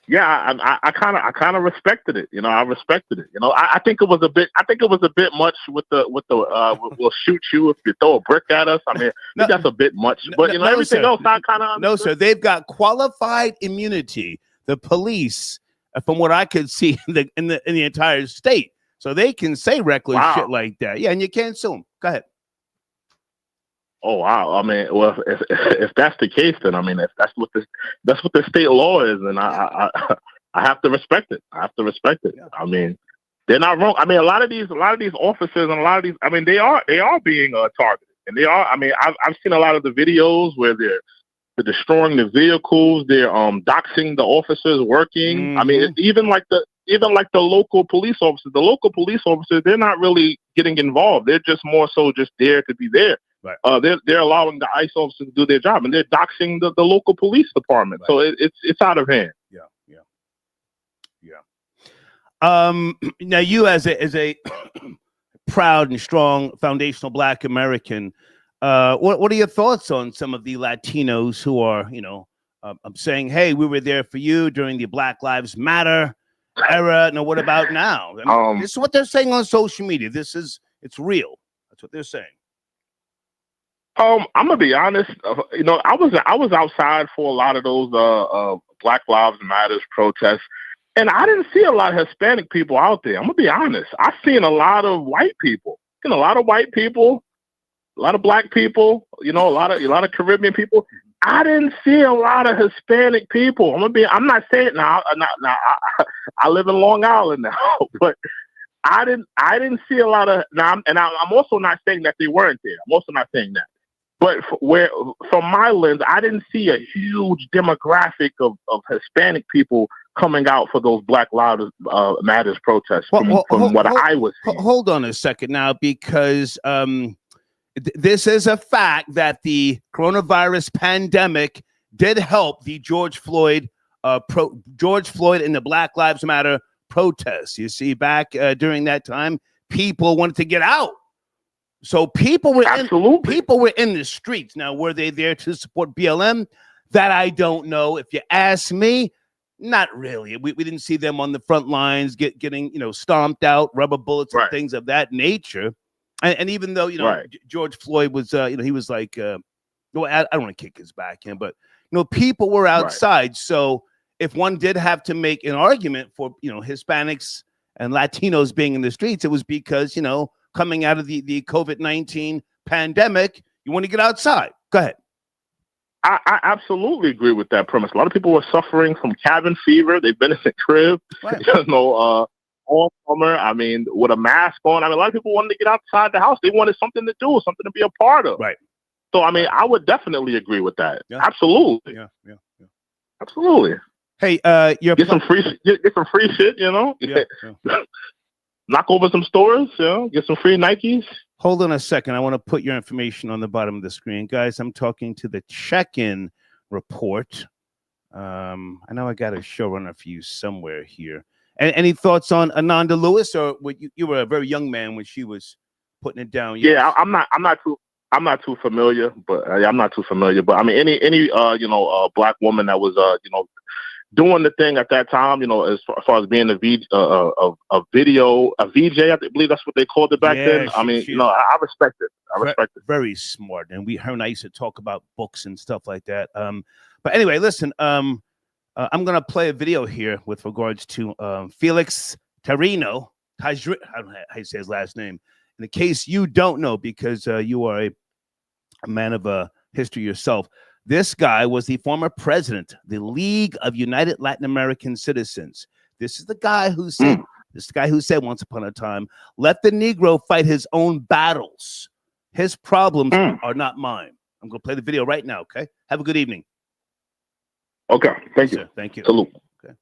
Yeah, I kind of respected it. You know, I respected it. You know, I think it was a bit. I think it was a bit much with the we'll shoot you if you throw a brick at us. I mean, I think that's a bit much. But you know, everything else I kind of no, sir. They've got qualified immunity. The police, from what I could see in the entire state, so they can say reckless shit like that. Yeah, and you can't sue them. Go ahead. Oh wow! I mean, well, if that's the case, then I mean, if that's what the state law is, and I have to respect it. I have to respect it. Yeah. I mean, they're not wrong. I mean, a lot of these officers and a lot of these, I mean, they are being targeted, and they are. I mean, I've seen a lot of the videos where they're destroying the vehicles, they're doxing the officers working. Mm-hmm. I mean, even like the local police officers. The local police officers, they're not really getting involved. They're just more so just there to be there. Right. They're allowing the ICE officers to do their job, and they're doxing the local police department. Right. So it's out of hand. Yeah. Now you as a proud and strong foundational Black American, what are your thoughts on some of the Latinos who are, saying, hey, we were there for you during the Black Lives Matter era. Now, what about now? I mean, this is what they're saying on social media. It's real. That's what they're saying. I'm gonna be honest. I was outside for a lot of those Black Lives Matters protests, and I didn't see a lot of Hispanic people out there. I'm gonna be honest. I've seen a lot of white people. A lot of white people, a lot of Black people. A lot of Caribbean people. I didn't see a lot of Hispanic people. I'm not saying now. I live in Long Island now, but I didn't see a lot of now. And I'm also not saying that they weren't there. I'm also not saying that. But from my lens, I didn't see a huge demographic of Hispanic people coming out for those Black Lives Matters protests from what I was seeing. Hold on a second now, because this is a fact that the coronavirus pandemic did help the George Floyd and the Black Lives Matter protests. You see, back during that time, people wanted to get out. So people were in the streets. Now, were they there to support BLM? That I don't know. If you ask me, not really. We didn't see them on the front lines getting stomped out, rubber bullets and things of that nature. And even though George Floyd was he was like I don't want to kick his back in, but people were outside. Right. So if one did have to make an argument for Hispanics and Latinos being in the streets, it was because coming out of the COVID-19 pandemic, you want to get outside. Go ahead. I absolutely agree with that premise. A lot of people were suffering from cabin fever. They've been in the crib, all summer. I mean, with a mask on. I mean, a lot of people wanted to get outside the house. They wanted something to do, something to be a part of. Right. So, I mean, I would definitely agree with that. Yeah. Absolutely. Yeah. Absolutely. Hey, get some free shit, Yeah. Knock over some stores, get some free Nikes. Hold on a second. I want to put your information on the bottom of the screen. Guys, I'm talking to the check-in report. I know I got a showrunner for you somewhere here. And any thoughts on Ananda Lewis, or you were a very young man when she was putting it down? Yes. Yeah, I'm not too familiar, but I'm not too familiar. But I mean, any Black woman that was doing the thing at that time, as far as being a VJ, I believe that's what they called it back then. I mean, I respect it. I respect it. Very smart. And her and I used to talk about books and stuff like that. But anyway, listen, I'm going to play a video here with regards to Felix Terino. How do you say his last name? In case you don't know, because you are a man of history yourself, this guy was the former president of the League of United Latin American Citizens. This is the guy who said, once upon a time, let the Negro fight his own battles. His problems are not mine. I'm going to play the video right now, okay? Have a good evening. Okay, thank you. Sir, thank you. Salute. Okay.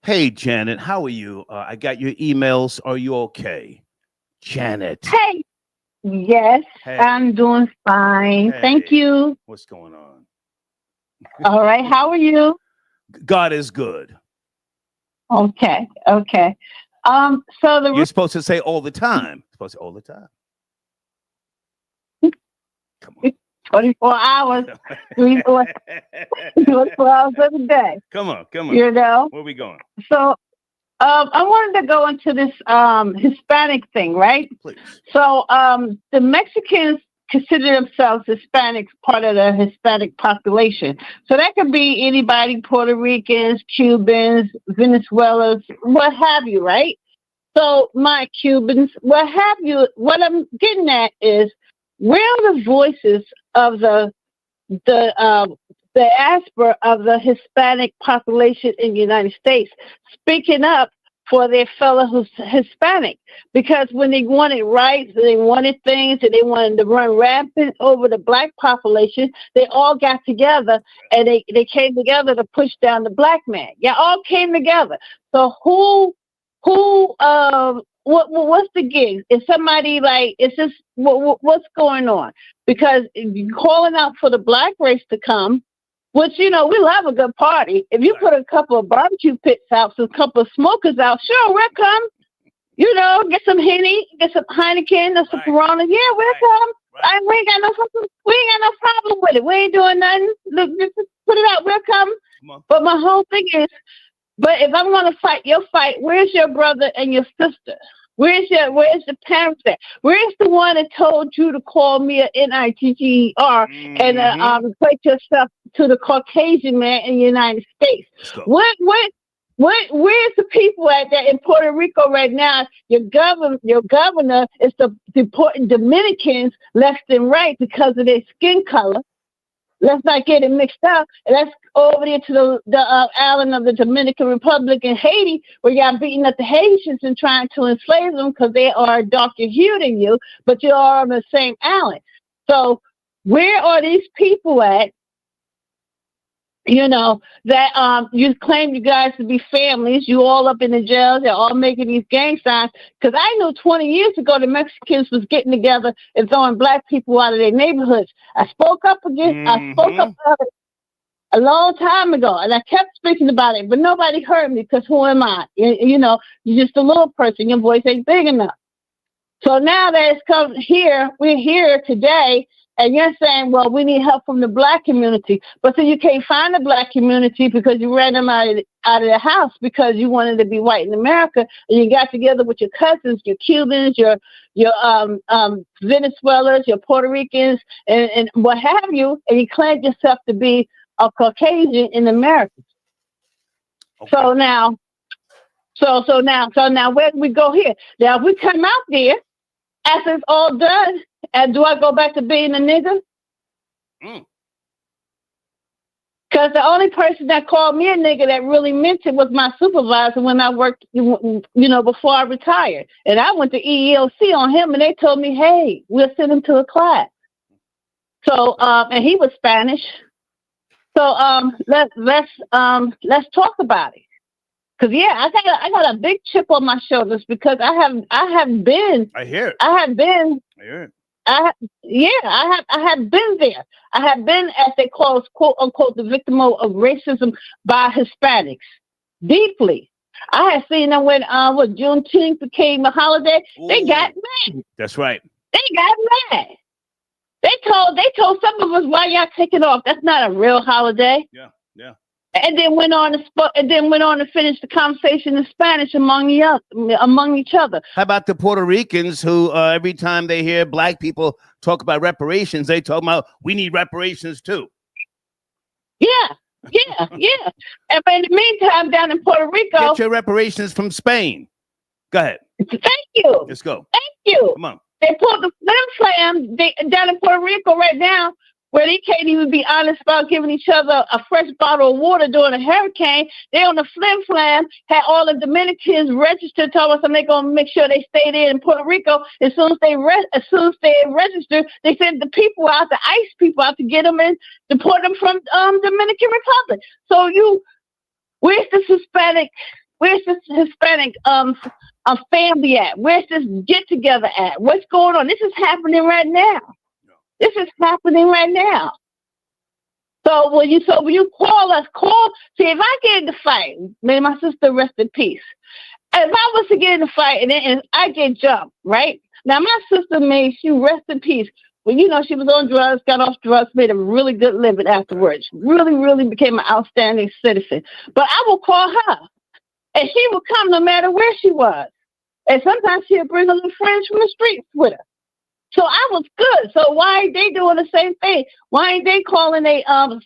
Hey, Janet, how are you? I got your emails. Are you okay? Janet. Hey. Yes, Hey. I'm doing fine. Hey. Thank you. What's going on? All right. How are you? God is good. Okay. Okay. So You're supposed to say all the time. You're supposed to say all the time. Come on. 24 hours, 24 hours of the day. Come on. You know? Where are we going? So I wanted to go into this Hispanic thing, right? Please. So the Mexicans consider themselves Hispanics, part of the Hispanic population. So that could be anybody, Puerto Ricans, Cubans, Venezuelans, what have you, right? So my Cubans, what have you, what I'm getting at is, where are the voices of the diaspora of the Hispanic population in the United States speaking up for their fellow who's Hispanic? Because when they wanted rights, they wanted things, and they wanted to run rampant over the black population, they all got together and they came together to push down the black man. Yeah, all came together. So what's the gig? Is somebody like, is this, what's going on? Because you're calling out for the black race to come, which, you know, we love a good party. If you put a couple of barbecue pits out, a couple of smokers out, sure, we'll come. You know, get some Henny, get some Heineken, or some Corona. Yeah, we'll come. We ain't got no problem with it. We ain't doing nothing. Look, just put it out. We'll come. But my whole thing is, but if I'm going to fight your fight, where's your brother and your sister? Where's the parents at? Where's the one that told you to call me a NITGER and equate yourself to the Caucasian man in the United States? Where's the people at that in Puerto Rico right now? Your governor is deporting Dominicans left and right because of their skin color. Let's not get it mixed up. Let's go over there to the island of the Dominican Republic in Haiti, where y'all beating up the Haitians and trying to enslave them because they are darker hue than you, but you are on the same island. So where are these people at? You know, that you claim you guys to be families. You all up in the jails. They're all making these gang signs. Because I knew 20 years ago the Mexicans was getting together and throwing black people out of their neighborhoods. I spoke up again. I spoke up about it a long time ago, and I kept speaking about it, but nobody heard me because who am I? You know, you're just a little person. Your voice ain't big enough. So now that it's come here, we're here today, and you're saying, well, we need help from the black community. But so you can't find the black community because you ran them out of the house because you wanted to be white in America, and you got together with your cousins, your Cubans, your Venezuelans, your Puerto Ricans, and what have you, and you claimed yourself to be a Caucasian in America. Okay. So now where do we go here? Now, if we come out there, after it's all done, and do I go back to being a nigger? Because the only person that called me a nigger that really meant it was my supervisor when I worked, you know, before I retired. And I went to EEOC on him, and they told me, hey, we'll send him to a class. So, and he was Spanish. So let's talk about it. Cause yeah, I got a big chip on my shoulders because I have been. I hear it. I have been. I hear it. I have been there. I have been, as they call us, quote unquote, the victim of racism by Hispanics deeply. I have seen them when Juneteenth became a holiday. Ooh. They got mad. That's right. They got mad. They told some of us, why y'all taking off? That's not a real holiday. Yeah. And then went on to finish the conversation in Spanish among each other. How about the Puerto Ricans who every time they hear black people talk about reparations, they talk about we need reparations too. Yeah, Yeah, yeah. And but in the meantime, down in Puerto Rico, get your reparations from Spain. Go ahead. Thank you. Let's go. Thank you. Come on. They pulled the flim flam down in Puerto Rico right now, where they can't even be honest about giving each other a fresh bottle of water during a hurricane. They on the flim flam had all the Dominicans registered, told us they're gonna make sure they stay there in Puerto Rico. As soon as they register, they sent the people out, the ICE people out to get them and deport them from Dominican Republic. So where's this Hispanic family at? Where's this get together at? What's going on? This is happening right now. This is happening right now. So when you call us, see, if I get in the fight, may my sister rest in peace. If I was to get in the fight and I get jumped, right? Now my sister she rest in peace. Well, she was on drugs, got off drugs, made a really good living afterwards. Really, really became an outstanding citizen. But I will call her. And she would come no matter where she was. And sometimes she'd bring a little friends from the streets with her. So I was good. So why ain't they doing the same thing? Why ain't they calling their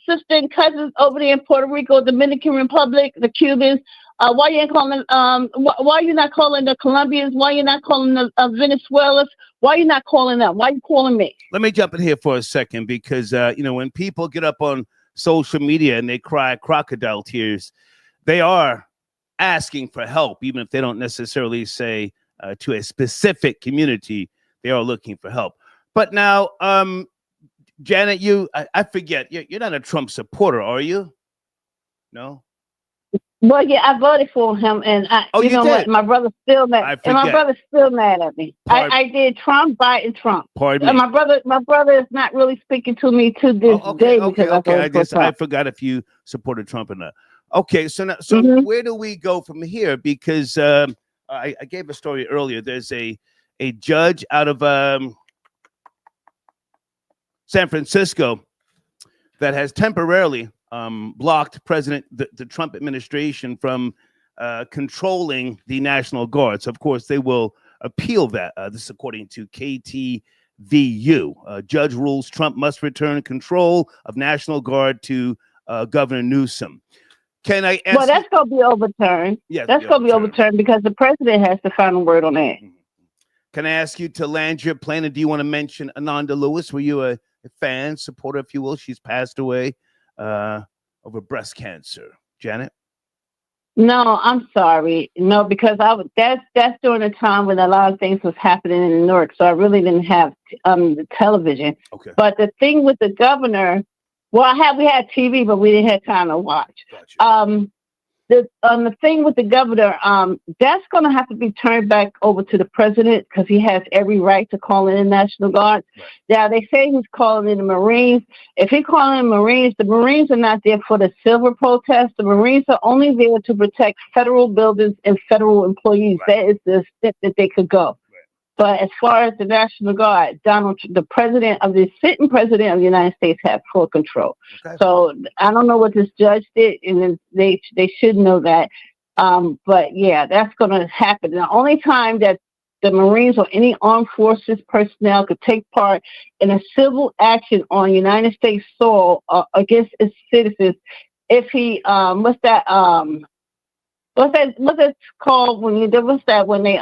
sister and cousins over there in Puerto Rico, Dominican Republic, the Cubans? Why you ain't calling? Why you not calling the Colombians? Why you not calling the Venezuelans? Why you not calling them? Why you calling me? Let me jump in here for a second because when people get up on social media and they cry crocodile tears, they are asking for help, even if they don't necessarily say to a specific community. They are looking for help. But now, Janet, I forget, you're not a Trump supporter, are you? No? Well, yeah, I voted for him, and you know what? My brother's still mad. And my brother's still mad at me. I did Trump, Biden, Trump. Pardon me. My brother is not really speaking to me to this day because I forgot if you supported Trump or not. Okay, so now, where do we go from here? Because I gave a story earlier. There's a judge out of San Francisco that has temporarily blocked the Trump administration from controlling the National Guard. So, of course, they will appeal that. This is according to KTVU. Judge rules Trump must return control of National Guard to Governor Newsom. Can I ask? Well, that's going to be overturned. Yes, that's going to be overturned because the president has the final word on that. Can I ask you to land your plane? And do you want to mention Ananda Lewis? Were you a fan, supporter, if you will? She's passed away over breast cancer. Janet? No, I'm sorry. No, because that's during the time when a lot of things was happening in New York, so I really didn't have the television. Okay. But the thing with the governor, well, we had TV, but we didn't have time to watch. Gotcha. The thing with the governor, that's going to have to be turned back over to the president because he has every right to call in the National Guard. Right. Now, they say he's calling in the Marines. If he's calling in Marines, the Marines are not there for the civil protest. The Marines are only there to protect federal buildings and federal employees. Right. That is the extent that they could go. But as far as the National Guard, the sitting president of the United States has full control. Okay. So I don't know what this judge did, and they should know that. But yeah, that's going to happen. The only time that the Marines or any armed forces personnel could take part in a civil action on United States soil against its citizens, if he what's that called when they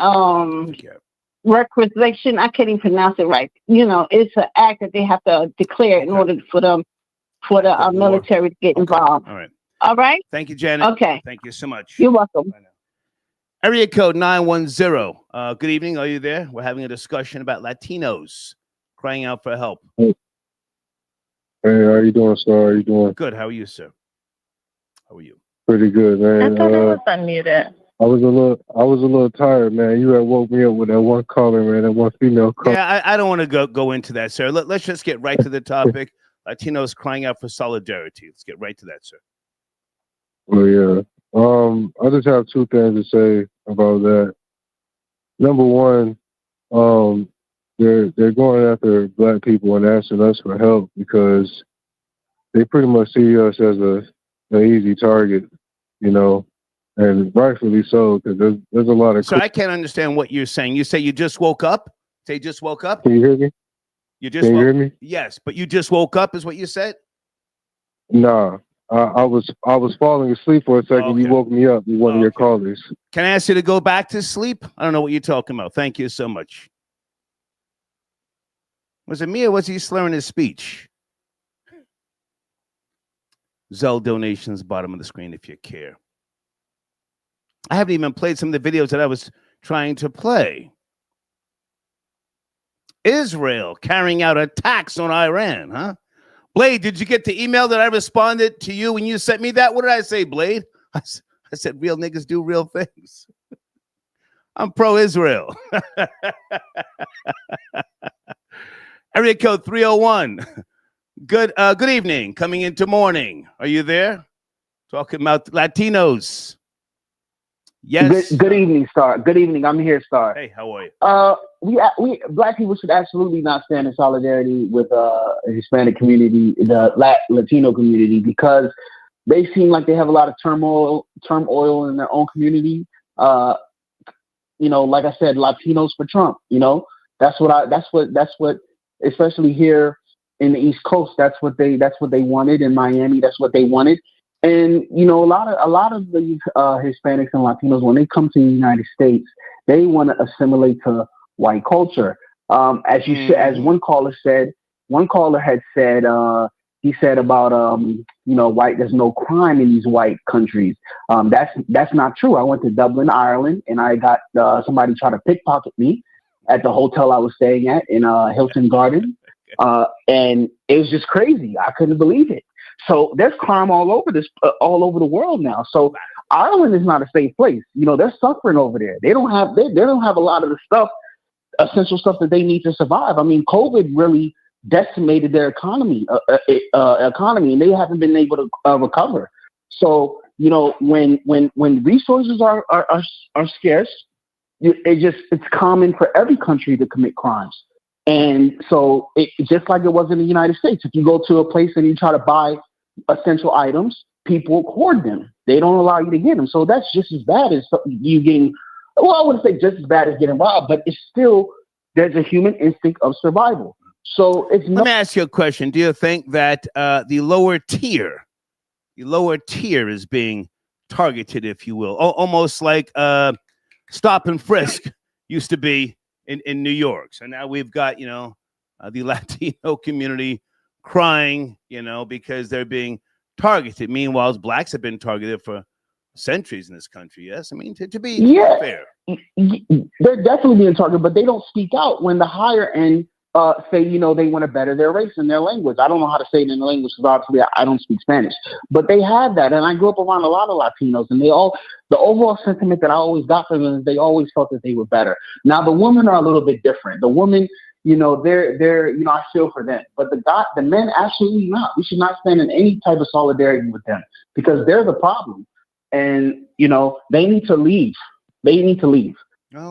requisition, I can't even pronounce it right. It's an act that they have to declare in order for the military to get involved. All right. Thank you, Janet. Okay. Thank you so much. You're welcome. Area code 910. Good evening. Are you there? We're having a discussion about Latinos crying out for help. Hey, how you doing, sir? How you doing? Good. How are you, sir? How are you? Pretty good, man. I thought I was unmuted. I was a little tired, man. You had woke me up with that one caller, man, that one female caller. Yeah, I don't want to go into that, sir. Let's just get right to the topic. Latinos crying out for solidarity. Let's get right to that, sir. Oh yeah. I just have two things to say about that. Number one, they're going after black people and asking us for help because they pretty much see us as an easy target, and rightfully so, because there's a lot of. So I can't understand what you're saying. You say you just woke up? Say you just woke up? Can you hear me? You just Can you hear me? Yes, but you just woke up is what you said? Nah, I was falling asleep for a second. You woke me up with one of your callers. Can I ask you to go back to sleep? I don't know what you're talking about. Thank you so much. Was it me or was he slurring his speech? Zelle donations, bottom of the screen if you care. I haven't even played some of the videos that I was trying to play. Israel carrying out attacks on Iran, huh? Blade, did you get the email that I responded to you when you sent me that? What did I say, Blade? I said real niggas do real things. I'm pro-Israel. Area code 301. Good evening. Coming into morning. Are you there? Talking about Latinos. Yes. Good evening, Star. Good evening. I'm here, Star. Hey, how are you? We black people should absolutely not stand in solidarity with the Hispanic community, the Latino community, because they seem like they have a lot of turmoil in their own community. Like I said, Latinos for Trump. That's what, especially here in the East Coast, that's what they wanted. In Miami, that's what they wanted. And a lot of the Hispanics and Latinos, when they come to the United States, they want to assimilate to white culture. As you said, as one caller had said, he said about white. There's no crime in these white countries. That's not true. I went to Dublin, Ireland, and I got somebody try to pickpocket me at the hotel I was staying at in Hilton Garden, and it was just crazy. I couldn't believe it. So there's crime all over the world now. So Ireland is not a safe place. They're suffering over there. They don't have a lot of the essential stuff that they need to survive. I mean, COVID really decimated their economy, and they haven't been able to recover. So when resources are scarce, it's common for every country to commit crimes. And so just like it was in the United States, if you go to a place and you try to buy essential items, people hoard them. They don't allow you to get them. So that's just as bad as you getting, well, I wouldn't say just as bad as getting robbed, but it's still, there's a human instinct of survival. So let me ask you a question. Do you think that the lower tier is being targeted, if you will, almost like stop and frisk used to be in New York? So now we've got, the Latino community crying, because they're being targeted. Meanwhile, blacks have been targeted for centuries in this country. Yes, I mean, to be fair. They're definitely being targeted, but they don't speak out when the higher end say, they want to better their race and their language. I don't know how to say it in the language because obviously I don't speak Spanish, but they have that. And I grew up around a lot of Latinos, and the overall sentiment that I always got from them is they always felt that they were better. Now the women are a little bit different. The women, they're I feel for them, but the men, absolutely not. We should not stand in any type of solidarity with them because they're the problem. And, they need to leave. They need to leave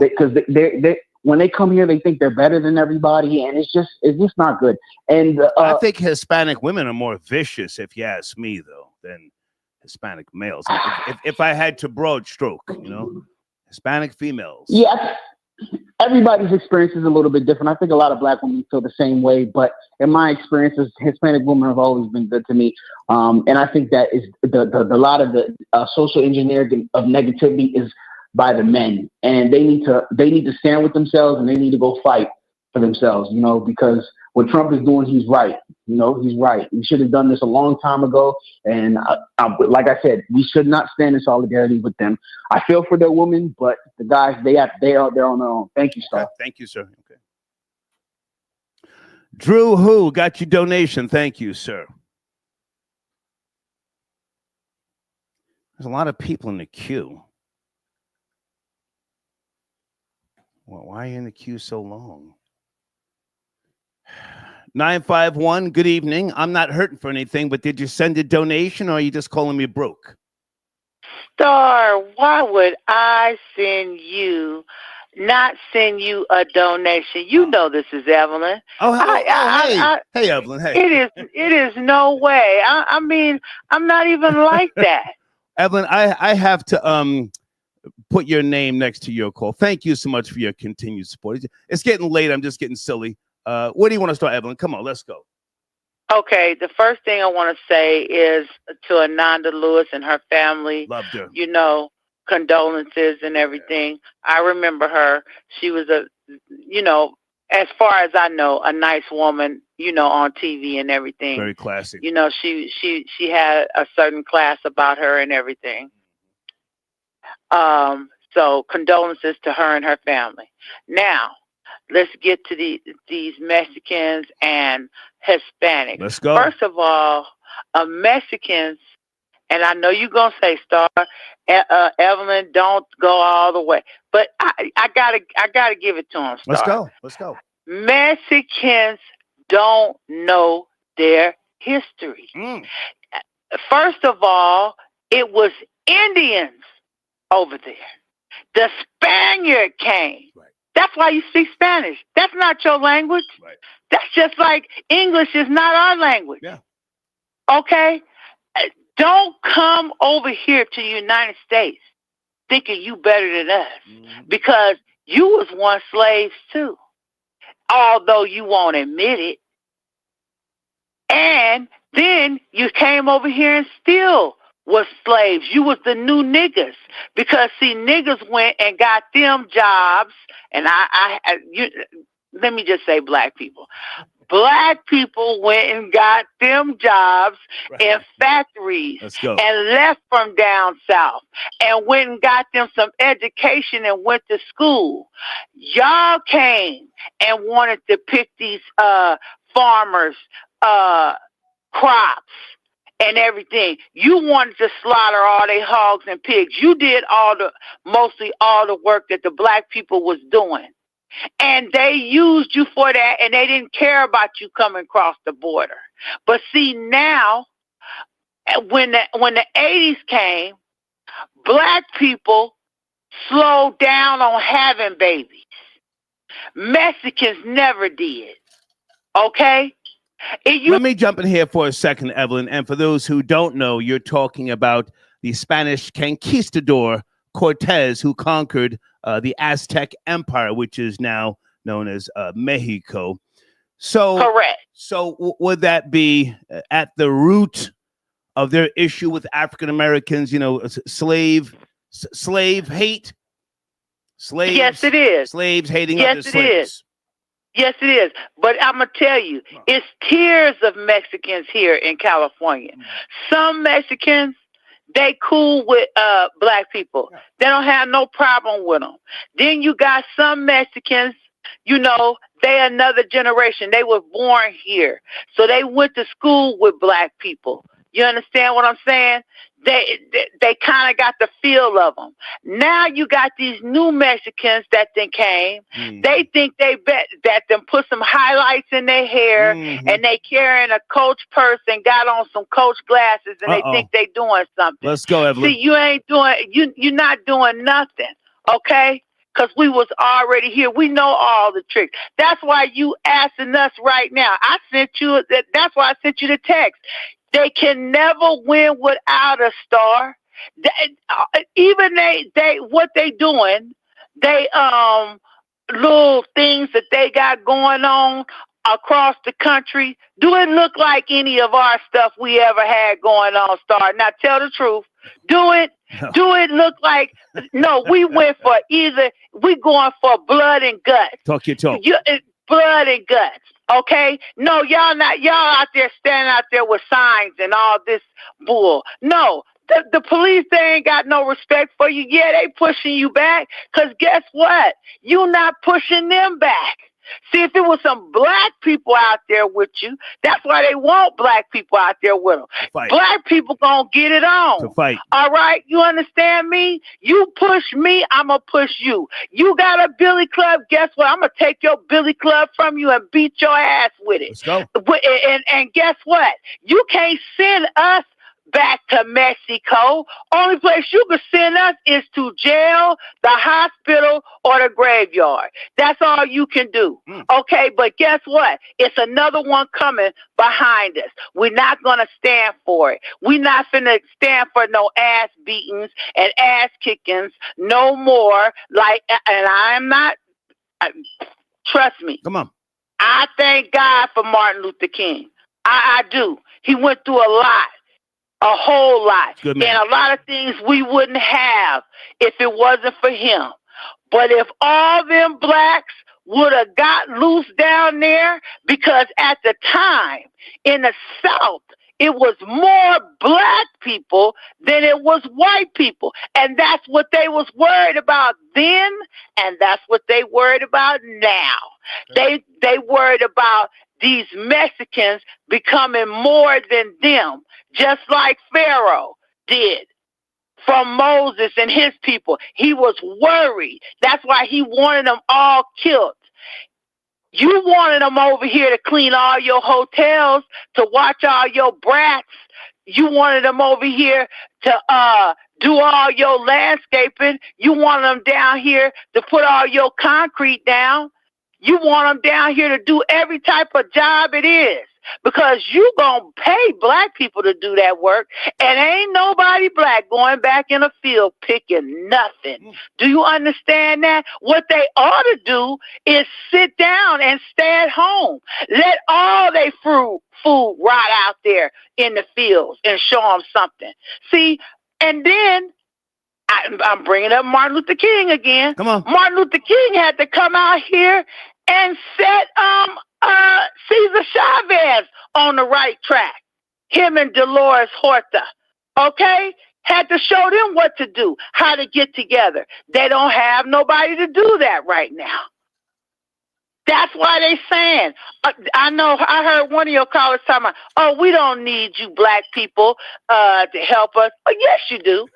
because they when they come here, they think they're better than everybody, and it's just not good. And I think Hispanic women are more vicious, if you ask me, though, than Hispanic males. If I had to broad stroke, Hispanic females. Yeah, everybody's experience is a little bit different. I think a lot of black women feel the same way, but in my experiences, Hispanic women have always been good to me. And I think that is a lot of the social engineering of negativity is by the men, and they need to stand with themselves, and they need to go fight for themselves, because what Trump is doing, he's right. He's right. We should have done this a long time ago. And like I said, we should not stand in solidarity with them. I feel for their women, but the guys, they're on their own. Thank you, Star. Thank you, sir. Okay. Drew, who got your donation? Thank you, sir. There's a lot of people in the queue. Well, why are you in the queue so long? 951, good evening. I'm not hurting for anything, but did you send a donation or are you just calling me broke? Star, why would I not send you a donation? You know this is Evelyn. Hey, Evelyn. Hey. It is no way. I mean, I'm not even like that. Evelyn, I have to put your name next to your call. Thank you so much for your continued support. It's getting late. I'm just getting silly. Where do you want to start, Evelyn? Come on, let's go. Okay, the first thing I want to say is to Ananda Lewis and her family. Loved her. You know, condolences and everything. I remember her. She was as far as I know, a nice woman, on TV and everything. Very classy. She had a certain class about her and everything. So condolences to her and her family. Now, let's get to these Mexicans and Hispanics. Let's go. First of all, Mexicans, and I know you're going to say, Star, Evelyn, don't go all the way. But I gotta give it to them, Star. Let's go. Mexicans don't know their history. First of all, it was Indians over there. The Spaniard came. Right. That's why you speak Spanish. That's not your language. Right. That's just like English is not our language. Yeah. Okay? Don't come over here to the United States thinking you better than us because you was once slaves too, although you won't admit it. And then you came over here and still was slaves. You was the new niggas because see, niggas went and got them jobs, and let me just say black people. Black people went and got them jobs in factories and left from down south and went and got them some education and went to school. Y'all came and wanted to pick these farmers' crops and everything. You wanted to slaughter all their hogs and pigs. You did mostly all the work that the black people was doing. And they used you for that, and they didn't care about you coming across the border. But see, now, when the 80s came, black people slowed down on having babies. Mexicans never did. Okay? Let me jump in here for a second, Evelyn. And for those who don't know, you're talking about the Spanish conquistador Cortez, who conquered the Aztec Empire, which is now known as Mexico. So, correct. So would that be at the root of their issue with African Americans? Slave hate. Slaves. Yes, it is. Slaves hating other slaves. Yes, it is. But I'm going to tell you, it's tiers of Mexicans here in California. Some Mexicans, they cool with black people. They don't have no problem with them. Then you got some Mexicans, they another generation. They were born here. So they went to school with black people. You understand what I'm saying? They kind of got the feel of them. Now you got these new Mexicans that then came. They think they bet that them put some highlights in their hair and they carrying a Coach purse and got on some Coach glasses and they think they doing something. Let's go, Evelyn. See, you ain't doing. You're not doing nothing. Okay. Because we was already here. We know all the tricks. That's why you asking us right now. That's why I sent you the text. They can never win without a star. Even what they doing, they little things that they got going on across the country. Do it look like any of our stuff we ever had going on, Star? Now tell the truth. Do it. No. Do it look like? No, we went for we going for blood and guts. Talk your talk. Blood and guts. Okay? No, y'all out there standing out there with signs and all this bull. No, the police, they ain't got no respect for you. Yeah, they pushing you back because guess what? You not pushing them back. See, if it was some black people out there with you, that's why they want black people out there with them. Black people gonna get it on. To fight. All right? You understand me? You push me, I'm gonna push you. You got a billy club, guess what? I'm gonna take your billy club from you and beat your ass with it. Let's go. And guess what? You can't send us back to Mexico. Only place you can send us is to jail, the hospital, or the graveyard. That's all you can do. Okay, but guess what? It's another one coming behind us. We're not going to stand for it. We're not finna stand for no ass beatings and ass kickings no more. And I'm not, trust me. Come on. I thank God for Martin Luther King. I do. He went through a lot. A whole lot. Good And man. a lot of things we wouldn't have if it wasn't for him. But if all them blacks would have got loose down there, because at the time in the South, it was more black people than it was white people. And that's what they was worried about then, and that's what they worried about now. They worried about these Mexicans becoming more than them, just like Pharaoh did from Moses and his people. He was worried. That's why he wanted them all killed. You wanted them over here to clean all your hotels, to watch all your brats. You wanted them over here to do all your landscaping. You wanted them down here to put all your concrete down. You want them down here to do every type of job it is, because you going to pay black people to do that work, and ain't nobody black going back in a field picking nothing. Do you understand that? What they ought to do is sit down and stay at home. Let all their food rot out there in the fields and show them something. See, and then I'm bringing up Martin Luther King again. Come on. Martin Luther King had to come out here and set Cesar Chavez on the right track. Him and Dolores Horta. Okay? Had to show them what to do, how to get together. They don't have nobody to do that right now. That's why they saying, I know, I heard one of your callers talking about, oh, we don't need you black people to help us. Oh, yes, you do.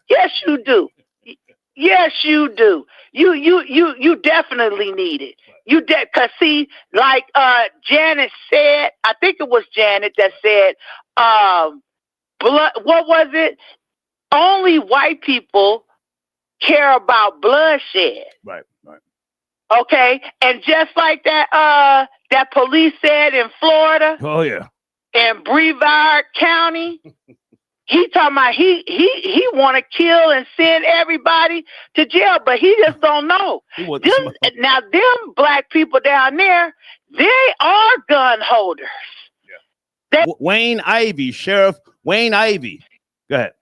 Yes, you do. Yes, you do. You definitely need it. Cause see, like Janet said, I think it was Janet that said, what was it? Only white people care about bloodshed. Right, right. Okay, and just like that, that police said in Florida. Oh yeah. In Brevard County. He talking about he want to kill and send everybody to jail, but he just don't know. Now, them black people down there, they are gun holders. Yeah. Wayne Ivey, Sheriff Wayne Ivey. Go ahead.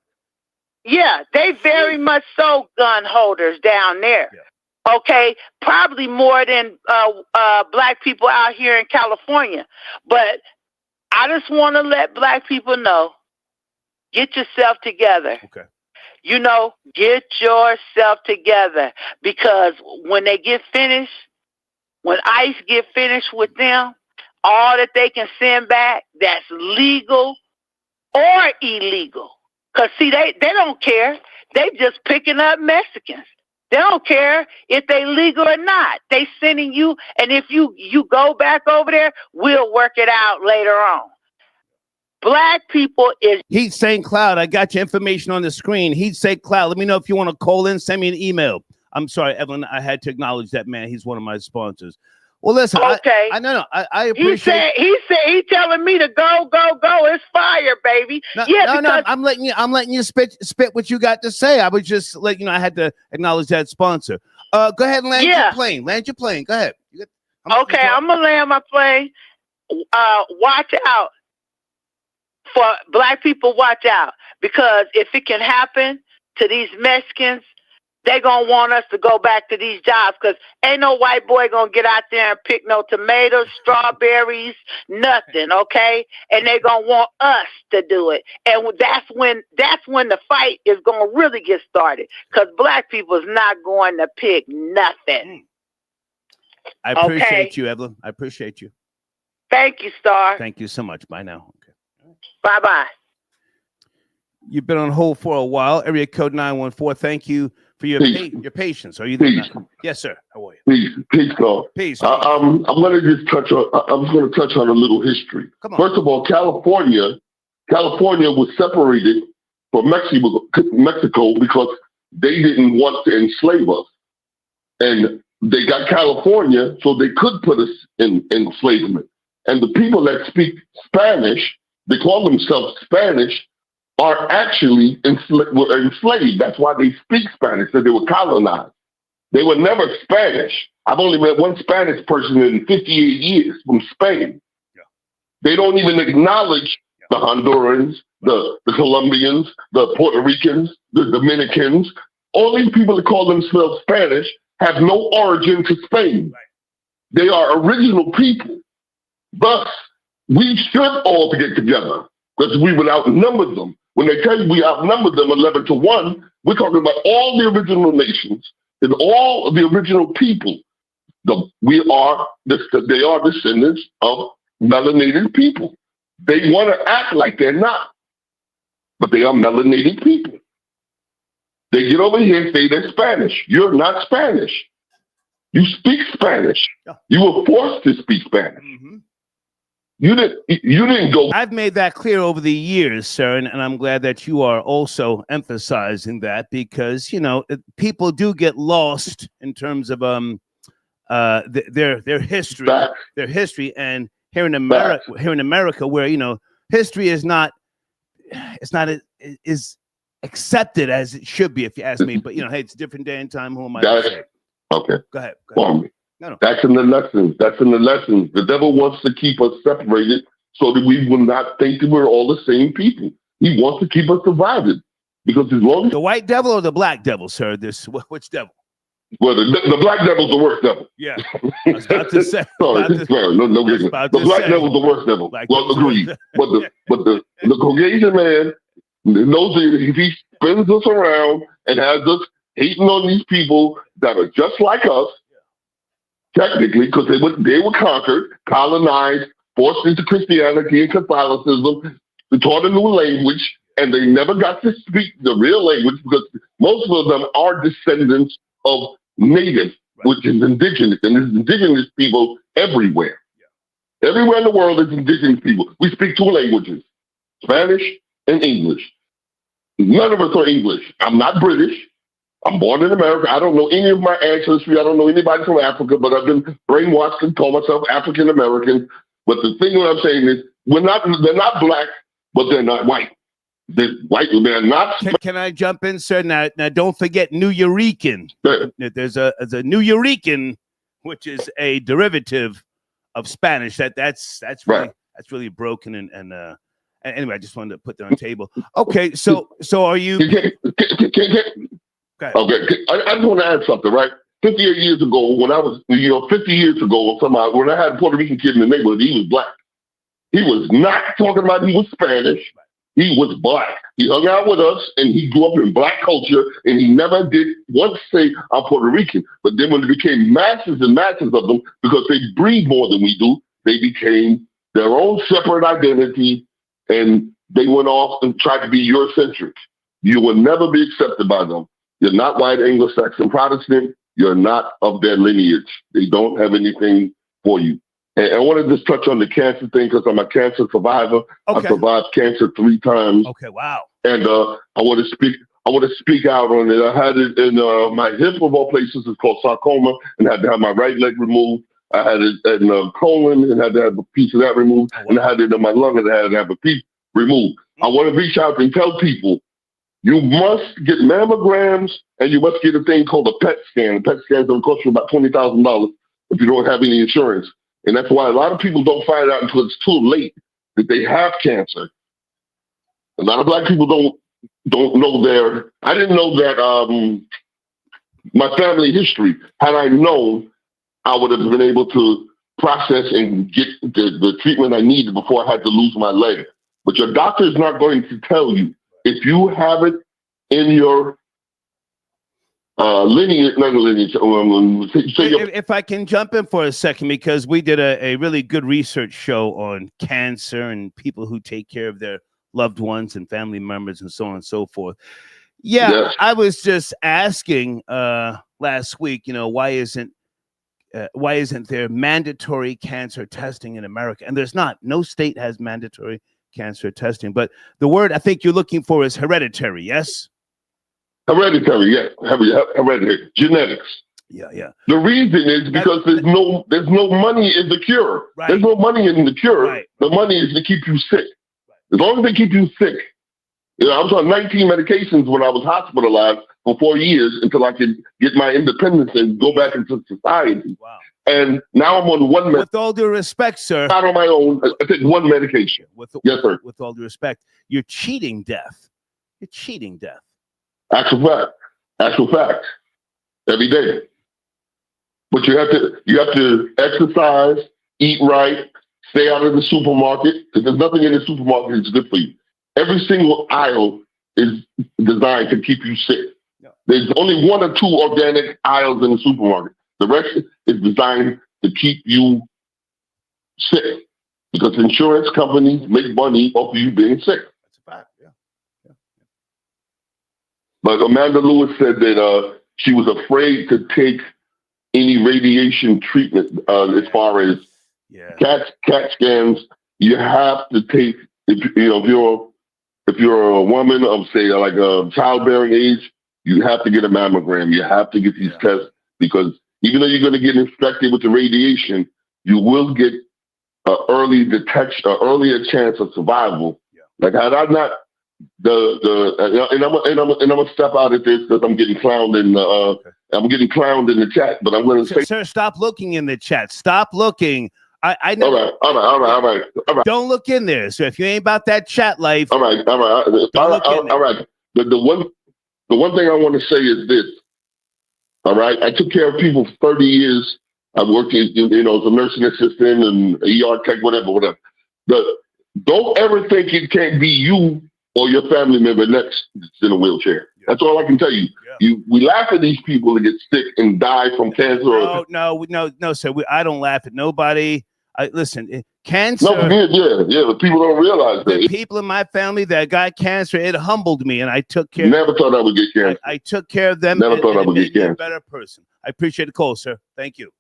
Yeah, they very much so gun holders down there. Yeah. Okay, probably more than black people out here in California. But I just want to let black people know. Get yourself together. Okay. You know, get yourself together, because when they get finished, when ICE get finished with them, all that they can send back that's legal or illegal. Because, see, they don't care. They just picking up Mexicans. They don't care if they legal or not. They sending you, and if you go back over there, we'll work it out later on. Black people is Heat St. Cloud. I got your information on the screen. Heat St. Cloud. Let me know if you want to call in. Send me an email. I'm sorry, Evelyn. I had to acknowledge that man. He's one of my sponsors. Well, listen. Okay. I appreciate. He telling me to go. It's fire, baby. No. I'm letting you spit what you got to say. I was just I had to acknowledge that sponsor. Go ahead and land your plane. Land your plane. Go ahead. Okay, I'm gonna land my plane. Watch out. For black people, watch out, because if it can happen to these Mexicans, they gonna want us to go back to these jobs, because ain't no white boy gonna get out there and pick no tomatoes, strawberries, nothing, okay? And they gonna want us to do it, and that's when the fight is gonna really get started, because black people is not going to pick nothing. I appreciate you, Evelyn. I appreciate you. Thank you, Star. Thank you so much. Bye now. Okay. Bye-bye. You've been on hold for a while. Area code 914. Thank you for your patience. Are you there? Yes, sir. How are you? Peace, God. Peace. I'm going to just touch on a little history. First of all, California was separated from Mexico because they didn't want to enslave us, and they got California so they could put us in enslavement. And the people that speak Spanish, they call themselves Spanish, are actually were enslaved. That's why they speak Spanish, so they were colonized. They were never Spanish. I've only met one Spanish person in 58 years from Spain. They don't even acknowledge the Hondurans, the Colombians, the Puerto Ricans, the Dominicans. All these people that call themselves Spanish have no origin to Spain. They are original people. Thus, we should all get together because we would outnumber them. When they tell you we outnumber them 11-1, we're talking about all the original nations and all of the original people. They are descendants of melanated people. They want to act like they're not, but they are melanated people. They get over here and say they're Spanish. You're not Spanish. You speak Spanish. You were forced to speak Spanish. You didn't go. I've made that clear over the years, sir, and I'm glad that you are also emphasizing that because, you know, people do get lost in terms of their history, and here in America, where, you know, history is not is accepted as it should be, if you ask me. But, you know, hey, it's a different day and time. Who am I to say? Okay. Go ahead. No. That's in the lessons. The devil wants to keep us separated so that we will not think that we're all the same people. He wants to keep us divided because as long as the white devil or the black devil, sir, which devil? Well, the black devil's the worst devil. Yeah, I was about to say. The black devil's the worst devil. Well, agreed. But the Caucasian man knows that if he spins us around and has us hating on these people that are just like us, technically, because they were conquered, colonized, forced into Christianity and Catholicism, taught a new language, and they never got to speak the real language because most of them are descendants of natives, which is indigenous, and there's indigenous people everywhere. Everywhere in the world is indigenous people. We speak two languages, Spanish and English. None of us are English. I'm not British. I'm born in America. I don't know any of my ancestry. I don't know anybody from Africa, but I've been brainwashed and call myself African American. But the thing that I'm saying is, they're not black, but they're not white. They're white. They're not. Can I jump in, sir? Now don't forget New Eurekan. There's a New Eurekan, which is a derivative of Spanish. That's really broken and anyway, I just wanted to put that on the table. Okay, so are you? Okay, I just want to add something, right? 58 years ago, when I was, 50 years ago, when I had a Puerto Rican kid in the neighborhood, he was black. He was not talking about he was Spanish. He was black. He hung out with us, and he grew up in black culture, and he never did once say, I'm Puerto Rican. But then when it became masses and masses of them, because they breed more than we do, they became their own separate identity, and they went off and tried to be Eurocentric. You will never be accepted by them. You're not white, Anglo-Saxon, Protestant. You're not of their lineage. They don't have anything for you. And I want to just touch on the cancer thing because I'm a cancer survivor. Okay. I survived cancer 3 times. Okay, wow. And I want to speak out on it. I had it in my hip of all places. It's called sarcoma, and I had to have my right leg removed. I had it in colon and had to have a piece of that removed. Oh, wow. And I had it in my lung and I had to have a piece removed. I want to reach out and tell people, you must get mammograms and you must get a thing called a PET scan. A PET scan is going to cost you about $20,000 if you don't have any insurance. And that's why a lot of people don't find out until it's too late that they have cancer. A lot of black people don't know I didn't know that my family history. Had I known, I would have been able to process and get the treatment I needed before I had to lose my leg. But your doctor is not going to tell you. If you have it in your lineage, if I can jump in for a second, because we did a really good research show on cancer and people who take care of their loved ones and family members and so on and so forth. Yeah, yes. I was just asking last week, why isn't there mandatory cancer testing in America? And there's not. No state has mandatory cancer testing, but the word I think you're looking for is hereditary. Yes, hereditary. Yes, hereditary genetics. Yeah. The reason is because there's no money in the cure. Right. There's no money in the cure. Right. The money is to keep you sick. Right. As long as they keep you sick. I was on 19 medications when I was hospitalized for 4 years until I could get my independence and go back into society. Wow. and now I'm on one. With all due respect, sir. Not on my own. I take one medication. Yes, sir. With all due respect, you're cheating death. You're cheating death. Actual fact. Actual fact. Every day. But you have to exercise, eat right, stay out of the supermarket, because there's nothing in the supermarket that's good for you. Every single aisle is designed to keep you sick. Yeah. There's only 1 or 2 organic aisles in the supermarket. The rest is designed to keep you sick, because insurance companies make money off of you being sick. That's a fact, yeah. But Amanda Lewis said that she was afraid to take any radiation treatment as far as CAT scans. You have to take, if you're a woman of, say, like a childbearing age, you have to get a mammogram. You have to get these tests, because even though you're going to get infected with the radiation, you will get early detection, earlier chance of survival. Yeah. Like had I not and I'm gonna step out at this because I'm getting clowned in the chat, but I'm going to say, sir, stop looking in the chat. Stop looking. I know. All right. Don't look in there. So if you ain't about that chat life, all right. All right. The one thing I want to say is this. All right, I took care of people for 30 years. I worked as a nursing assistant and ER tech, whatever. Don't ever think it can't be you or your family member next in a wheelchair. Yeah. That's all I can tell you. Yeah. We laugh at these people that get sick and die from cancer. No, sir. I don't laugh at nobody. Listen, cancer. No, but people don't realize that. The people in my family that got cancer, it humbled me, and I took care. Never thought I would get cancer. I took care of them. Never thought I would get cancer. A better person. I appreciate the call, sir. Thank you.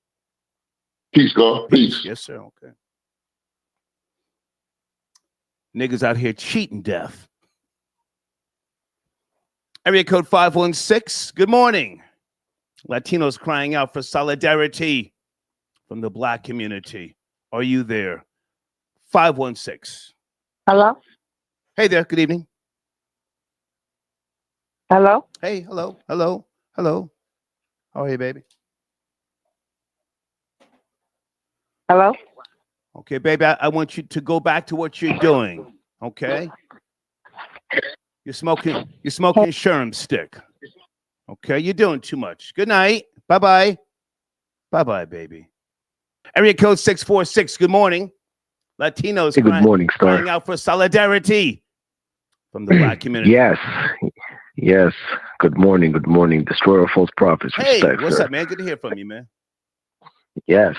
Peace, God. Peace. Yes, sir. Okay. Niggas out here cheating death. Area code 516. Good morning. Latinos crying out for solidarity from the Black community. Are you there? 516. Hello? Hey there. Good evening. Hello? Hey, hello. How are you, baby? Hello? Okay, baby, I want you to go back to what you're doing, okay? You're smoking Sherm stick. Okay, you're doing too much. Good night. Bye-bye. Bye-bye, baby. Area code 646. Good morning. Latinos good morning, Star. crying out for solidarity from the Black community. Yes. Good morning. Destroyer of false prophets. Hey, Respect, what's sir. up, man? Good to hear from you, man. Yes.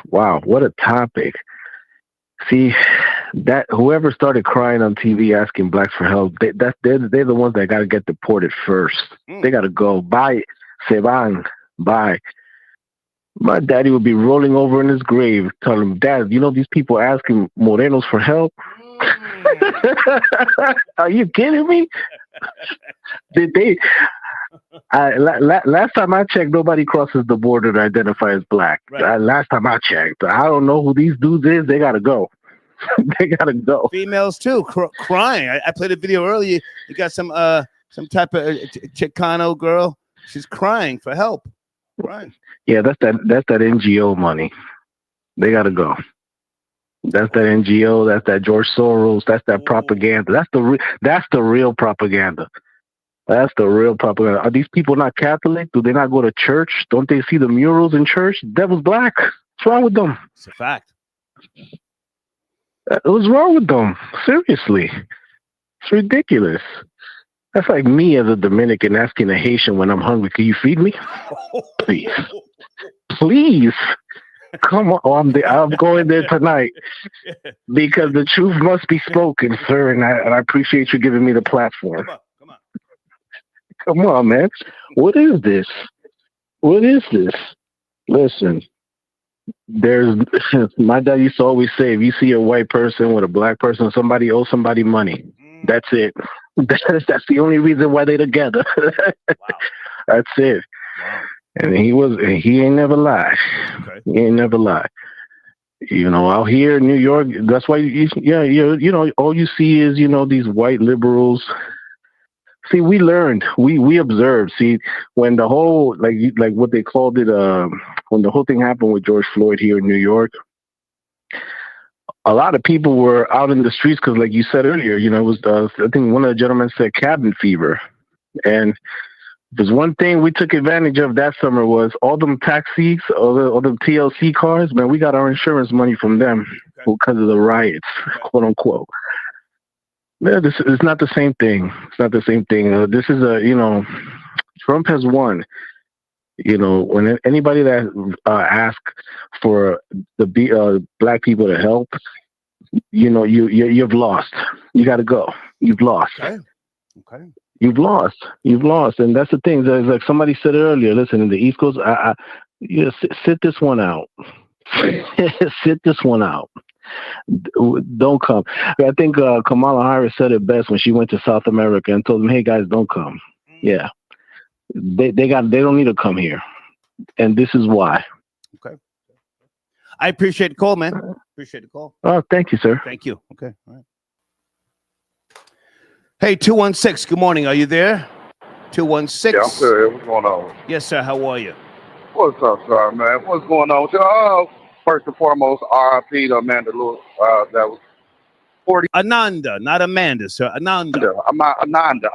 Wow, what a topic. See, that whoever started crying on TV asking blacks for help, they're the ones that got to get deported first. They got to go. Bye, se van, bye. My daddy would be rolling over in his grave, telling him, Dad, these people asking Morenos for help? Are you kidding me? Did they? Last time I checked, nobody crosses the border to identify as black. Right. Last time I checked, I don't know who these dudes is. They gotta go. They gotta go. Females too, crying. I played a video earlier. You got some type of Chicano girl. She's crying for help. Right. Yeah, that's that NGO money. They gotta go. That's that NGO. That's that George Soros. That's that propaganda. That's the real propaganda. That's the real propaganda. Are these people not Catholic? Do they not go to church? Don't they see the murals in church? The devil's black. What's wrong with them? It's a fact. What's wrong with them? Seriously. It's ridiculous. That's like me as a Dominican asking a Haitian when I'm hungry, can you feed me? Please. Come on. I'm going there tonight because the truth must be spoken, sir, and I appreciate you giving me the platform. Come on, man. What is this? Listen, my dad used to always say, if you see a white person with a black person, somebody owes somebody money. That's it. That's the only reason why they're together. Wow. That's it. Wow. And he ain't never lied. Okay. He ain't never lied. Out here in New York, that's why all you see is, these white liberals See, we learned, we observed. See, when the whole like what they called it, when the whole thing happened with George Floyd here in New York, a lot of people were out in the streets because, like you said earlier, you know, it was I think one of the gentlemen said cabin fever, and there's one thing we took advantage of that summer was all them taxis, all the TLC cars. Man, we got our insurance money from them because of the riots, quote unquote. Yeah, this is not the same thing. It's not the same thing. This is Trump has won. You know, when anybody that asks for the black people to help, you know, you've lost. You got to go. You've lost. Okay. You've lost. You've lost, and that's the thing. There's like somebody said earlier. Listen, in the East Coast, sit this one out. Sit this one out. Don't come. I think Kamala Harris said it best when she went to South America and told them, "Hey guys, don't come." Yeah, they don't need to come here, and this is why. Okay. I appreciate the call, man. Appreciate the call. Oh, thank you, sir. Thank you. Okay. All right. Hey, 216. Good morning. Are you there? 216. Yeah, I'm good. What's going on? Yes, sir. How are you? What's up, sir, man? What's going on with you? First and foremost, RIP to Amanda Lewis. That was 40. Ananda, not Amanda, sir. Ananda. Ananda.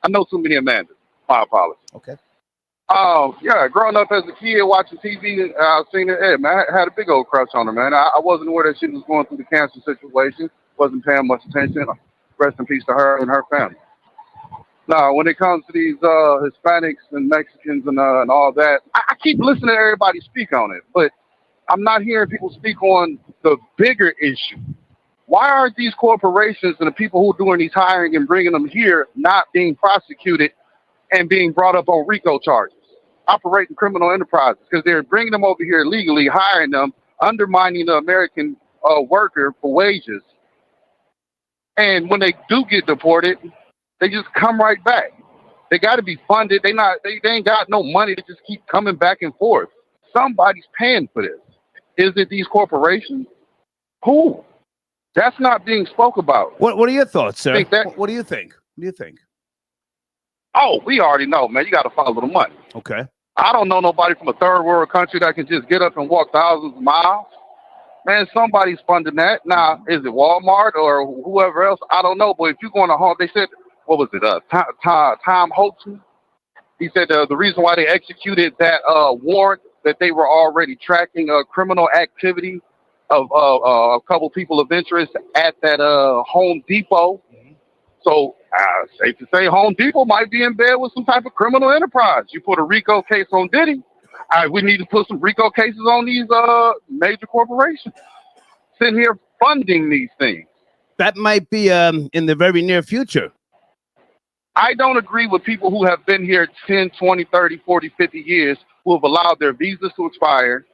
I know too many Amandas. My apologies. Okay. Yeah, growing up as a kid watching TV, I seen it. Hey, man, I had a big old crush on her, man. I wasn't aware that she was going through the cancer situation. Wasn't paying much attention. Rest in peace to her and her family. Now, when it comes to these Hispanics and Mexicans and all that, I keep listening to everybody speak on it, but I'm not hearing people speak on the bigger issue. Why aren't these corporations and the people who are doing these hiring and bringing them here not being prosecuted and being brought up on RICO charges, operating criminal enterprises? Because they're bringing them over here illegally, hiring them, undermining the American worker for wages. And when they do get deported, they just come right back. They got to be funded. They ain't got no money to just keep coming back and forth. Somebody's paying for this. Is it these corporations? Who? That's not being spoke about. What are your thoughts, sir? What do you think? What do you think? Oh, we already know, man. You got to follow the money. Okay. I don't know nobody from a third world country that can just get up and walk thousands of miles. Man, somebody's funding that. Now, is it Walmart or whoever else? I don't know. But if you're going to home, they said, what was it? Tom Holton. He said the reason why they executed that warrant that they were already tracking criminal activity of a couple people of interest at that Home Depot. So safe to say Home Depot might be in bed with some type of criminal enterprise. You put a RICO case on Diddy. We need to put some RICO cases on these major corporations sitting here funding these things. That might be in the very near future. I don't agree with people who have been here 10, 20, 30, 40, 50 years who have allowed their visas to expire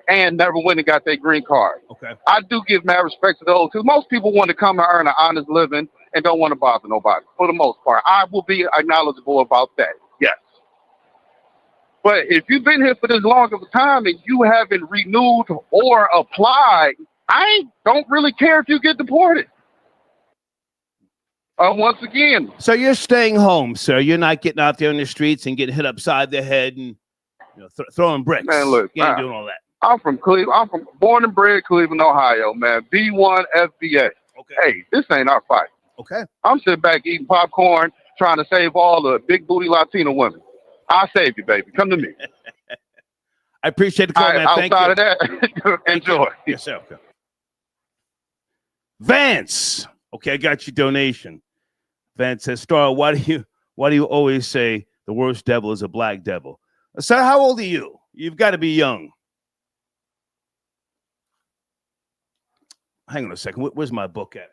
and never went and got their green card. Okay. I do give mad respect to those because most people want to come and earn an honest living and don't want to bother nobody for the most part. I will be acknowledgeable about that. Yes. But if you've been here for this long of a time and you haven't renewed or applied, I don't really care if you get deported. Once again. So you're staying home, sir. You're not getting out there in the streets and getting hit upside the head and throwing bricks. Man, look, you ain't doing all that. I'm from Cleveland. I'm from born and bred Cleveland, Ohio, man. B1 FBA. Okay. Hey, this ain't our fight. Okay. I'm sitting back eating popcorn, trying to save all the big booty Latino women. I'll save you, baby. Come to me. I appreciate the call, man. Thank you. Outside of that, enjoy. Yes, sir. Okay. Vance. Okay, I got your donation. Vance says, Star, why do you always say the worst devil is a black devil? Sir, how old are you? You've got to be young. Hang on a second. Where's my book at?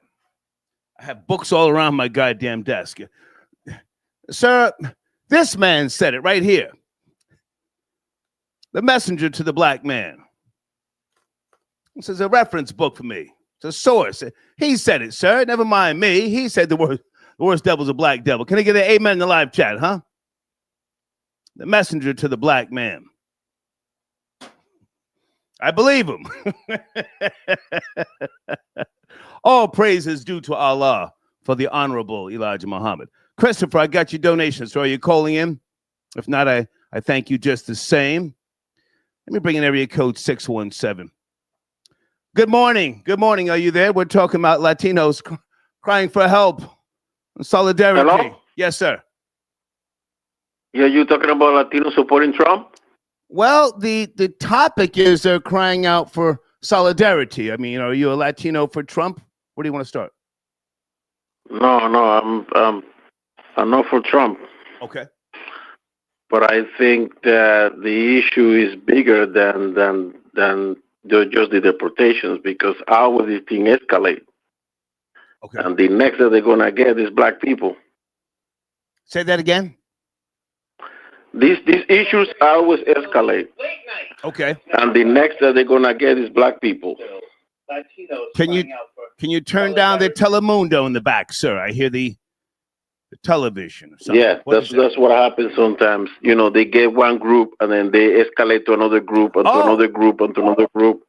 I have books all around my goddamn desk. Sir, this man said it right here. The messenger to the black man. This is a reference book for me. It's a source. He said it, sir. Never mind me. He said the worst devil's a black devil. Can I get an amen in the live chat, huh? The messenger to the black man. I believe him. All praise is due to Allah for the Honorable Elijah Muhammad. Christopher, I got your donation. So are you calling in? If not, I thank you just the same. Let me bring in area code 617. Good morning. Good morning. Are you there? We're talking about Latinos crying for help and solidarity. Hello? Yes, sir. Yeah, you talking about Latinos supporting Trump? Well, the topic is they're crying out for solidarity. I mean, are you a Latino for Trump? Where do you want to start? No, I'm not for Trump. Okay. But I think that the issue is bigger than just the deportations, because how will this thing escalate? Okay. And the next that they're gonna get is black people. Say that again. These issues always escalate. Okay. And the next that they're gonna get is black people. Can you turn down the Telemundo in the back, sir? I hear the television. Or something. Yeah, that's what happens sometimes. You know, they get one group and then they escalate to another group and to another group and to another group.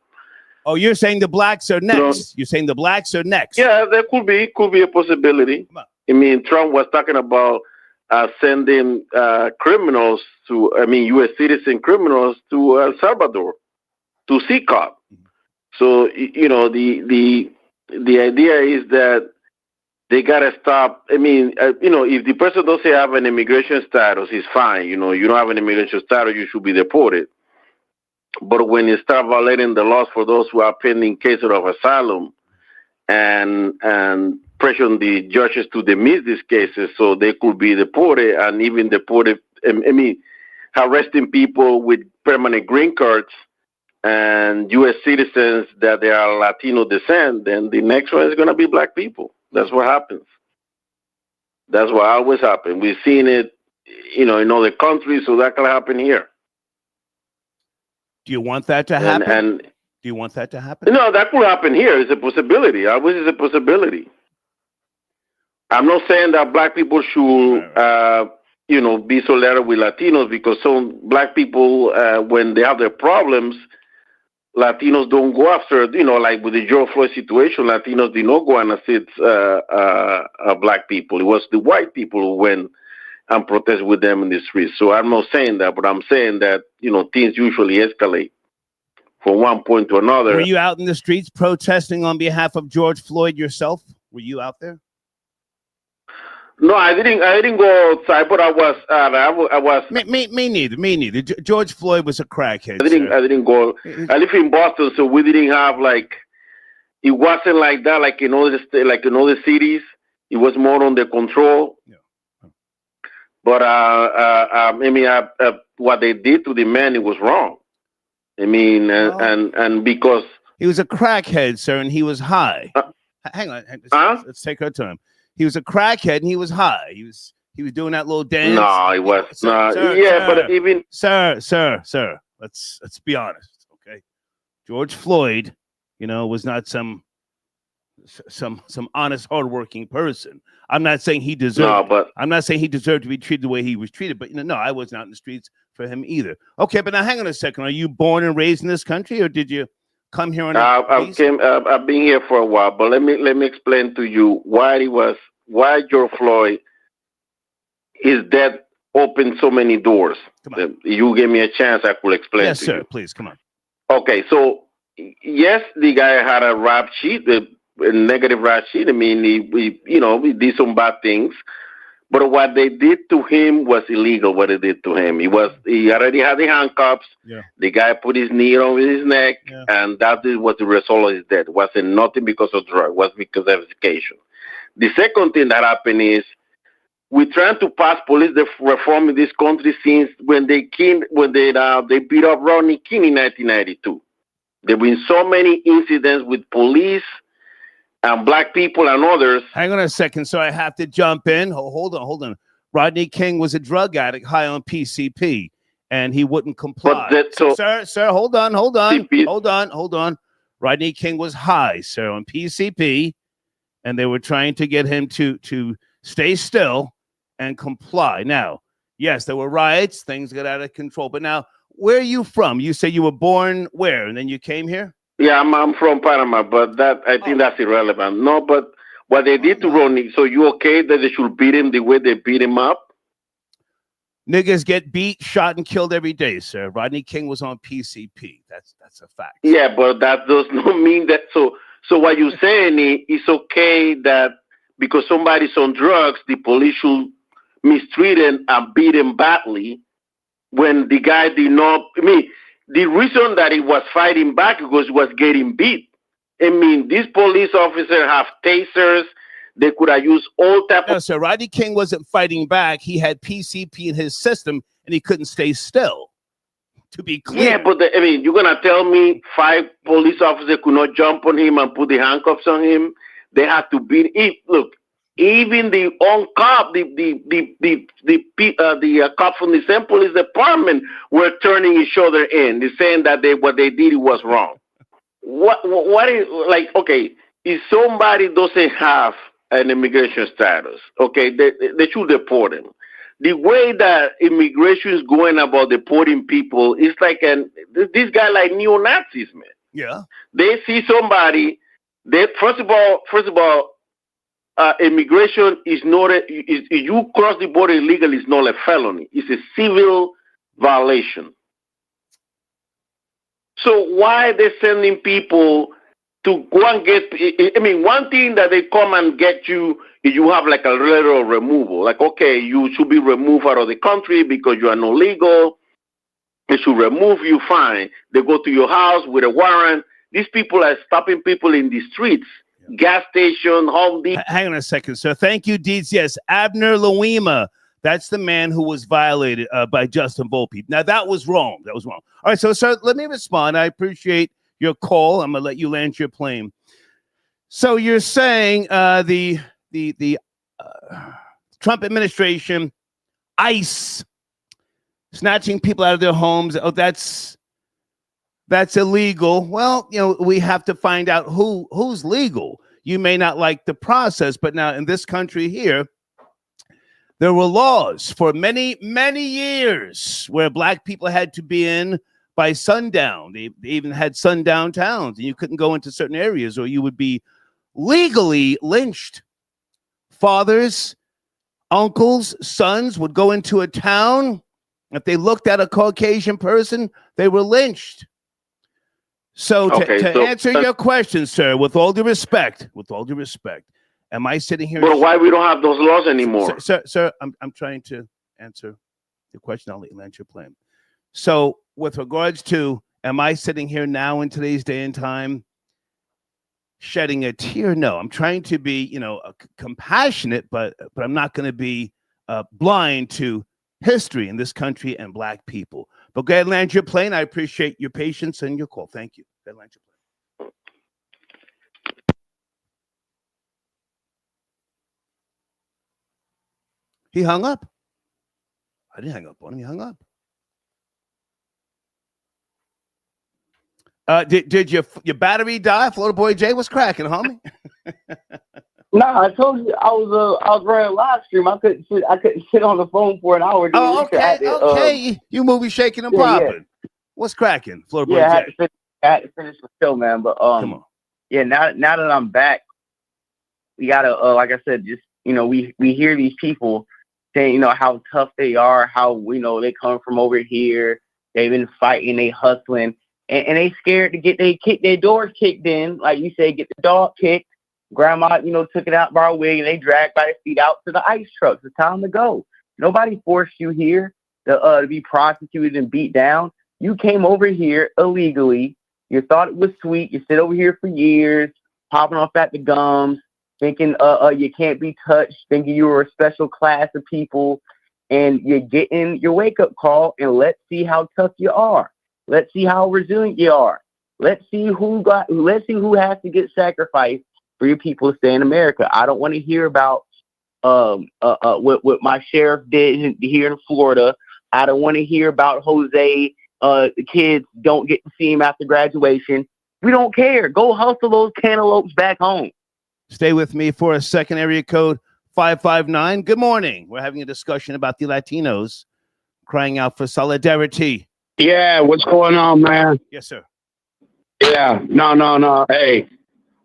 Oh, you're saying the blacks are next. You're saying the blacks are next. Yeah, there could be a possibility. I mean, Trump was talking about sending criminals to, U.S. citizen criminals to El Salvador, to CCOP. So, you know, the idea is that they got to stop. I mean, if the person doesn't have an immigration status, it's fine. You know, you don't have an immigration status, you should be deported. But when you start violating the laws for those who are pending cases of asylum and pressuring the judges to dismiss these cases so they could be deported, and even deported, arresting people with permanent green cards and U.S. citizens that they are Latino descent, then the next one is going to be black people. That's what happens. That's what always happens. We've seen it, in other countries, so that can happen here. Do you want that to happen? And do you want that to happen? No, that could happen here. It's a possibility. Always is a possibility. I'm not saying that black people should, be solidarity with Latinos, because some black people, when they have their problems, Latinos don't go after, like with the George Floyd situation, Latinos did not go and assist black people. It was the white people who went and protest with them in the streets. So I'm not saying that, but I'm saying that, things usually escalate from one point to another. Were you out in the streets protesting on behalf of George Floyd yourself? Were you out there? No, I didn't go outside, but I was. Me neither. George Floyd was a crackhead. I didn't go. I live in Boston, so we didn't have it wasn't like that, like in other cities. It was more under control. Yeah. But what they did to the man, it was wrong. And because he was a crackhead, sir, and he was high. Hang on, let's take our time. He was a crackhead and he was high. He was doing that little dance. No, he was not. But even sir, let's be honest, okay? George Floyd, was not some honest, hardworking person. I'm not saying he deserved. I'm not saying he deserved to be treated the way he was treated. But no, I was not in the streets for him either. Okay, but now hang on a second. Are you born and raised in this country, or did you come here on? I've been here for a while, but let me explain to you why George Floyd, his death opened so many doors. You gave me a chance, I could explain. Yes, to sir. you. Please come on. Okay, so yes, the guy had a rap sheet, a negative rap sheet. He did some bad things. But what they did to him was illegal. What they did to him, he already had the handcuffs. Yeah. The guy put his knee on his neck, and that was the result of his death. It wasn't nothing because of drug. It was because of education. The second thing that happened is we're trying to pass police reform in this country since when they beat up Rodney King in 1992. There have been so many incidents with police and black people and others. Hang on a second. So I have to jump in. Hold on. Rodney King was a drug addict high on PCP, and he wouldn't comply. Sir, hold on. Rodney King was high, sir, on PCP, and they were trying to get him to stay still and comply. Now, yes, there were riots. Things got out of control. But now, where are you from? You say you were born where, and then you came here? Yeah, I'm from Panama, but I think that's irrelevant. No, but what they did to Rodney. So you okay that they should beat him the way they beat him up? Niggas get beat, shot, and killed every day, sir. Rodney King was on PCP. That's a fact. Yeah, but that does not mean that. So what you're saying is it's okay that because somebody's on drugs, the police should mistreat him and beat him badly when the guy did not. I mean, the reason that he was fighting back because he was getting beat. I mean, these police officers have tasers. They could have used all type No, sir. Rodney King wasn't fighting back. He had PCP in his system, and he couldn't stay still. To be clear. Yeah, but I mean, you're gonna tell me 5 police officers could not jump on him and put the handcuffs on him? They had to beat him. Look, even the on cop, the cop from the same police department were turning each other in. They're saying that what they did was wrong. What is like? Okay, if somebody doesn't have an immigration status, okay, they should deport him. The way that immigration is going about deporting people is like this guy like neo-Nazis, man. Yeah. They see somebody. They first of all, immigration is not if you cross the border illegally, it's not a felony. It's a civil violation. So why are they sending people to go and get? I mean, one thing that they come and get you is you have like a letter of removal. Like, okay, you should be removed out of the country because you are not legal. They should remove you. Fine. They go to your house with a warrant. These people are stopping people in the streets, gas station, Home Depot. Hang on a second, sir. Thank you, Deeds. Yes, Abner Louima. That's the man who was violated by Justin Volpe. Now, that was wrong. That was wrong. All right, so, sir, let me respond. I appreciate your call. I'm going to let you land your plane. So you're saying the Trump administration, ICE, snatching people out of their homes. Oh, that's illegal. Well, you know, we have to find out who's legal. You may not like the process, but now in this country here, there were laws for many, many years where black people had to be in by sundown. They even had sundown towns, and you couldn't go into certain areas or you would be legally lynched. Fathers, uncles, sons would go into a town. If they looked at a Caucasian person, they were lynched. So to answer your question, sir, with all due respect, am I sitting here? But why we don't have those laws anymore? Sir, I'm trying to answer the question. I'll let you land your plane. So with regards to, am I sitting here now in today's day and time shedding a tear? No, I'm trying to be, compassionate, but I'm not going to be blind to history in this country and black people. But go ahead and land your plane. I appreciate your patience and your call. Thank you. Go ahead and land your plane. He hung up. I didn't hang up on him. He hung up. Did your battery die? Florida Boy J was cracking, homie. No, I told you I was running a live stream. I couldn't sit on the phone for an hour. Oh, okay. You movie shaking and popping. Yeah. What's cracking, Florida Boy J? I had to finish the show, man. But come on. Yeah. Now that I'm back, we gotta like I said, just we hear these people saying how tough they are, how they come from over here. They've been fighting, they hustling, and they scared to get their doors kicked in, like you say, get the dog kicked. Grandma, took it out by our wig and they dragged by their feet out to the ICE trucks. It's time to go. Nobody forced you here to be prosecuted and beat down. You came over here illegally. You thought it was sweet. You sit over here for years, popping off at the gums, thinking you can't be touched, thinking you were a special class of people, and you're getting your wake-up call, and let's see how tough you are. Let's see how resilient you are. Let's see who has to get sacrificed for your people to stay in America. I don't want to hear about what my sheriff did here in Florida. I don't want to hear about Jose. The kids don't get to see him after graduation. We don't care. Go hustle those cantaloupes back home. Stay with me for a second. Area code 559. Good morning. We're having a discussion about the Latinos crying out for solidarity. Yeah, what's going on, man? Yes, sir. Yeah, no. Hey,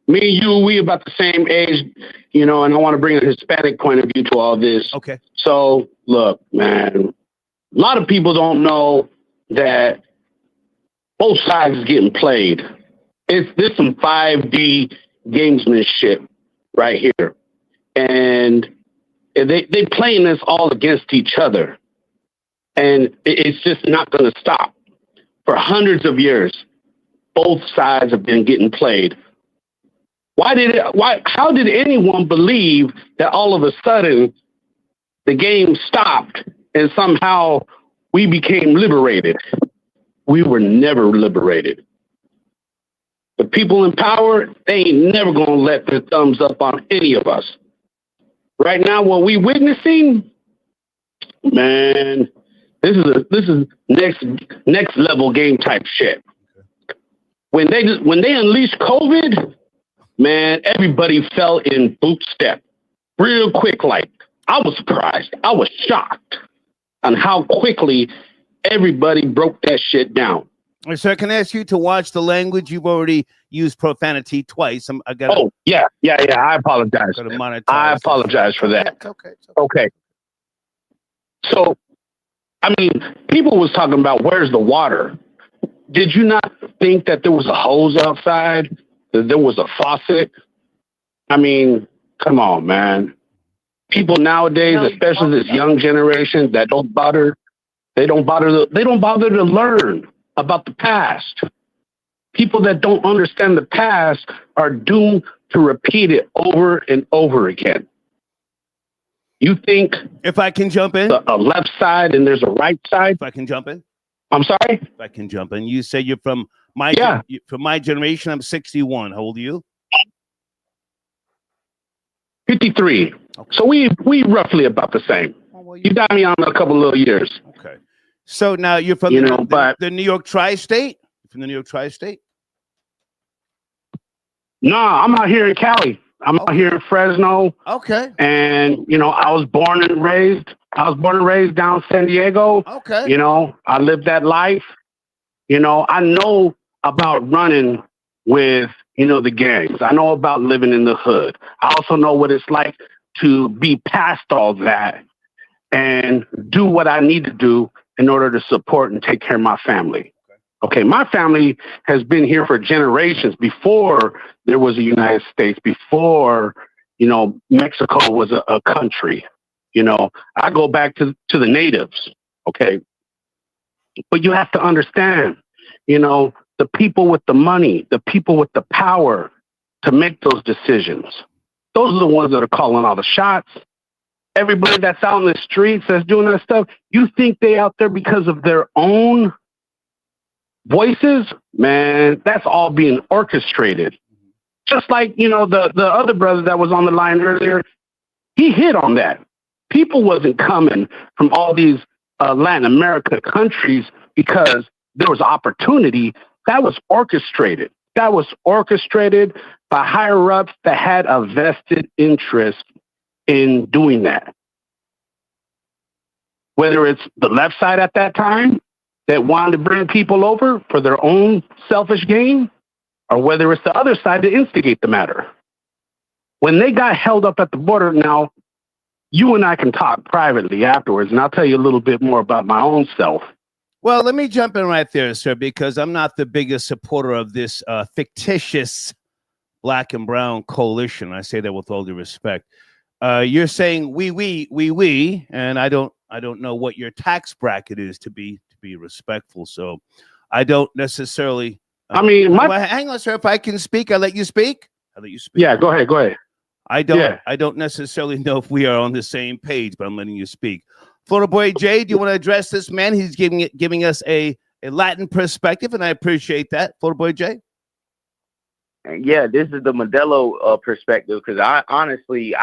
me and you, we about the same age. you know, and I want to bring a Hispanic point of view to all this. Okay. So, look, man, a lot of people don't know that both sides is getting played. This some 5D gamesmanship right here. And they playing this all against each other. And it's just not going to stop. For hundreds of years, both sides have been getting played. How did anyone believe that all of a sudden the game stopped and somehow we became liberated? We were never liberated. The people in power, they ain't never going to let their thumbs up on any of us. Right now, what we witnessing, man, this is next level game type shit. When they unleashed COVID, man, everybody fell in boot step real quick. Like, I was surprised. I was shocked on how quickly everybody broke that shit down. Sir, can I ask you to watch the language? You've already used profanity twice. Yeah. I apologize. I apologize for that. It's okay. Okay. So, I mean, people was talking about where's the water. Did you not think that there was a hose outside? That there was a faucet? I mean, come on, man. People nowadays, especially this young generation, that don't bother to learn about the past. People that don't understand the past are doomed to repeat it over and over again. You think if I can jump in, a left side and there's a right side? If I can jump in, I'm sorry. If I can jump in, you say you're from my from my generation. I'm 61. How old are you? 53. Okay. So we roughly about the same. You got me on a couple little years. Okay. So now you're from the New York tri-state? From the New York tri-state? No, I'm out here in Cali. I'm out here in Fresno. Okay. And, you know, I was born and raised down San Diego. Okay. You know, I lived that life. You know, I know about running with, you know, the gangs. I know about living in the hood. I also know what it's like to be past all that and do what I need to do in order to support and take care of my family. Okay, my family has been here for generations before there was a United States, before, you know, Mexico was a country. You know, I go back to the natives, okay? But you have to understand, you know, the people with the money, the people with the power to make those decisions, those are the ones that are calling all the shots. Everybody that's out in the streets that's doing that stuff, you think they out there because of their own voices? Man, that's all being orchestrated. Just like, you know, the other brother that was on the line earlier, he hit on that. People wasn't coming from all these Latin America countries because there was opportunity. That was orchestrated. That was orchestrated by higher ups that had a vested interest in doing that. Whether it's the left side at that time that wanted to bring people over for their own selfish gain, or whether it's the other side to instigate the matter. When they got held up at the border, now you and I can talk privately afterwards, and I'll tell you a little bit more about my own self. Well, let me jump in right there, sir, because I'm not the biggest supporter of this fictitious black and brown coalition. I say that with all due respect. You're saying we, and I don't know what your tax bracket is to be respectful. So I don't necessarily. Hang on, sir. If I can speak, I'll let you speak. Yeah, go ahead. I don't necessarily know if we are on the same page, but I'm letting you speak. Florida Boy Jay, do you want to address this man? He's giving us a Latin perspective, and I appreciate that. Florida Boy Jay. Yeah, this is the Modelo perspective, because I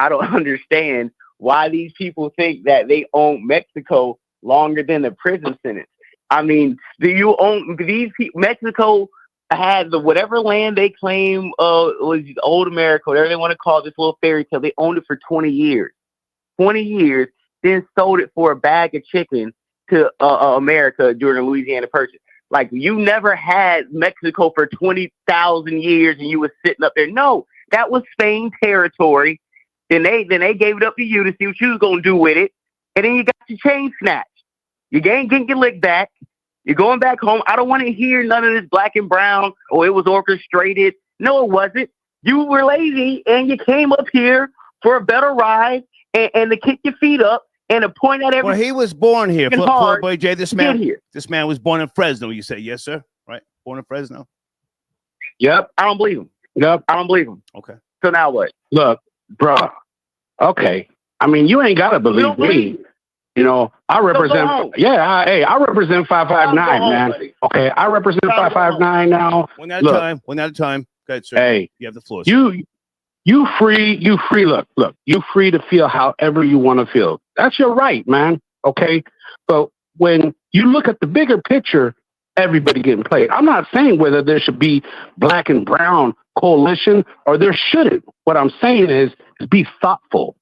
don't understand why these people think that they own Mexico longer than the prison sentence. I mean, do you own these people? Mexico had whatever land they claim was old America, whatever they want to call this little fairy tale. They owned it for 20 years. 20 years, then sold it for a bag of chicken to America during the Louisiana Purchase. Like, you never had Mexico for 20,000 years and you was sitting up there. No, that was Spain territory. Then they gave it up to you to see what you was gonna do with it, and then you got your chain snatched. You ain't getting your lick back. You're going back home. I don't want to hear none of this black and brown. Oh, it was orchestrated. No, it wasn't. You were lazy, and you came up here for a better ride and to kick your feet up and to point at everything. Well, he was born here. Hard Boy Jay, this to get man, here. this man was born in Fresno. You say yes, sir? Right? Born in Fresno. Yep, I don't believe him. Yep, I don't believe him. Okay. So now what? Look, bruh. Okay. I mean, you ain't gotta believe me. You know, I represent. I represent 559, man. Buddy. Okay, I represent 559 now. One at a time. One at a time. Go ahead, sir. Hey, you have the floor. Sir. You free. Look. You free to feel however you want to feel. That's your right, man. Okay, but when you look at the bigger picture, everybody getting played. I'm not saying whether there should be black and brown coalition or there shouldn't. What I'm saying is be thoughtful.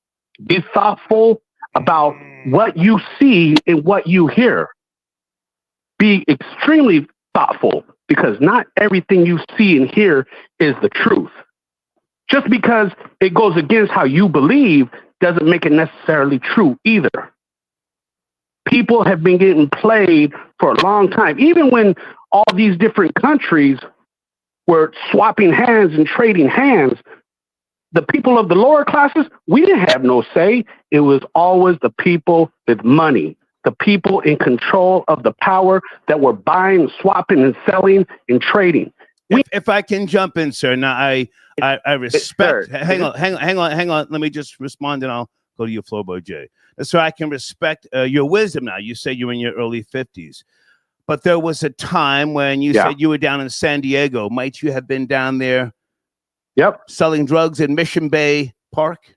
Be thoughtful about what you see and what you hear. Be extremely thoughtful because not everything you see and hear is the truth. Just because it goes against how you believe doesn't make it necessarily true either. People have been getting played for a long time. Even when all these different countries were swapping hands and trading hands, the people of the lower classes, we didn't have no say. It was always the people with money, the people in control of the power that were buying, swapping, and selling and trading. If I can jump in, sir. Now I respect. Hang on. Let me just respond, and I'll go to your floor, Boy Jay. So I can respect your wisdom. Now you say you're in your early 50s, but there was a time when you said you were down in San Diego. Might you have been down there? Yep. Selling drugs in Mission Bay Park?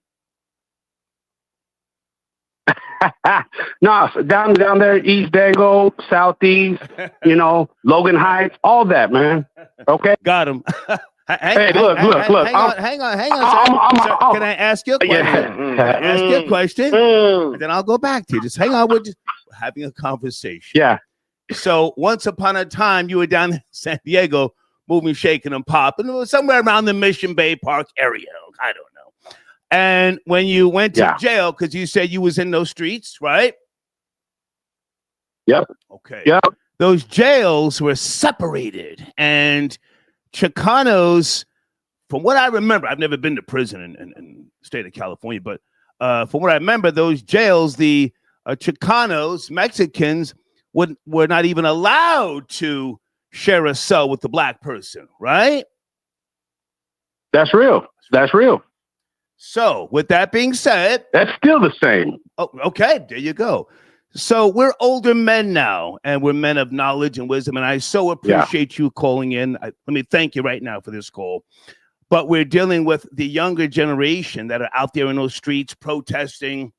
No, down there, East Dago, Southeast, Logan Heights, all that, man. Okay? Got him. Look. Hang on. Sir, can I ask you a question? Can I ask you a question? And then I'll go back to you. Just hang on. We're just having a conversation. Yeah. So once upon a time, you were down in San Diego, moving, shaking, and popping. It was somewhere around the Mission Bay Park area. I don't know. And when you went to jail, because you said you was in those streets, right? Yep. Okay. Yep. Those jails were separated. And Chicanos, from what I remember, I've never been to prison in the state of California, but from what I remember, those jails, the Chicanos, Mexicans, were not even allowed to share a cell with the black person, right? That's real. So, with that being said, that's still the same. Oh, okay, there you go. So we're older men now, and we're men of knowledge and wisdom, and I so appreciate you calling in. Let me thank you right now for this call. But we're dealing with the younger generation that are out there in those streets protesting,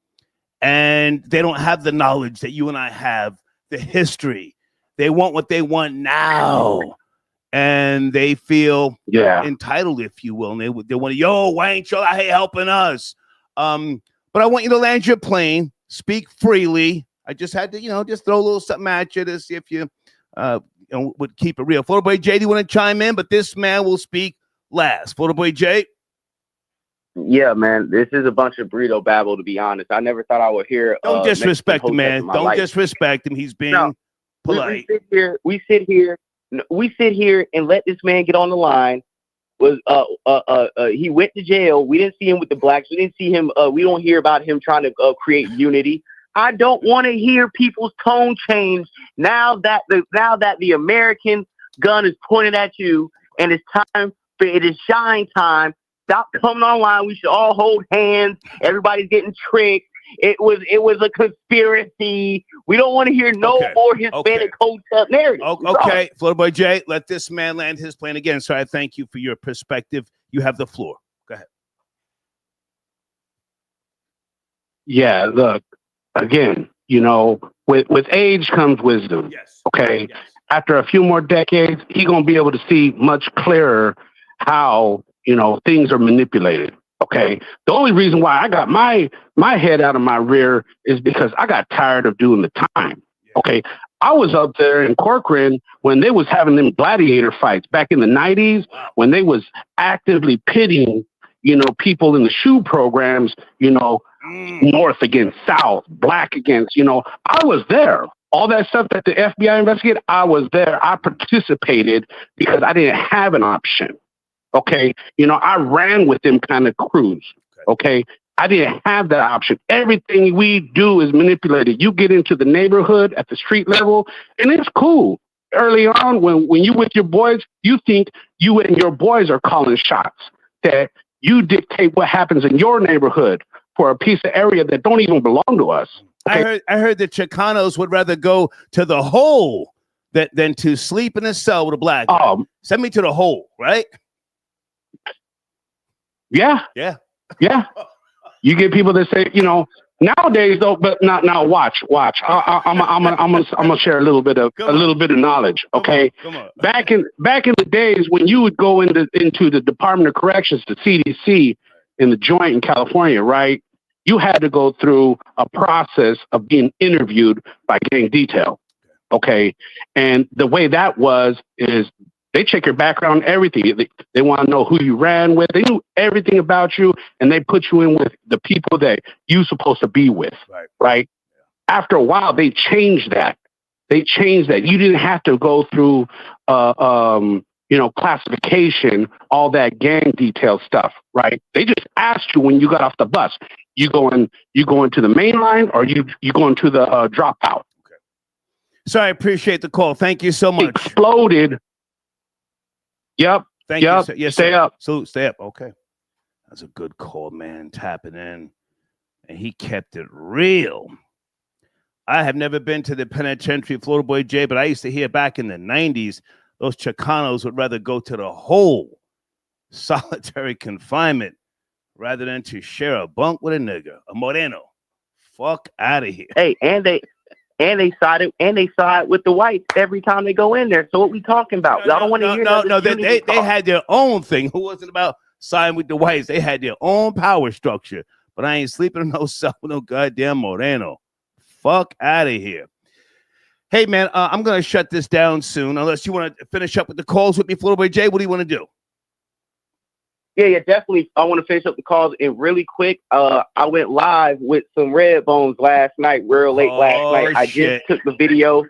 and they don't have the knowledge that you and I have, the history. They want what they want now, and they feel entitled, if you will. And they want to, why ain't you helping us? But I want you to land your plane, speak freely. I just had to, just throw a little something at you to see if you, would keep it real. Florida Boy Jay, do you want to chime in? But this man will speak last. Florida Boy Jay. Yeah, man, this is a bunch of burrito babble, to be honest. I never thought I would hear. Don't disrespect the man. Don't disrespect him. He's being polite. We sit here and let this man get on the line. He went to jail. We didn't see him with the blacks. We didn't see him. We don't hear about him trying to create unity. I don't want to hear people's tone change now that the American gun is pointed at you, and it is shine time. Stop coming online. We should all hold hands. Everybody's getting tricked. It was a conspiracy. We don't want to hear no more Hispanic hotel narrative. Okay, Florida Boy Jay, let this man land his plane again. So I thank you for your perspective. You have the floor. Go ahead. Yeah, look, again, with age comes wisdom. Yes. Okay. Yes. After a few more decades, he's gonna be able to see much clearer how things are manipulated. Okay. The only reason why I got my head out of my rear is because I got tired of doing the time. Okay. I was up there in Corcoran when they was having them gladiator fights back in the 90s, when they was actively pitting, people in the shoe programs, North against South, Black against, I was there. All that stuff that the FBI investigated, I was there. I participated because I didn't have an option. Okay. I ran with them kind of crews. Okay. I didn't have that option. Everything we do is manipulated. You get into the neighborhood at the street level, and it's cool. Early on, when you with your boys, you think you and your boys are calling shots, that you dictate what happens in your neighborhood for a piece of area that don't even belong to us. Okay? I heard the Chicanos would rather go to the hole than to sleep in a cell with a black guy. Send me to the hole, right? Yeah. Yeah. Yeah. You get people that say, nowadays though, but not now. Watch. I'm gonna share a little bit of knowledge. Okay. Come on. Back in the days when you would go into the Department of Corrections, the CDC, in the joint in California, right? You had to go through a process of being interviewed by gang detail. Okay. And the way that is they check your background, everything. They want to know who you ran with. They knew everything about you, and they put you in with the people that you're supposed to be with. Right? After a while, they changed that. You didn't have to go through, classification, all that gang detail stuff. Right? They just asked you when you got off the bus. You going to the main line, or you going to the dropout? Okay. So I appreciate the call. Thank you so much. Exploded. Yep. Thank you. Sir. Yes, stay sir. up. So stay up. Okay. That's a good call, man. Tapping in. And he kept it real. I have never been to the penitentiary, Florida Boy J, but I used to hear back in the 90s, those Chicanos would rather go to the hole, solitary confinement, rather than to share a bunk with a nigga, a moreno. Fuck out of here. Hey, and they side with the whites every time they go in there. So what we talking about? Y'all don't want to hear that. No, they had their own thing. It wasn't about siding with the whites. They had their own power structure. But I ain't sleeping in no cell with no goddamn moreno. Fuck out of here. Hey, man, I'm going to shut this down soon. Unless you want to finish up with the calls with me, Florida Boy J. What do you want to do? Yeah, definitely. I want to finish up the calls. And really quick, I went live with some Red Bones last night, real late last night. I just took the video.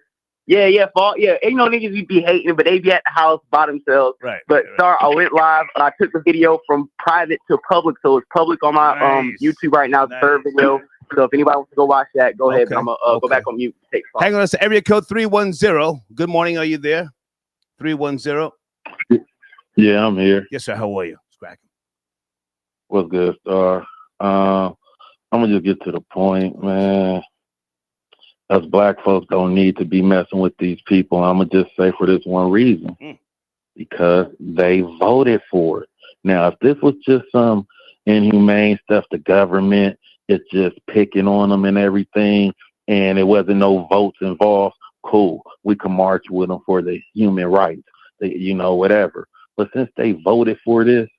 Yeah. Ain't no niggas be hating, but they be at the house by themselves. Right. But sorry, I went live. And I took the video from private to public, so it's public on my YouTube right now. It's the third video. So if anybody wants to go watch that, go ahead. I'm gonna go back on mute. Hang on, that's area code 310. Good morning. Are you there? 310. Yeah, I'm here. Yes, sir. How are you? What's good, Star? I'm gonna just get to the point, man. Us black folks don't need to be messing with these people. I'm gonna just say for this one reason, because they voted for it. Now, if this was just some inhumane stuff, the government is just picking on them and everything, and it wasn't no votes involved, cool. We can march with them for the human rights, whatever. But since they voted for this,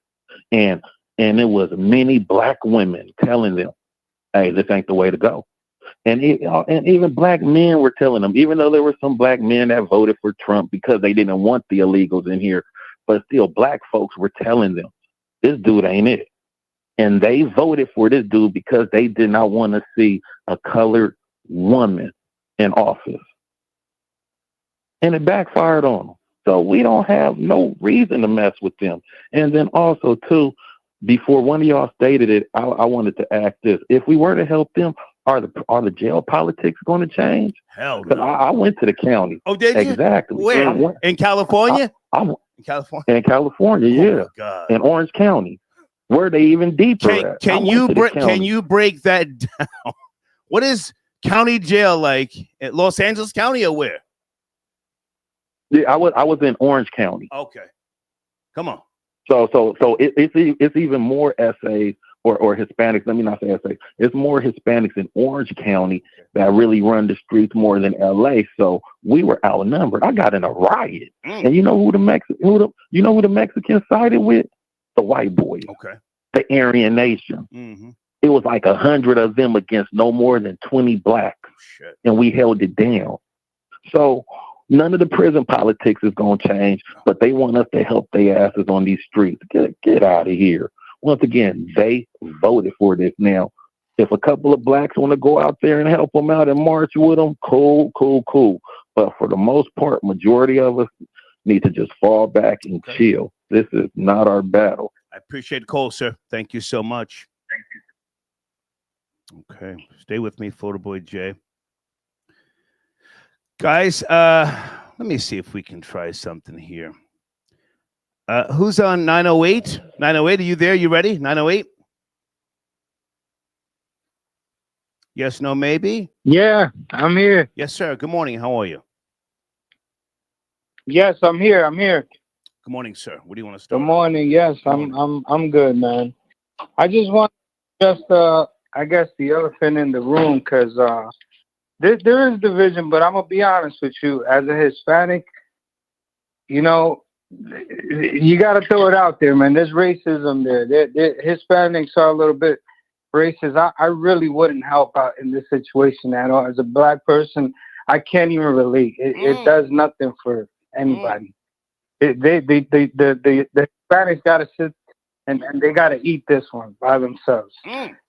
and it was many black women telling them, hey, this ain't the way to go. And even black men were telling them, even though there were some black men that voted for Trump because they didn't want the illegals in here, but still black folks were telling them, this dude ain't it. And they voted for this dude because they did not want to see a colored woman in office. And it backfired on them. So we don't have no reason to mess with them. And then also, too, before one of y'all stated it, I wanted to ask this. If we were to help them, are the jail politics going to change? Hell no. I went to the county. Oh, did you? Exactly. Where? In California? In California? In California, yeah. God. In Orange County. Where they even deeper at. Can you break that down? What is county jail like? At Los Angeles County or where? Yeah, I was in Orange County. Okay. Come on. So it's even more essays or Hispanics. Let me not say essays. It's more Hispanics in Orange County that really run the streets more than LA. So we were outnumbered. I got in a riot, and you know who the Mexicans sided with? The white boys. Okay. The Aryan Nation. Mm-hmm. It was like 100 of them against no more than 20 blacks, and we held it down. So none of the prison politics is going to change, but they want us to help their asses on these streets. Get out of here. Once again, they voted for this. Now, if a couple of blacks want to go out there and help them out and march with them, cool. But for the most part, majority of us need to just fall back and chill. This is not our battle. I appreciate the call, sir. Thank you so much. Okay, stay with me, Photo Boy Jay. Guys, let me see if we can try something here. Who's on 908? 908, are you there? You ready? 908? Yes, no, maybe? Yeah, I'm here. Yes, sir. Good morning. How are you? Yes, I'm here. Good morning, sir. What do you want to start? Good morning. Yes, I'm good, man. I just want just I guess the elephant in the room, because there is division, but I'm gonna be honest with you. As a Hispanic, you know, you got to throw it out there, man. There's racism there. Hispanics are a little bit racist. I really wouldn't help out in this situation at all. As a black person, I can't even relate. It does nothing for anybody. The Hispanics got to sit and they got to eat this one by themselves.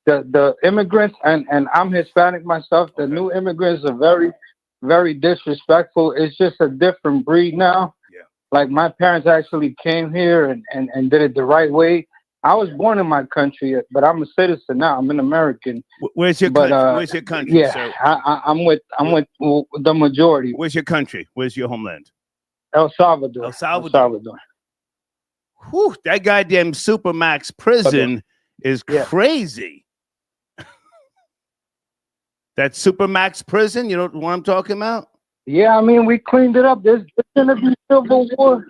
The immigrants, and I'm Hispanic myself, the new immigrants are very, very disrespectful. It's just a different breed now. Yeah. Like, my parents actually came here and did it the right way. I was born in my country, but I'm a citizen now. I'm an American. Where's your country? Where's your country? Yeah, sir? I'm with the majority. Where's your country? Where's your homeland? El Salvador. El Salvador. Whew, that goddamn Supermax prison is crazy. That Supermax prison, you know what I'm talking about? Yeah, I mean, we cleaned it up. There's going to be civil war.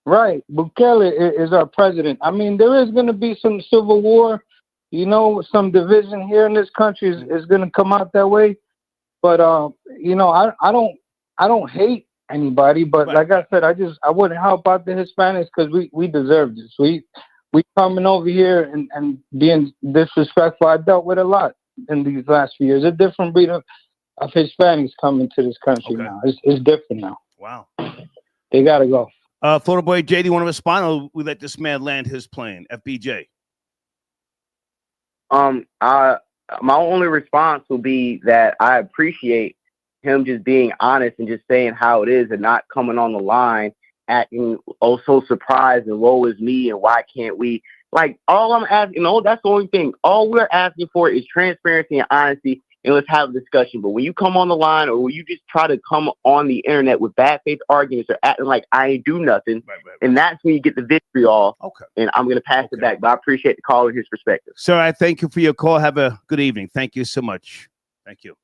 Right. Bukele is our president. I mean, there is going to be some civil war. You know, some division here in this country is going to come out that way. But, you know, I don't hate anybody. But like I said, I wouldn't help out the Hispanics because we deserve this. We coming over here and being disrespectful. I dealt with a lot in these last few years. A different breed of Hispanics coming to this country now. It's different now. Wow. They got to go. Photo Boy Jay, do you want to respond, or we let this man land his plane? FBJ. My only response will be that I appreciate him just being honest and just saying how it is and not coming on the line acting so surprised and woe is me and why can't we. Like, all I'm asking, that's the only thing. All we're asking for is transparency and honesty, and let's have a discussion. But when you come on the line, or when you just try to come on the internet with bad faith arguments or acting like I ain't do nothing, and that's when you get the victory all. Okay. And I'm going to pass it back. But I appreciate the call and his perspective. Sir, I thank you for your call. Have a good evening. Thank you so much. Thank you.